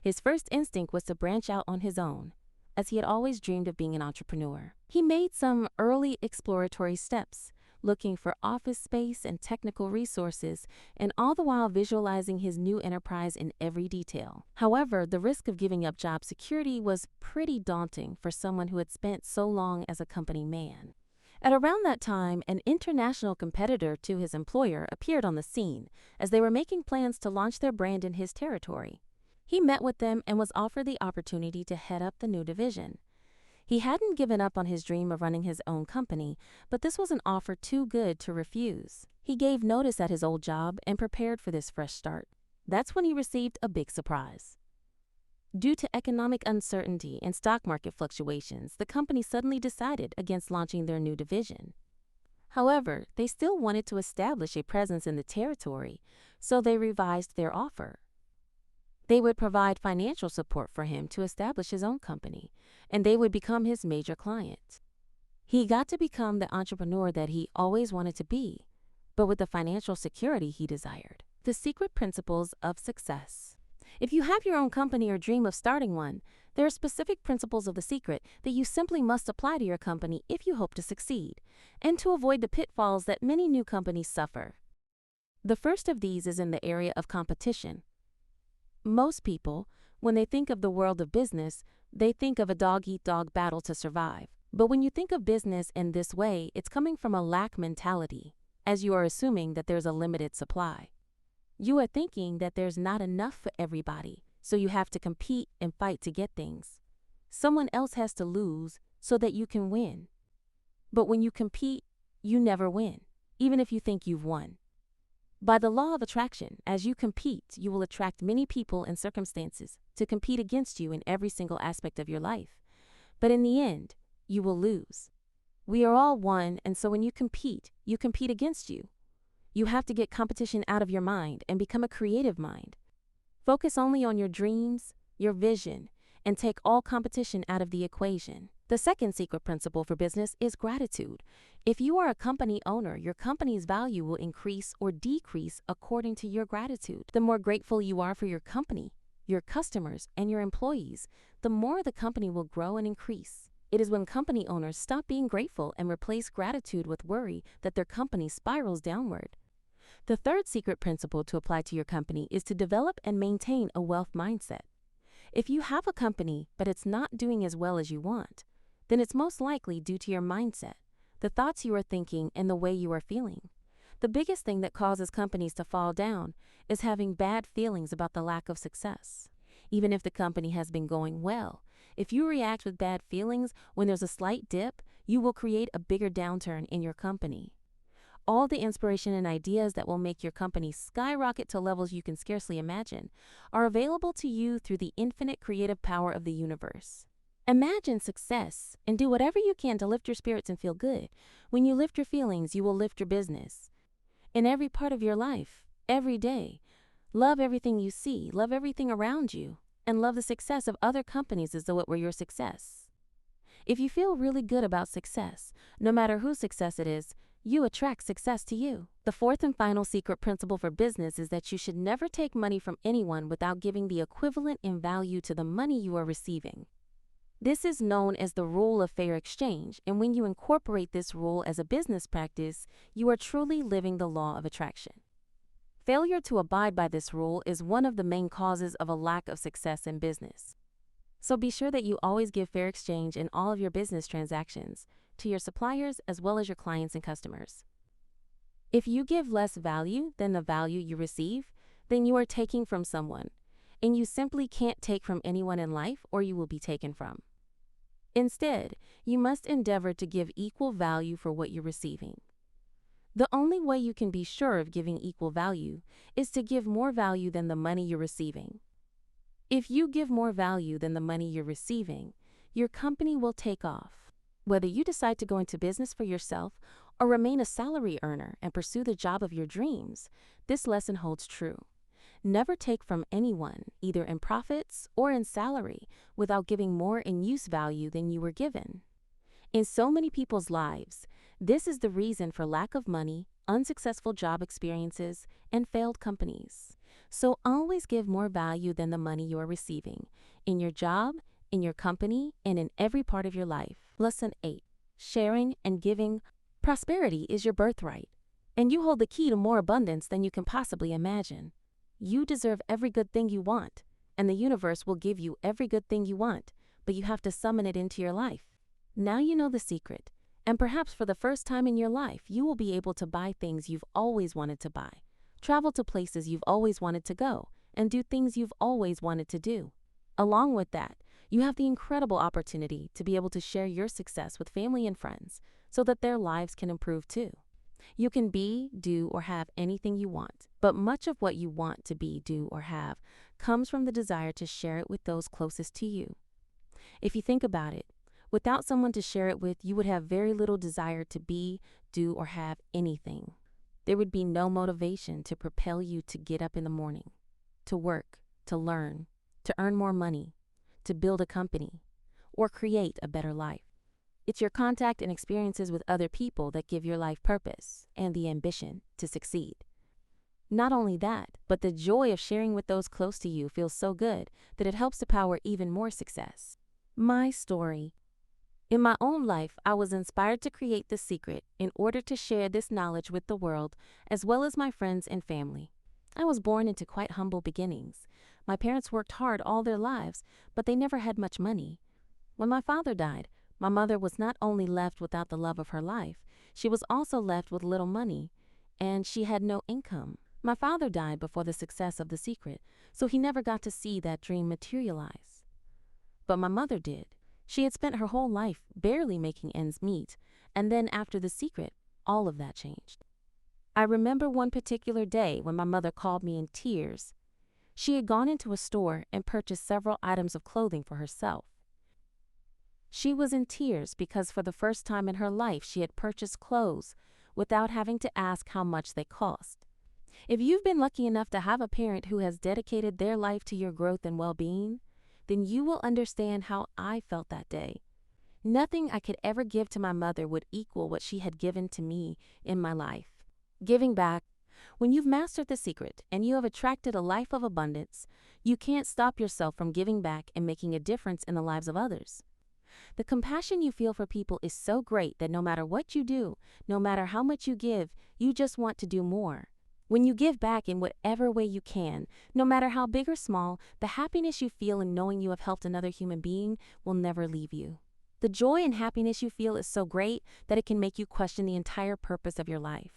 Speaker 1: His first instinct was to branch out on his own, as he had always dreamed of being an entrepreneur. He made some early exploratory steps, looking for office space and technical resources, and all the while visualizing his new enterprise in every detail. However, the risk of giving up job security was pretty daunting for someone who had spent so long as a company man. At around that time, an international competitor to his employer appeared on the scene as they were making plans to launch their brand in his territory. He met with them and was offered the opportunity to head up the new division. He hadn't given up on his dream of running his own company, but this was an offer too good to refuse. He gave notice at his old job and prepared for this fresh start. That's when he received a big surprise. Due to economic uncertainty and stock market fluctuations, the company suddenly decided against launching their new division. However, they still wanted to establish a presence in the territory, so they revised their offer. They would provide financial support for him to establish his own company, and they would become his major client. He got to become the entrepreneur that he always wanted to be, but with the financial security he desired. The secret principles of success. If you have your own company or dream of starting one, there are specific principles of the secret that you simply must apply to your company if you hope to succeed, and to avoid the pitfalls that many new companies suffer. The first of these is in the area of competition. Most people, when they think of the world of business, they think of a dog-eat-dog battle to survive. But when you think of business in this way, it's coming from a lack mentality, as you are assuming that there's a limited supply. You are thinking that there's not enough for everybody, so you have to compete and fight to get things. Someone else has to lose so that you can win. But when you compete, you never win, even if you think you've won. By the law of attraction, as you compete, you will attract many people and circumstances to compete against you in every single aspect of your life. But in the end, you will lose. We are all one, and so when you compete against you. You have to get competition out of your mind and become a creative mind. Focus only on your dreams, your vision, and take all competition out of the equation. The second secret principle for business is gratitude. If you are a company owner, your company's value will increase or decrease according to your gratitude. The more grateful you are for your company, your customers, and your employees, the more the company will grow and increase. It is when company owners stop being grateful and replace gratitude with worry that their company spirals downward. The third secret principle to apply to your company is to develop and maintain a wealth mindset. If you have a company, but it's not doing as well as you want, then it's most likely due to your mindset, the thoughts you are thinking, and the way you are feeling. The biggest thing that causes companies to fall down is having bad feelings about the lack of success. Even if the company has been going well, if you react with bad feelings when there's a slight dip, you will create a bigger downturn in your company. All the inspiration and ideas that will make your company skyrocket to levels you can scarcely imagine are available to you through the infinite creative power of the universe. Imagine success and do whatever you can to lift your spirits and feel good. When you lift your feelings, you will lift your business. In every part of your life, every day, love everything you see, love everything around you, and love the success of other companies as though it were your success. If you feel really good about success, no matter whose success it is, you attract success to you. The fourth and final secret principle for business is that you should never take money from anyone without giving the equivalent in value to the money you are receiving. This is known as the rule of fair exchange, and when you incorporate this rule as a business practice, you are truly living the law of attraction. Failure to abide by this rule is one of the main causes of a lack of success in business. So be sure that you always give fair exchange in all of your business transactions, to your suppliers as well as your clients and customers. If you give less value than the value you receive, then you are taking from someone, and you simply can't take from anyone in life or you will be taken from. Instead, you must endeavor to give equal value for what you're receiving. The only way you can be sure of giving equal value is to give more value than the money you're receiving. If you give more value than the money you're receiving, your company will take off. Whether you decide to go into business for yourself or remain a salary earner and pursue the job of your dreams, this lesson holds true. Never take from anyone, either in profits or in salary, without giving more in use value than you were given. In so many people's lives, this is the reason for lack of money, unsuccessful job experiences, and failed companies. So always give more value than the money you are receiving, in your job, in your company, and in every part of your life. Lesson 8. Sharing and giving. Prosperity is your birthright, and you hold the key to more abundance than you can possibly imagine. You deserve every good thing you want, and the universe will give you every good thing you want, but you have to summon it into your life. Now you know the secret, and perhaps for the first time in your life, you will be able to buy things you've always wanted to buy, travel to places you've always wanted to go, and do things you've always wanted to do. Along with that, you have the incredible opportunity to be able to share your success with family and friends so that their lives can improve too. You can be, do, or have anything you want, but much of what you want to be, do, or have comes from the desire to share it with those closest to you. If you think about it, without someone to share it with, you would have very little desire to be, do, or have anything. There would be no motivation to propel you to get up in the morning, to work, to learn, to earn more money, to build a company, or create a better life. It's your contact and experiences with other people that give your life purpose and the ambition to succeed. Not only that, but the joy of sharing with those close to you feels so good that it helps to power even more success. My story. In my own life, I was inspired to create The Secret in order to share this knowledge with the world, as well as my friends and family. I was born into quite humble beginnings. My parents worked hard all their lives, but they never had much money. When my father died, my mother was not only left without the love of her life, she was also left with little money, and she had no income. My father died before the success of The Secret, so he never got to see that dream materialize. But my mother did. She had spent her whole life barely making ends meet, and then after The Secret, all of that changed. I remember one particular day when my mother called me in tears. She had gone into a store and purchased several items of clothing for herself. She was in tears because for the first time in her life she had purchased clothes without having to ask how much they cost. If you've been lucky enough to have a parent who has dedicated their life to your growth and well-being, then you will understand how I felt that day. Nothing I could ever give to my mother would equal what she had given to me in my life. Giving back. When you've mastered The Secret and you have attracted a life of abundance, you can't stop yourself from giving back and making a difference in the lives of others. The compassion you feel for people is so great that no matter what you do, no matter how much you give, you just want to do more. When you give back in whatever way you can, no matter how big or small, the happiness you feel in knowing you have helped another human being will never leave you. The joy and happiness you feel is so great that it can make you question the entire purpose of your life.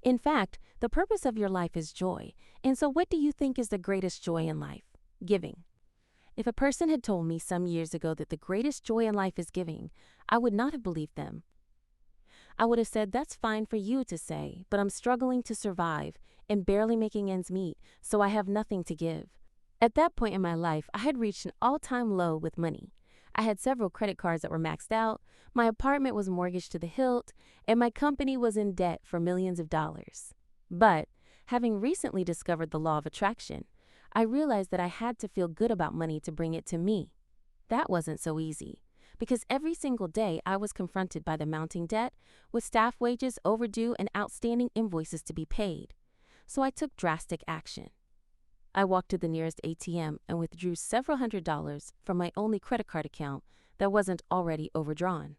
Speaker 1: In fact, the purpose of your life is joy. And so what do you think is the greatest joy in life? Giving. If a person had told me some years ago that the greatest joy in life is giving, I would not have believed them. I would have said, that's fine for you to say, but I'm struggling to survive and barely making ends meet, so I have nothing to give. At that point in my life, I had reached an all-time low with money. I had several credit cards that were maxed out, my apartment was mortgaged to the hilt, and my company was in debt for millions of dollars. But, having recently discovered the law of attraction, I realized that I had to feel good about money to bring it to me. That wasn't so easy, because every single day I was confronted by the mounting debt, with staff wages overdue and outstanding invoices to be paid. So I took drastic action. I walked to the nearest ATM and withdrew several $100s from my only credit card account that wasn't already overdrawn.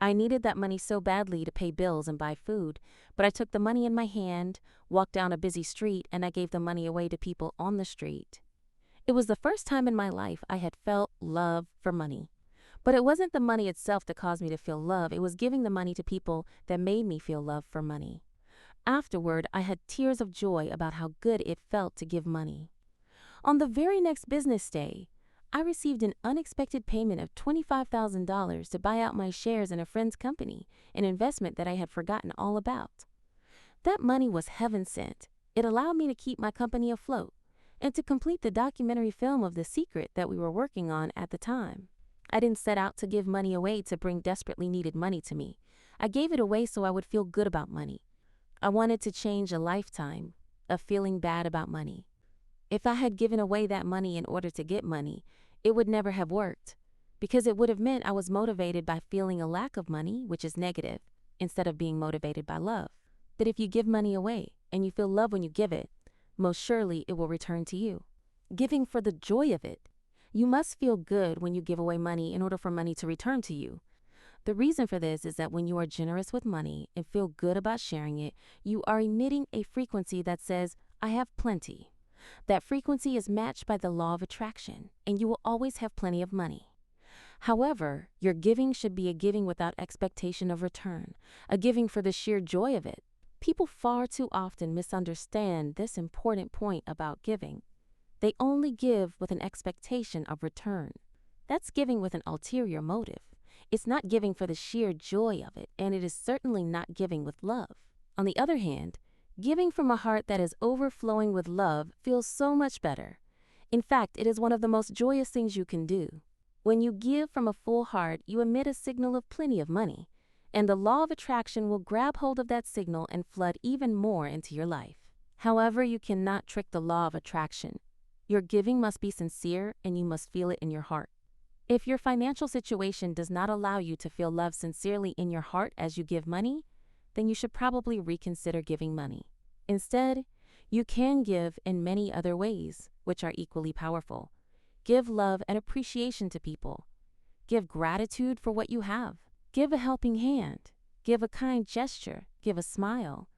Speaker 1: I needed that money so badly to pay bills and buy food, but I took the money in my hand, walked down a busy street, and I gave the money away to people on the street. It was the first time in my life I had felt love for money. But it wasn't the money itself that caused me to feel love, it was giving the money to people that made me feel love for money. Afterward, I had tears of joy about how good it felt to give money. On the very next business day, I received an unexpected payment of $25,000 to buy out my shares in a friend's company, an investment that I had forgotten all about. That money was heaven sent. It allowed me to keep my company afloat and to complete the documentary film of The Secret that we were working on at the time. I didn't set out to give money away to bring desperately needed money to me. I gave it away so I would feel good about money. I wanted to change a lifetime of feeling bad about money. If I had given away that money in order to get money, it would never have worked, because it would have meant I was motivated by feeling a lack of money, which is negative, instead of being motivated by love. But if you give money away and you feel love when you give it, most surely it will return to you. Giving for the joy of it. You must feel good when you give away money in order for money to return to you. The reason for this is that when you are generous with money and feel good about sharing it, you are emitting a frequency that says, I have plenty. That frequency is matched by the law of attraction, and you will always have plenty of money. However, your giving should be a giving without expectation of return, a giving for the sheer joy of it. People far too often misunderstand this important point about giving. They only give with an expectation of return. That's giving with an ulterior motive. It's not giving for the sheer joy of it, and it is certainly not giving with love. On the other hand, giving from a heart that is overflowing with love feels so much better. In fact, it is one of the most joyous things you can do. When you give from a full heart, you emit a signal of plenty of money, and the law of attraction will grab hold of that signal and flood even more into your life. However, you cannot trick the law of attraction. Your giving must be sincere, and you must feel it in your heart. If your financial situation does not allow you to feel love sincerely in your heart as you give money, then you should probably reconsider giving money. Instead, you can give in many other ways, which are equally powerful. Give love and appreciation to people. Give gratitude for what you have. Give a helping hand. Give a kind gesture. Give a smile.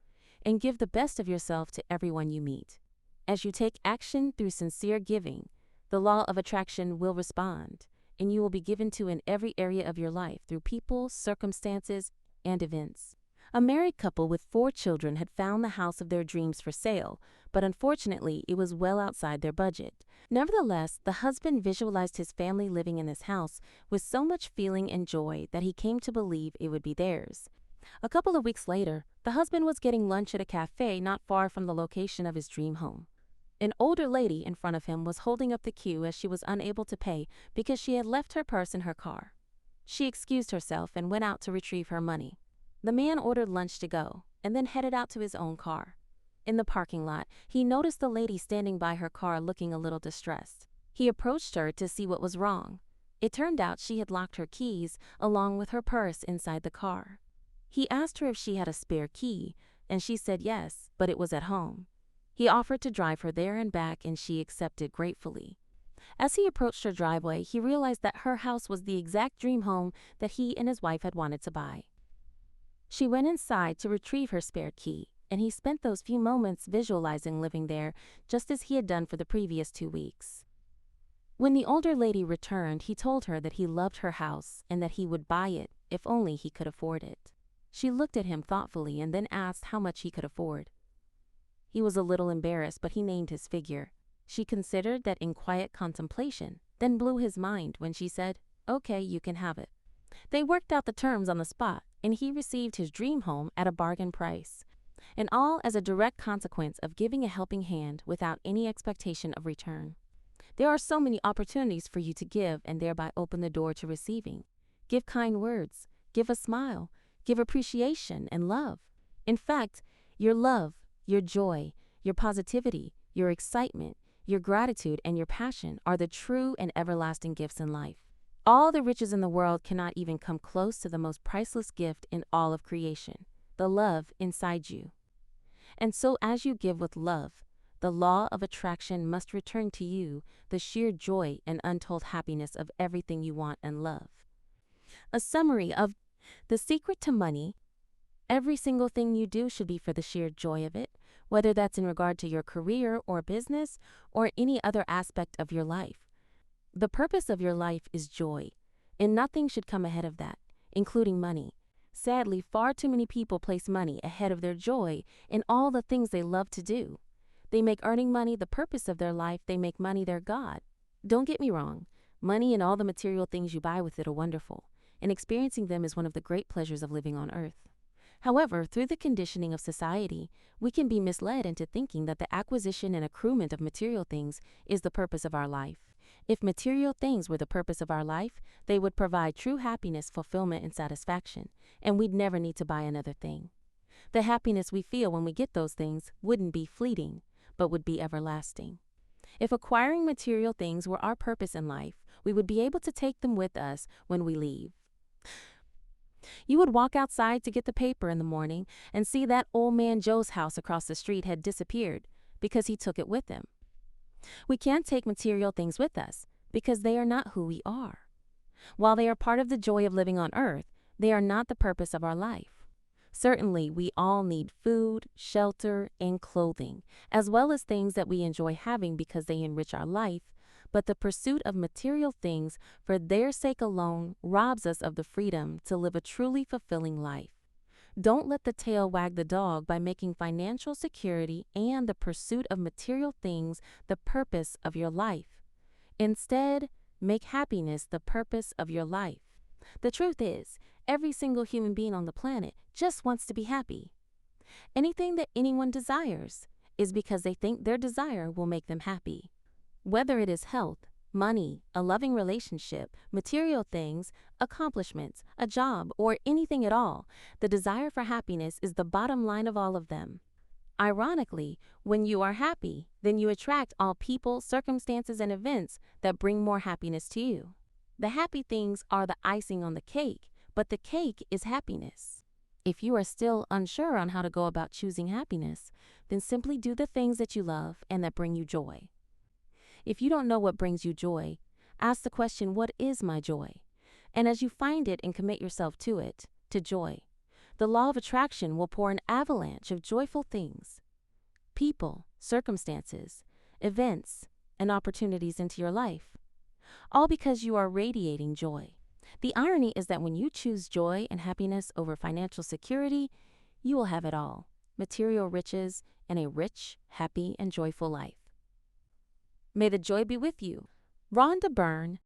Speaker 1: And give the best of yourself to everyone you meet. As you take action through sincere giving, the law of attraction will respond, and you will be given to in every area of your life through people, circumstances, and events. A married couple with 4 children had found the house of their dreams for sale, but unfortunately it was well outside their budget. Nevertheless, the husband visualized his family living in this house with so much feeling and joy that he came to believe it would be theirs. A couple of weeks later, the husband was getting lunch at a cafe not far from the location of his dream home. An older lady in front of him was holding up the queue as she was unable to pay because she had left her purse in her car. She excused herself and went out to retrieve her money. The man ordered lunch to go and then headed out to his own car. In the parking lot, he noticed the lady standing by her car looking a little distressed. He approached her to see what was wrong. It turned out she had locked her keys along with her purse inside the car. He asked her if she had a spare key, and she said yes, but it was at home. He offered to drive her there and back, and she accepted gratefully. As he approached her driveway, he realized that her house was the exact dream home that he and his wife had wanted to buy. She went inside to retrieve her spare key, and he spent those few moments visualizing living there, just as he had done for the previous 2 weeks. When the older lady returned, he told her that he loved her house and that he would buy it if only he could afford it. She looked at him thoughtfully and then asked how much he could afford. He was a little embarrassed, but he named his figure. She considered that in quiet contemplation, then blew his mind when she said, "Okay, you can have it." They worked out the terms on the spot, and he received his dream home at a bargain price, and all as a direct consequence of giving a helping hand without any expectation of return. There are so many opportunities for you to give and thereby open the door to receiving. Give kind words, give a smile, give appreciation and love. In fact, your love, your joy, your positivity, your excitement, your gratitude, and your passion are the true and everlasting gifts in life. All the riches in the world cannot even come close to the most priceless gift in all of creation, the love inside you. And so as you give with love, the law of attraction must return to you the sheer joy and untold happiness of everything you want and love. A summary of The Secret to Money. Every single thing you do should be for the sheer joy of it, whether that's in regard to your career or business or any other aspect of your life. The purpose of your life is joy, and nothing should come ahead of that, including money. Sadly, far too many people place money ahead of their joy in all the things they love to do. They make earning money the purpose of their life. They make money their God. Don't get me wrong. Money and all the material things you buy with it are wonderful, and experiencing them is one of the great pleasures of living on earth. However, through the conditioning of society, we can be misled into thinking that the acquisition and accruement of material things is the purpose of our life. If material things were the purpose of our life, they would provide true happiness, fulfillment, and satisfaction, and we'd never need to buy another thing. The happiness we feel when we get those things wouldn't be fleeting, but would be everlasting. If acquiring material things were our purpose in life, we would be able to take them with us when we leave. You would walk outside to get the paper in the morning and see that old man Joe's house across the street had disappeared because he took it with him. We can't take material things with us because they are not who we are. While they are part of the joy of living on earth, they are not the purpose of our life. Certainly, we all need food, shelter, and clothing, as well as things that we enjoy having because they enrich our life, but the pursuit of material things for their sake alone robs us of the freedom to live a truly fulfilling life. Don't let the tail wag the dog by making financial security and the pursuit of material things the purpose of your life. Instead, make happiness the purpose of your life. The truth is, every single human being on the planet just wants to be happy. Anything that anyone desires is because they think their desire will make them happy. Whether it is health, money, a loving relationship, material things, accomplishments, a job, or anything at all, the desire for happiness is the bottom line of all of them. Ironically, when you are happy, then you attract all people, circumstances, and events that bring more happiness to you. The happy things are the icing on the cake, but the cake is happiness. If you are still unsure on how to go about choosing happiness, then simply do the things that you love and that bring you joy. If you don't know what brings you joy, ask the question, what is my joy? And as you find it and commit yourself to it, to joy, the law of attraction will pour an avalanche of joyful things, people, circumstances, events, and opportunities into your life, all because you are radiating joy. The irony is that when you choose joy and happiness over financial security, you will have it all, material riches, and a rich, happy, and joyful life. May the joy be with you. Rhonda Byrne,